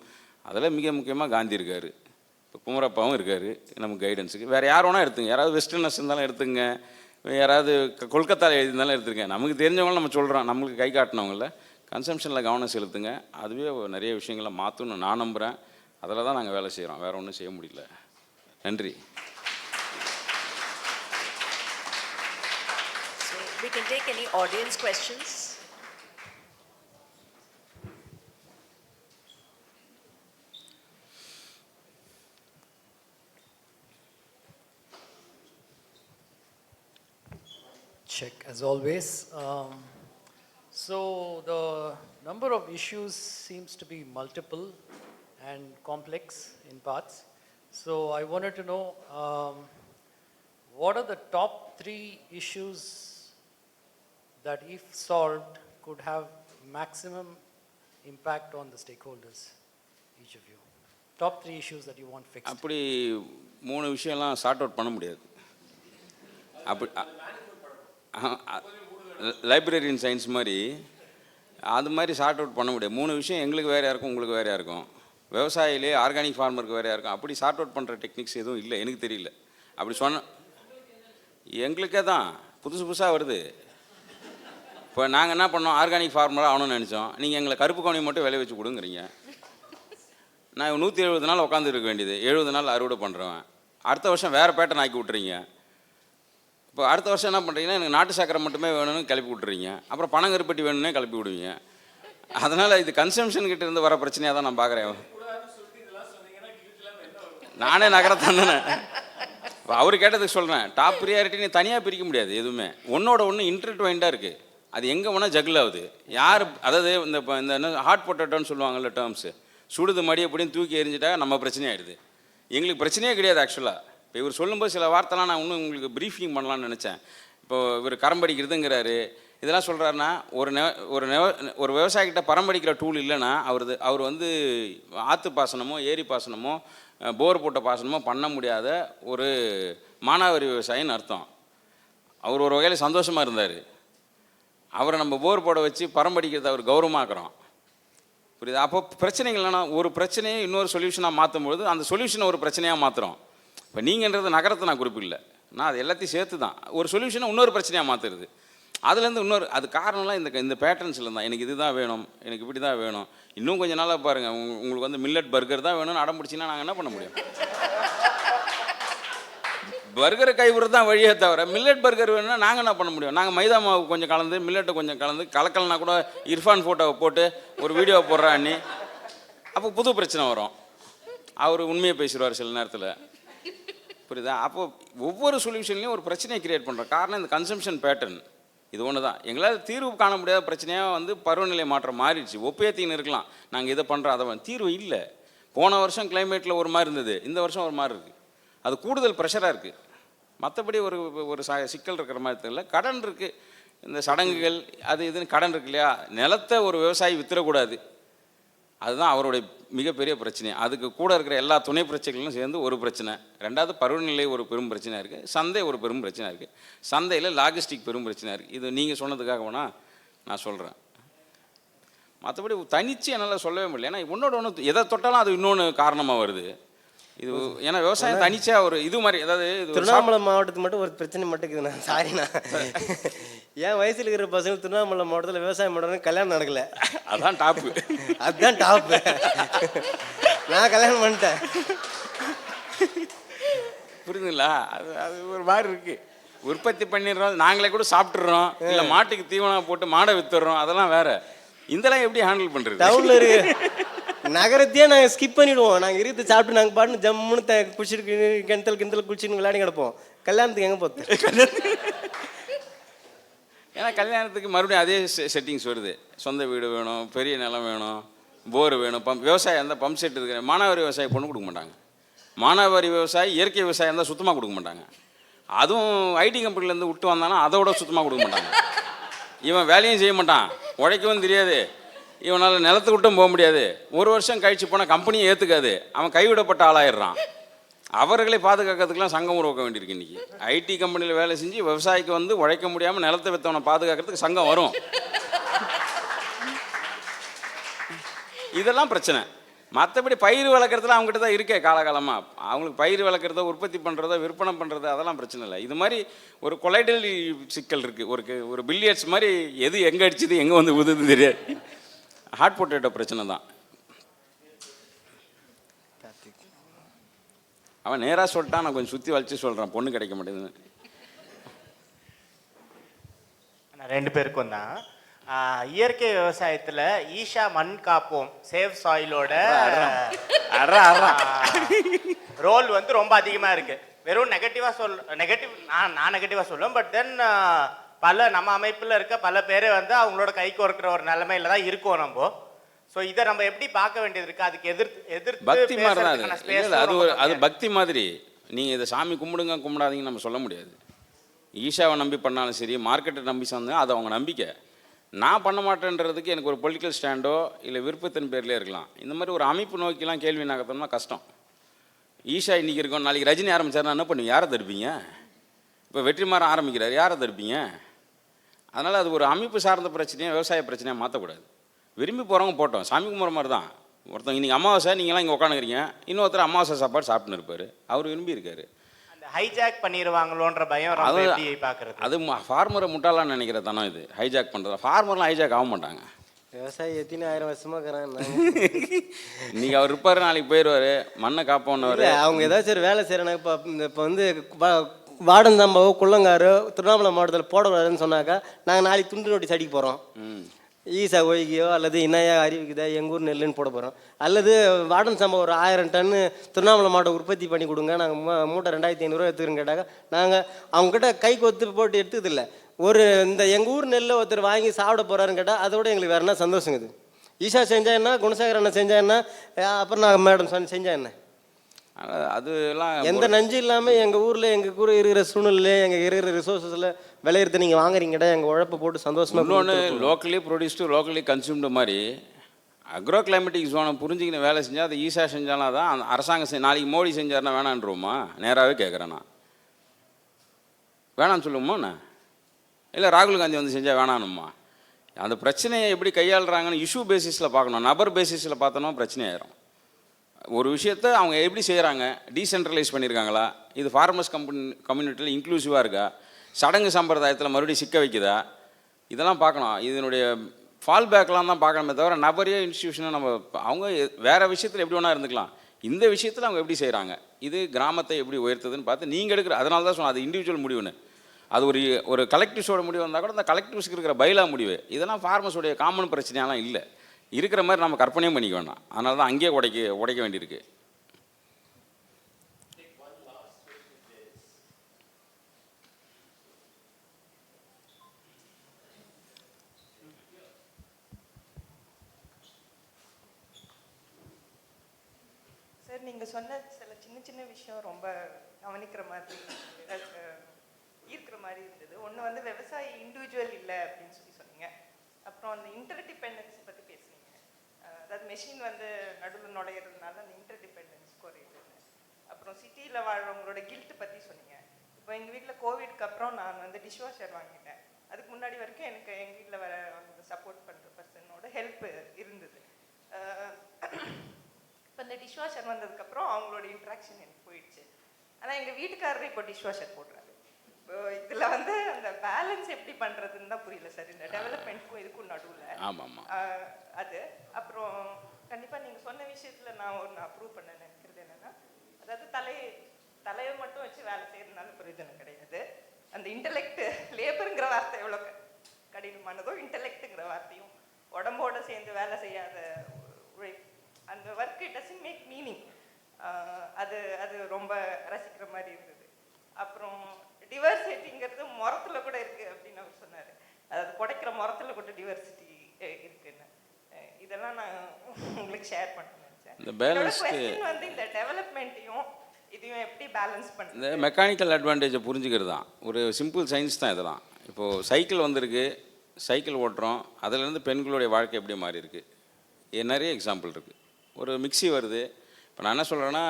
அதில் மிக முக்கியமாக காந்தி இருக்கார், இப்போ குமரப்பாவும் இருக்கார் நமக்கு கைடன்ஸுக்கு. வேறு யார் வேணால் எடுத்துங்க, யாராவது வெஸ்டர்னஸ் இருந்தாலும் எடுத்துங்க, யாராவது கொல்கத்தாவில் எழுதியிருந்தாலும் எடுத்துருங்க. நமக்கு தெரிஞ்சவங்களும் நம்ம சொல்கிறோம், நம்மளுக்கு கை காட்டினவங்கள கன்சம்ஷனில் கவனம் செலுத்துங்க. அதுவே நிறைய விஷயங்களை மாற்றணும்னு நான் நம்புகிறேன். அதில் தான் நாங்கள் வேலை செய்கிறோம், வேறு ஒன்றும் செய்ய முடியல. நன்றி. So we can take any audience questions. Check as always. So the number of issues seems to be multiple and complex in parts. So I wanted to know what are the top 3 issues that if solved could have maximum impact on the stakeholders, each of you. Top 3 issues that you want fixed. அப்படி 3 விஷயம்லாம் sort out பண்ண முடியாது. அப்படி librarian science மாதிரி அது மாதிரி sort out பண்ண முடியாது. 3 விஷயம் எங்களுக்கு வேறையாக இருக்கும், உங்களுக்கு வேறையாக இருக்கும், விவசாயிலே ஆர்கானிக் ஃபார்மருக்கு வேறையாக இருக்கும். அப்படி சார்ட் அவுட் பண்ணுற டெக்னிக்ஸ் எதுவும் இல்லை, எனக்கு தெரியல. அப்படி சொன்ன எங்களுக்கே தான் புதுசாக வருது. இப்போ நாங்கள் என்ன பண்ணோம், ஆர்கானிக் ஃபார்மராக ஆகணும்னு நினச்சோம். நீங்கள் எங்களை கருப்பு கவுனி மட்டும் விலை வச்சு கொடுங்குறீங்க. நான் 170 நாள் உட்காந்து இருக்க வேண்டியது, 70 நாள் அறுவடை பண்ணுறேன். அடுத்த வருஷம் வேறு பேட்டர்ன் ஆக்கி விட்றீங்க. இப்போ அடுத்த வருஷம் என்ன பண்ணுறீங்கன்னா, எனக்கு நாட்டு சக்கரை மட்டுமே வேணும்னு கிளப்பி விட்றீங்க. அப்புறம் பனங்கருப்பட்டி வேணும்னே கிளப்பி விடுவீங்க. அதனால் இது கன்சம்ஷன் கிட்ட இருந்து வர பிரச்சனையாக தான் நான் பார்க்குறேன். நானே நகரத்தான் தானே. இப்போ அவர் கேட்டதுக்கு சொல்கிறேன், டாப் ப்ரியாரிட்டி நீ தனியாக பிரிக்க முடியாது. எதுவுமே ஒன்றோட ஒன்று இன்டர்ட்வைண்டாக இருக்குது. அது எங்கே வேணால் ஜகிள் ஆகுது. யார் அதாவது இந்த என்ன ஹாட் பொட்டேட்டோன்னு சொல்லுவாங்கல்ல டேர்ம்ஸு, சுடுது மடி அப்படின்னு தூக்கி எறிஞ்சிட்டா நம்ம பிரச்சனையாயிடுது. எங்களுக்கு பிரச்சனையே கிடையாது ஆக்சுவலாக. இப்போ இவர் சொல்லும்போது சில வார்த்தைலாம் நான் இன்னும் உங்களுக்கு ப்ரீஃபிங் பண்ணலான்னு நினச்சேன். இப்போது இவர் கரம்படிக்கிறதுங்கிறாரு, இதெல்லாம் சொல்கிறாருன்னா ஒரு விவசாயிகிட்ட பரம்படிக்கிற டூல் இல்லைன்னா அவர் வந்து ஆற்று பாசனமோ ஏரி பாசனமோ போர் போட்ட பாசனமோ பண்ண முடியாத ஒரு மானாவாரி விவசாயின்னு அர்த்தம். அவர் ஒரு வகையில் சந்தோஷமாக இருந்தார். அவரை நம்ம போர் போட வச்சு பரம்படிக்கிறத அவர் கௌரவமாக்குறோம். புரியுது? அப்போ பிரச்சனைகள் இல்லைன்னா ஒரு பிரச்சனையை இன்னொரு சொல்யூஷனாக மாற்றும்பொழுது அந்த சொல்யூஷனை ஒரு பிரச்சனையாக மாற்றுறோம். இப்போ நீங்கன்றது நகரத்தை நான் குறிப்பிடல, நான் அது எல்லாத்தையும் சேர்த்து தான் ஒரு சொல்யூஷனை இன்னொரு பிரச்சனையாக மாற்றுறது. அதுலேருந்து இன்னொரு அது காரணம்லாம் இந்த பேட்டர்ன்ஸில் தான். எனக்கு இது தான் வேணும், எனக்கு இப்படி தான் வேணும். இன்னும் கொஞ்சம் நாளாக பாருங்கள், உங்களுக்கு வந்து மில்லட் பர்கர் தான் வேணும்னு அடம் பிடிச்சின்னா நாங்கள் என்ன பண்ண முடியும்? பர்கரை கைவிடுறது தான் வழியே தவிர மில்லட் பர்கர் வேணும்னா நாங்கள் என்ன பண்ண முடியும்? நாங்கள் மைதா மாவு கொஞ்சம் கலந்து மில்லட்டை கொஞ்சம் கலந்து கலக்கலனா கூட இர்ஃபான் ஃபோட்டோவை போட்டு ஒரு வீடியோவை போடுறா அண்ணி, அப்போ புது பிரச்சனை வரும். அவர் உண்மையை பேசுவார் சில நேரத்தில். புரியுதா? அப்போது ஒவ்வொரு சொல்யூஷன்லையும் ஒரு பிரச்சனையை கிரியேட் பண்ணுறோம். காரணம் இந்த கன்சம்ஷன் பேட்டர்ன். இது ஒன்று தான். எங்களால் தீர்வு காண முடியாத பிரச்சனையாக வந்து பருவநிலை மாற்றம் மாறிடுச்சு. ஒப்பேத்தின்னு இருக்கலாம், நாங்கள் இதை பண்ணுறோம் அதை தீர்வு இல்லை. போன வருஷம் கிளைமேட்டில் ஒரு மாதிரி இருந்தது, இந்த வருஷம் ஒரு மாதிரி இருக்குது. அது கூடுதல் ப்ரெஷராக இருக்குது. மற்றபடி ஒரு சிக்கல் இருக்கிற மாதிரி தெரியல. கடன் இருக்குது, இந்த சடங்குகள் அது இதுன்னு கடன் இருக்கு இல்லையா? நிலத்தை ஒரு விவசாயி வித்துறக்கூடாது. அதுதான் அவருடைய மிகப்பெரிய பிரச்சனை. அதுக்கு கூட இருக்கிற எல்லா துணை பிரச்சனைகளும் சேர்ந்து ஒரு பிரச்சனை. ரெண்டாவது பருவநிலை ஒரு பெரும் பிரச்சனையாக இருக்குது, சந்தை ஒரு பெரும் பிரச்சனையாக இருக்குது, சந்தையில் லாஜிஸ்டிக் பெரும் பிரச்சனையாக இருக்குது. இது நீங்கள் சொன்னதுக்காக வேணால் நான் சொல்கிறேன். மற்றபடி தனித்து என்னால் சொல்லவே முடியல. ஏன்னா ஒன்று எதை தொட்டாலும் அது இன்னொன்று காரணமாக வருது. இது ஏன்னா விவசாயம் தனிச்சா ஒரு இது மாதிரி, அதாவது திருவண்ணாமலை மாவட்டத்துக்கு மட்டும் ஒரு பிரச்சனை மட்டும் இருக்குதுண்ணா. சாரிண்ணா, என் வயசில் இருக்கிற பசங்க திருவண்ணாமலை மாவட்டத்தில் விவசாயம் பண்ணுறது கல்யாணம் நடக்கல. அதான் டாப்பு. அதுதான் டாப்பு. நான் கல்யாணம் பண்ணிட்டேன். புரியுதுங்களா? அது அது ஒரு மாதிரி இருக்குது. உற்பத்தி பண்ணிடுறோம், நாங்களே கூட சாப்பிட்றோம், இல்லை மாட்டுக்கு தீவனம் போட்டு மாடை வித்துடுறோம், அதெல்லாம் வேற. இதெல்லாம் எப்படி ஹேண்டில் பண்ணுறது? டவுனில் இருக்கு நகரத்தையே நாங்கள் ஸ்கிப் பண்ணிவிடுவோம். நாங்கள் இருந்து சாப்பிட்டு நாங்கள் பாட்டு ஜம்முன்னு குளிச்சுட்டு கிணத்துல குளிச்சுன்னு விளையாடி கிடப்போம். கல்யாணத்துக்கு எங்கே போகுது? ஏன்னா கல்யாணத்துக்கு மறுபடியும் அதே செட்டிங்ஸ் வருது. சொந்த வீடு வேணும், பெரிய நிலம் வேணும், போர் வேணும், விவசாயம் இருந்தால் பம்ப் செட் இருக்கிற மானாவாரி விவசாயம் பொண்ணு கொடுக்க மாட்டாங்க. மானாவாரி விவசாயி இயற்கை விவசாயம் இருந்தால் சுத்தமாக கொடுக்க மாட்டாங்க. அதுவும் ஐடி கம்பெனிலேருந்து விட்டு வந்தானா அதோட சுத்தமாக கொடுக்க மாட்டாங்க. இவன் வேலையும் செய்ய மாட்டான், உழைக்கவும் தெரியாது, இவனால் நிலத்து விட்டும் போக முடியாது. ஒரு வருஷம் கழிச்சு போனால் கம்பெனியும் ஏற்றுக்காது, அவன் கைவிடப்பட்ட ஆளாயிடுறான். அவர்களை பாதுகாக்கிறதுக்கெலாம் சங்கம் உருவாக்க வேண்டியிருக்கு. இன்றைக்கி ஐடி கம்பெனியில் வேலை செஞ்சு விவசாயிக்கு வந்து உழைக்க முடியாமல் நிலத்தை விற்றவனை பாதுகாக்கிறதுக்கு சங்கம் வரும். இதெல்லாம் பிரச்சனை. மற்றபடி பயிர் வளர்க்குறதுல அவங்ககிட்ட தான் இருக்கே காலகாலமாக. அவங்களுக்கு பயிர் வளர்க்குறதோ உற்பத்தி பண்ணுறதோ விற்பனை பண்ணுறதோ அதெல்லாம் பிரச்சனை இல்லை. இது மாதிரி ஒரு கொலைடல் சிக்கல் இருக்குது. ஒரு பில்லியர்ட்ஸ் மாதிரி எது எங்கே அடிச்சுது எங்கே வந்து உதுது தெரியாது. ஹாட் பொட்டேட்டோ பிரச்சனை தான். அவன் நேராக சொல்லிட்டான், நான் கொஞ்சம் சுற்றி வளைச்சு சொல்கிறேன், பொண்ணு கிடைக்க மாட்டேங்குது. ரெண்டு பேருக்கும் தான். இயற்கை விவசாயத்தில் ஈஷா மண் காப்போம் சேவ் சாயிலோட ரோல் வந்து ரொம்ப அதிகமாக இருக்குது. வெறும் நெகட்டிவ் நான் நெகட்டிவாக சொல்லுவேன். பட் தென் பல நம்ம அமைப்பில் இருக்க பல பேரே வந்து அவங்களோட கைக்கு ஒர்க்கிற ஒரு நிலைமையில தான் இருக்கோம் நம்ம. ஸோ இதை நம்ம எப்படி பார்க்க வேண்டியது இருக்குது? அதுக்கு எதிர்த்து பக்தி மாதிரி தான் அது பக்தி மாதிரி. நீங்கள் இதை சாமி கும்பிடாதீங்கன்னு நம்ம சொல்ல முடியாது. ஈஷாவை நம்பி பண்ணாலும் சரி, மார்க்கெட்டை நம்பி சொன்னால் அது அவங்க நம்பிக்கை. நான் பண்ண மாட்டேன்றதுக்கு எனக்கு ஒரு பொலிட்டிக்கல் ஸ்டாண்டோ இல்லை விருப்பத்தின் பேர்லேயே இருக்கலாம். இந்த மாதிரி ஒரு அமைப்பு நோக்கிலாம் கேள்வி நகர்த்தோம்னா கஷ்டம். ஈஷா இன்றைக்கி இருக்கோம், நாளைக்கு ரஜினி ஆரம்பிச்சாருன்னா என்ன பண்ணுவீங்க? யாரை தடுப்பீங்க? இப்போ வெற்றிமாறன் ஆரம்பிக்கிறார், யாரை தடுப்பீங்க? அதனால் அது ஒரு அமைப்பு சார்ந்த பிரச்சனையாக விவசாய பிரச்சனையாக மாற்றக்கூடாது. விரும்பி போகிறவங்க போட்டோம், சாமி கும்பிட்ற மாதிரி தான். ஒருத்தவங்க இன்றைக்கி அமாவாசை, நீங்களாம் இங்கே உட்காந்துக்கிறீங்க, இன்னொருத்தர் அமாவாசை சாப்பாடு சாப்பிட்டுன்னு இருப்பார், அவர் விரும்பி இருக்கார். அந்த ஹைஜாக் பண்ணிடுவாங்களோன்ற பயம் அது பார்க்குறது. அது ஃபார்மரை முட்டாளான்னு நினைக்கிற தானே இது ஹைஜாக் பண்ணுறது. ஃபார்மர்லாம் ஹைஜாக் ஆக மாட்டாங்க. விவசாயி எத்தனை 1000 வருஷமாக இருக்கிறாங்க. இன்றைக்கி அவர் இருப்பார், நாளைக்கு போயிடுவார், மண்ணை காப்போன்னவர். அவங்க ஏதாச்சும் ஒரு வேலை செய்கிறாங்க. இப்போ வந்து வார்டன் தம்பாவோ குள்ளங்காரோ திருவண்ணாமலை மாவட்டத்தில் போடக்கூடாதுன்னு சொன்னாக்கா நாங்கள் நாளைக்கு துண்டு நோட்டீஸ் அடிக்க போகிறோம். ஈசா ஒய்கியோ அல்லது இணையா அறிவிக்குதா எங்கள் ஊர் நெல்லுன்னு போட போகிறோம். அல்லது வார்டன் சம்பவம் ஒரு 1000 டன்னு திருவண்ணாமலை மாவட்டம் உற்பத்தி பண்ணி கொடுங்க, நாங்கள் மூட்டை 2500 எடுத்துக்கிறோன்னு கேட்டாங்க. நாங்கள் அவங்ககிட்ட கைக்கு ஒத்து போட்டு எடுத்துக்கிறதில்ல. ஒரு இந்த எங்கள் ஊர் நெல்லை ஒருத்தர் வாங்கி சாப்பிட போகிறாருன்னு கேட்டால் அதோட எங்களுக்கு வேறு என்ன சந்தோஷங்குது? ஈஷா செஞ்சா என்ன, குணசேகர் அண்ணன் செஞ்சா என்ன, அப்புறம் நான் மேடம் செஞ்சா என்ன? அதுலாம் எந்த நஞ்சு இல்லாமல் எங்கள் ஊரில் எங்கள் கூட இருக்கிற சூழ்நிலை எங்கள் இருக்கிற ரிசோர்ஸஸில் விளையிறது நீங்கள் வாங்குறீங்கடா, எங்கள் உழைப்பை போட்டு சந்தோஷமாக. இன்னொன்று லோக்கலி ப்ரொடியூஸ்டு லோக்கலி கன்சியூம்டு மாதிரி அக்ரோ கிளைமேட்டிக் ஜோனை புரிஞ்சுக்கின வேலை செஞ்சால் அது ஈஸியாக செஞ்சாலும் தான் அந்த அரசாங்கம் நாளைக்கு மோடி செஞ்சாருன்னா வேணான்றோமா? நேராகவே கேட்குறேண்ணா, வேணான்னு சொல்லுவோம்மா? இல்லை ராகுல் காந்தி வந்து செஞ்சால் வேணானுமா? அந்த பிரச்சனையை எப்படி கையாளுறாங்கன்னு இஷ்யூ பேசிஸில் பார்க்கணும். நபர் பேசிஸில் பார்த்தோன்னா பிரச்சனை ஆயிரும். ஒரு விஷயத்தை அவங்க எப்படி செய்கிறாங்க, டீசென்ட்ரலைஸ் பண்ணியிருக்காங்களா, இது ஃபார்மர்ஸ் கம்யூனிட்டியில் இன்க்ளூசிவாக இருக்கா, சடங்கு சம்பிரதாயத்தில் மறுபடியும் சிக்க வைக்குதா, இதெல்லாம் பார்க்கணும். இதனுடைய ஃபால் பேக்லாம் தான் பார்க்கணுமே தவிர நபரையோ இன்ஸ்டியூஷனோ நம்ம அவங்க வேறு விஷயத்தில் எப்படி வேணா இருந்துக்கலாம். இந்த விஷயத்தில் அவங்க எப்படி செய்கிறாங்க, இது கிராமத்தை எப்படி உயர்த்துதுன்னு பார்த்து நீங்கள் எடுக்கிற. அதனால தான் சொன்னால் அது இண்டிவிஜுவல் முடிவுன்னு. அது ஒரு கலெக்டிவ்ஸோட முடிவு வந்தால் கூட அந்த கலெக்டிவ்ஸுக்கு இருக்கிற பைலா முடிவு. இதெல்லாம் ஃபார்மர்ஸோடைய காமன் பிரச்சனையெல்லாம் இல்லை, இருக்கிற மாதிரி நம்ம கற்பனையும் பண்ணிக்க வேண்டாம். அதனால தான் அங்கேயே உடைக்க வேண்டியிருக்கு. சார், நீங்கள் சொன்ன சில சின்ன சின்ன விஷயம் ரொம்ப கவனிக்கிற மாதிரி ஈர்க்கிற மாதிரி இருந்தது. ஒன்று வந்து விவசாயி இண்டிவிஜுவல் இல்லை அப்படின்னு சொல்லி சொன்னீங்க. அப்புறம் அந்த இன்டர்டிபெண்டன்ஸ் பற்றி பேசுனீங்க. அதாவது மெஷின் வந்து நடுவில் நுழையிறதுனால அந்த இன்டர் டிபெண்டன்ஸ் குறையுதுன்னு. அப்புறம் சிட்டியில் வாழ்றவங்களோட கில்ட் பற்றி சொன்னீங்க. இப்போ எங்கள் வீட்டில் கோவிட்க்கு அப்புறம் நான் வந்து டிஷ்வாஷர் வாங்கிட்டேன். அதுக்கு முன்னாடி வரைக்கும் எனக்கு எங்கள் வீட்டில் வர சப்போர்ட் பண்ணுற பர்சனோட ஹெல்ப் இருந்தது. இப்போ இந்த டிஷ்வாஷர் வந்ததுக்கப்புறம் அவங்களோட இன்ட்ராக்ஷன் எனக்கு போயிடுச்சு. ஆனால் எங்கள் வீட்டுக்காரர் இப்போ டிஷ்வாஷர் போடுறாரு. இப்போ இதில் வந்து அந்த பேலன்ஸ் எப்படி பண்ணுறதுன்னு தான் புரியல சார், இந்த டெவலப்மெண்ட்க்கும் இதுக்கும் நடுவில். அது அப்புறம் கண்டிப்பாக நீங்கள் சொன்ன விஷயத்தில் நான் ஒன்று அப்ரூவ் பண்ண நினைக்கிறது என்னென்னா, அதாவது தலையை மட்டும் வச்சு வேலை செய்யறதுனால பிரயோஜனம் கிடையாது. அந்த இன்டலெக்ட், லேபருங்கிற வார்த்தை எவ்வளோ கடினமானதோ, இன்டலெக்ட்டுங்கிற வார்த்தையும் உடம்போட சேர்ந்து வேலை செய்யாத அந்த work it doesn't make meaning. அது அது ரொம்ப ரசிக்கிற மாதிரி இருந்தது. அப்புறம் டிவர்சிட்டிங்கிறது முறத்தில் கூட இருக்குது அப்படின்னு அவர் சொன்னார். அதாவது புடைக்கிற முறத்தில் கூட டிவர்சிட்டி இருக்குன்னு. இதெல்லாம் நான் உங்களுக்கு ஷேர் பண்ண நினச்சேன். வந்து இந்த டெவலப்மெண்ட்டையும் இதையும் எப்படி பேலன்ஸ் பண்ணுறது? இந்த மெக்கானிக்கல் அட்வான்டேஜை புரிஞ்சுக்கிறது தான் ஒரு சிம்பிள் சயின்ஸ் தான் இதெல்லாம். இப்போது சைக்கிள் வந்திருக்கு, சைக்கிள் ஓட்டுறோம், அதிலேருந்து பெண்களுடைய வாழ்க்கை எப்படி மாறி இருக்குது, நிறைய எக்ஸாம்பிள் இருக்குது. ஒரு மிக்ஸி வருது, இப்போ நான் என்ன சொல்கிறேன்னா,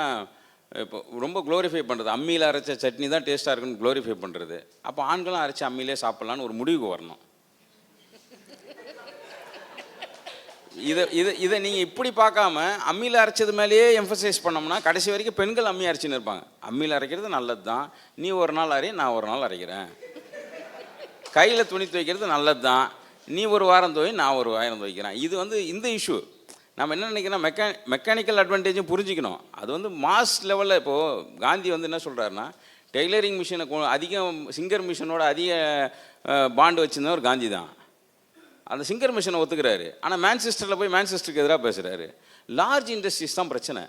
இப்போ ரொம்ப க்ளோரிஃபை பண்ணுறது, அம்மியில் அரைச்ச சட்னி தான் டேஸ்ட்டாக இருக்குன்னு க்ளோரிஃபை பண்ணுறது. அப்போ ஆண்களும் அரைச்சி அம்மியிலே சாப்பிட்லான்னு ஒரு முடிவுக்கு வரணும். இதை நீங்கள் இப்படி பார்க்காம அம்மியில் அரைச்சது மேலேயே எம்ஃபசைஸ் பண்ணோம்னா கடைசி வரைக்கும் பெண்கள் அம்மி அரைச்சின்னு இருப்பாங்க. அம்மியில் அரைக்கிறது நல்லது தான், நீ ஒரு நாள் அரை, நான் ஒரு நாள் அரைக்கிறேன். கையில் துணி துவைக்கிறது நல்லது தான், நீ ஒரு வாரம் துவை, நான் ஒரு வாரம் துவைக்கிறேன். இது வந்து இந்த இஷ்யூ நம்ம என்ன நினைக்கிறோம், மெக்கானிக்கல் அட்வான்டேஜும் புரிஞ்சிக்கணும். அது வந்து மாஸ் லெவலில். இப்போது காந்தி வந்து என்ன சொல்கிறாருன்னா, டெய்லரிங் மிஷினை அதிகம் சிங்கர் மிஷினோட அதிக பாண்டு வச்சுருந்தவர் காந்தி தான். அந்த சிங்கர் மிஷினை ஒத்துக்கிறாரு. ஆனால் மேன்செஸ்டரில் போய் மேன்செஸ்டருக்கு எதிராக பேசுகிறாரு. லார்ஜ் இண்டஸ்ட்ரீஸ் தான் பிரச்சனை,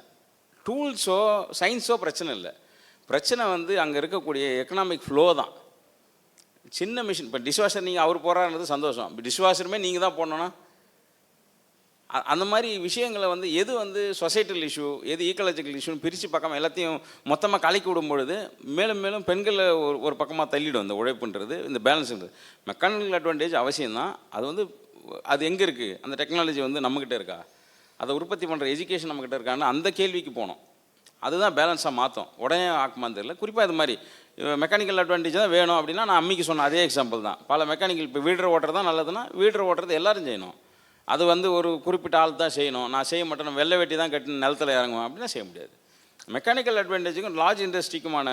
டூல்ஸோ சயின்ஸோ பிரச்சனை இல்லை. பிரச்சனை வந்து அங்கே இருக்கக்கூடிய எக்கனாமிக் ஃப்ளோ தான். சின்ன மிஷின், இப்போ டிஷ்வாஷர் நீங்கள் அவர் போடுறாருன்றது சந்தோஷம், இப்போ டிஷ்வாஷருமே நீங்கள் தான் போடணுன்னா அந்த மாதிரி விஷயங்களை வந்து எது வந்து சொசைட்டல் இஷ்யூ, எது ஈக்காலஜிக்கல் இஷ்யூன்னு பிரித்து பார்க்காம எல்லாத்தையும் மொத்தமாக கலக்கி விடும் பொழுது மேலும் மேலும் பெண்களை ஒரு பக்கமாக தள்ளிடும் இந்த உழைப்புன்றது, இந்த பேலன்ஸுன்றது. Mechanical advantage அவசியம்தான். அது வந்து அது எங்கே இருக்குது, அந்த டெக்னாலஜி வந்து நம்மக்கிட்ட இருக்கா, அதை உற்பத்தி பண்ணுற எஜுகேஷன் நம்மக்கிட்ட இருக்கான்னு அந்த கேள்விக்கு போனோம். அதுதான் பேலன்ஸாக மாற்றும். உடனே ஆக்குமான்னு தெரியல. குறிப்பாக இது மாதிரி மெக்கானிக்கல் அட்வான்டேஜ் தான் வேணும் அப்படின்னா, நான் அம்மிக்கு சொன்ன அதே எக்ஸாம்பிள் தான். பல மெக்கானிக்கல், இப்போ வீடரை ஓட்டுறது தான் நல்லதுன்னா வீடரை ஓட்டுறது எல்லோரும் செய்யணும். அது வந்து ஒரு குறிப்பிட்ட ஆள் தான் செய்யணும், நான் செய்ய மாட்டேன், வெள்ளை வெட்டி தான் கட்டி நிலத்தில் இறங்குவேன் அப்படின்னா செய்ய முடியாது. மெக்கானிக்கல் அட்வான்டேஜுக்கும் லார்ஜ் இண்டஸ்ட்ரிக்குமான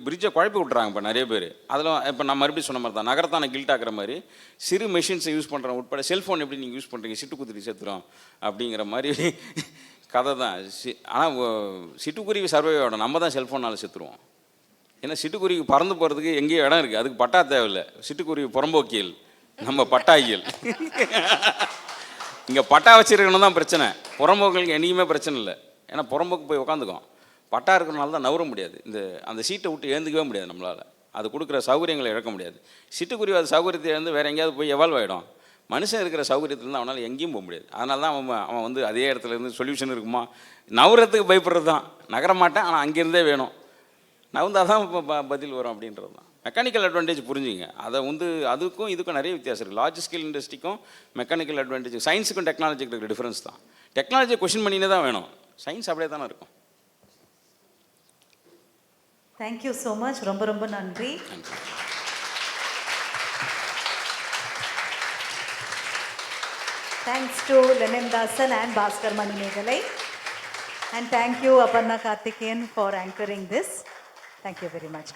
பிரிட்ஜை குழப்பி விட்றாங்க இப்போ நிறைய பேர். அதில் இப்போ நான் மறுபடியும் சொன்ன மாதிரி தான், நகரத்தான கில்ட் ஆக்குற மாதிரி சிறு மெஷின்ஸை யூஸ் பண்ணுறோம் உட்பட. செல்ஃபோன் எப்படி நீங்கள் யூஸ் பண்ணுறீங்க, சிட்டுக்குருவி செத்துறோம் அப்படிங்கிற மாதிரி கதை தான். ஆனால் சிட்டுக்குருவி சர்வை ஆகிடும், நம்ம தான் செல்ஃபோனால் செத்துருவோம். ஏன்னா சிட்டுக்குருவிக்கு பறந்து போகிறதுக்கு எங்கேயும் இடம் இருக்குது, அதுக்கு பட்டா தேவையில்லை. சிட்டுக்குருவி புறம்போக்கியல், நம்ம பட்டாயியல். இங்கே பட்டா வச்சுருக்கணும் தான் பிரச்சனை, புறம்போக்குகளுக்கு என்றைக்குமே பிரச்சனை இல்லை. ஏன்னா புறம்போக்கு போய் உட்காந்துக்கும், பட்டா இருக்கிறனால தான் நவர முடியாது, அந்த சீட்டை விட்டு ஏந்துக்கவே முடியாது நம்மளால். அது கொடுக்குற சௌகரியங்களை இழக்க முடியாது. சிட்டுக்குருவி அது சௌகரியத்தை இழந்து வேறு எங்கேயாவது போய் எவால்வ் ஆகிடும். மனுஷன் இருக்கிற சௌகரியத்துலேருந்து அவனால் எங்கேயும் போக முடியாது. அதனால தான் அவன் வந்து அதே இடத்துல இருந்து சொல்யூஷன் இருக்குமா, நவரத்துக்கு பயப்படுறது தான். நகர மாட்டேன், ஆனால் அங்கேருந்தே வேணும், நவந்தால் தான் இப்போ பதில் வரும் அப்படின்றது தான். மெக்கானிக்கல் அட்வான்டேஜ் புரிஞ்சுங்க. அதை வந்து அதுக்கும் இதுக்கும் நிறைய வித்தியாசம் இருக்குது. லார்ஜ் ஸ்கேல் இண்டஸ்ட்ரிக்கும் மெக்கானிக்கல் அட்வான்டேஜ், சயின்ஸுக்கும் டெக்னாலஜிக்கு இருக்கிற டிஃப்ரென்ஸ் தான். டெக்னாலஜியை கொஷின் பண்ணினே தான் வேணும், சயின்ஸ் அப்படியே தானே இருக்கும். Thank you so much. ரொம்ப ரொம்ப நன்றி. Thanks to Lenin Dasan and Bhaskar Manimegalai. And thank you Aparna Karthikeyan for anchoring this. Thank you very much.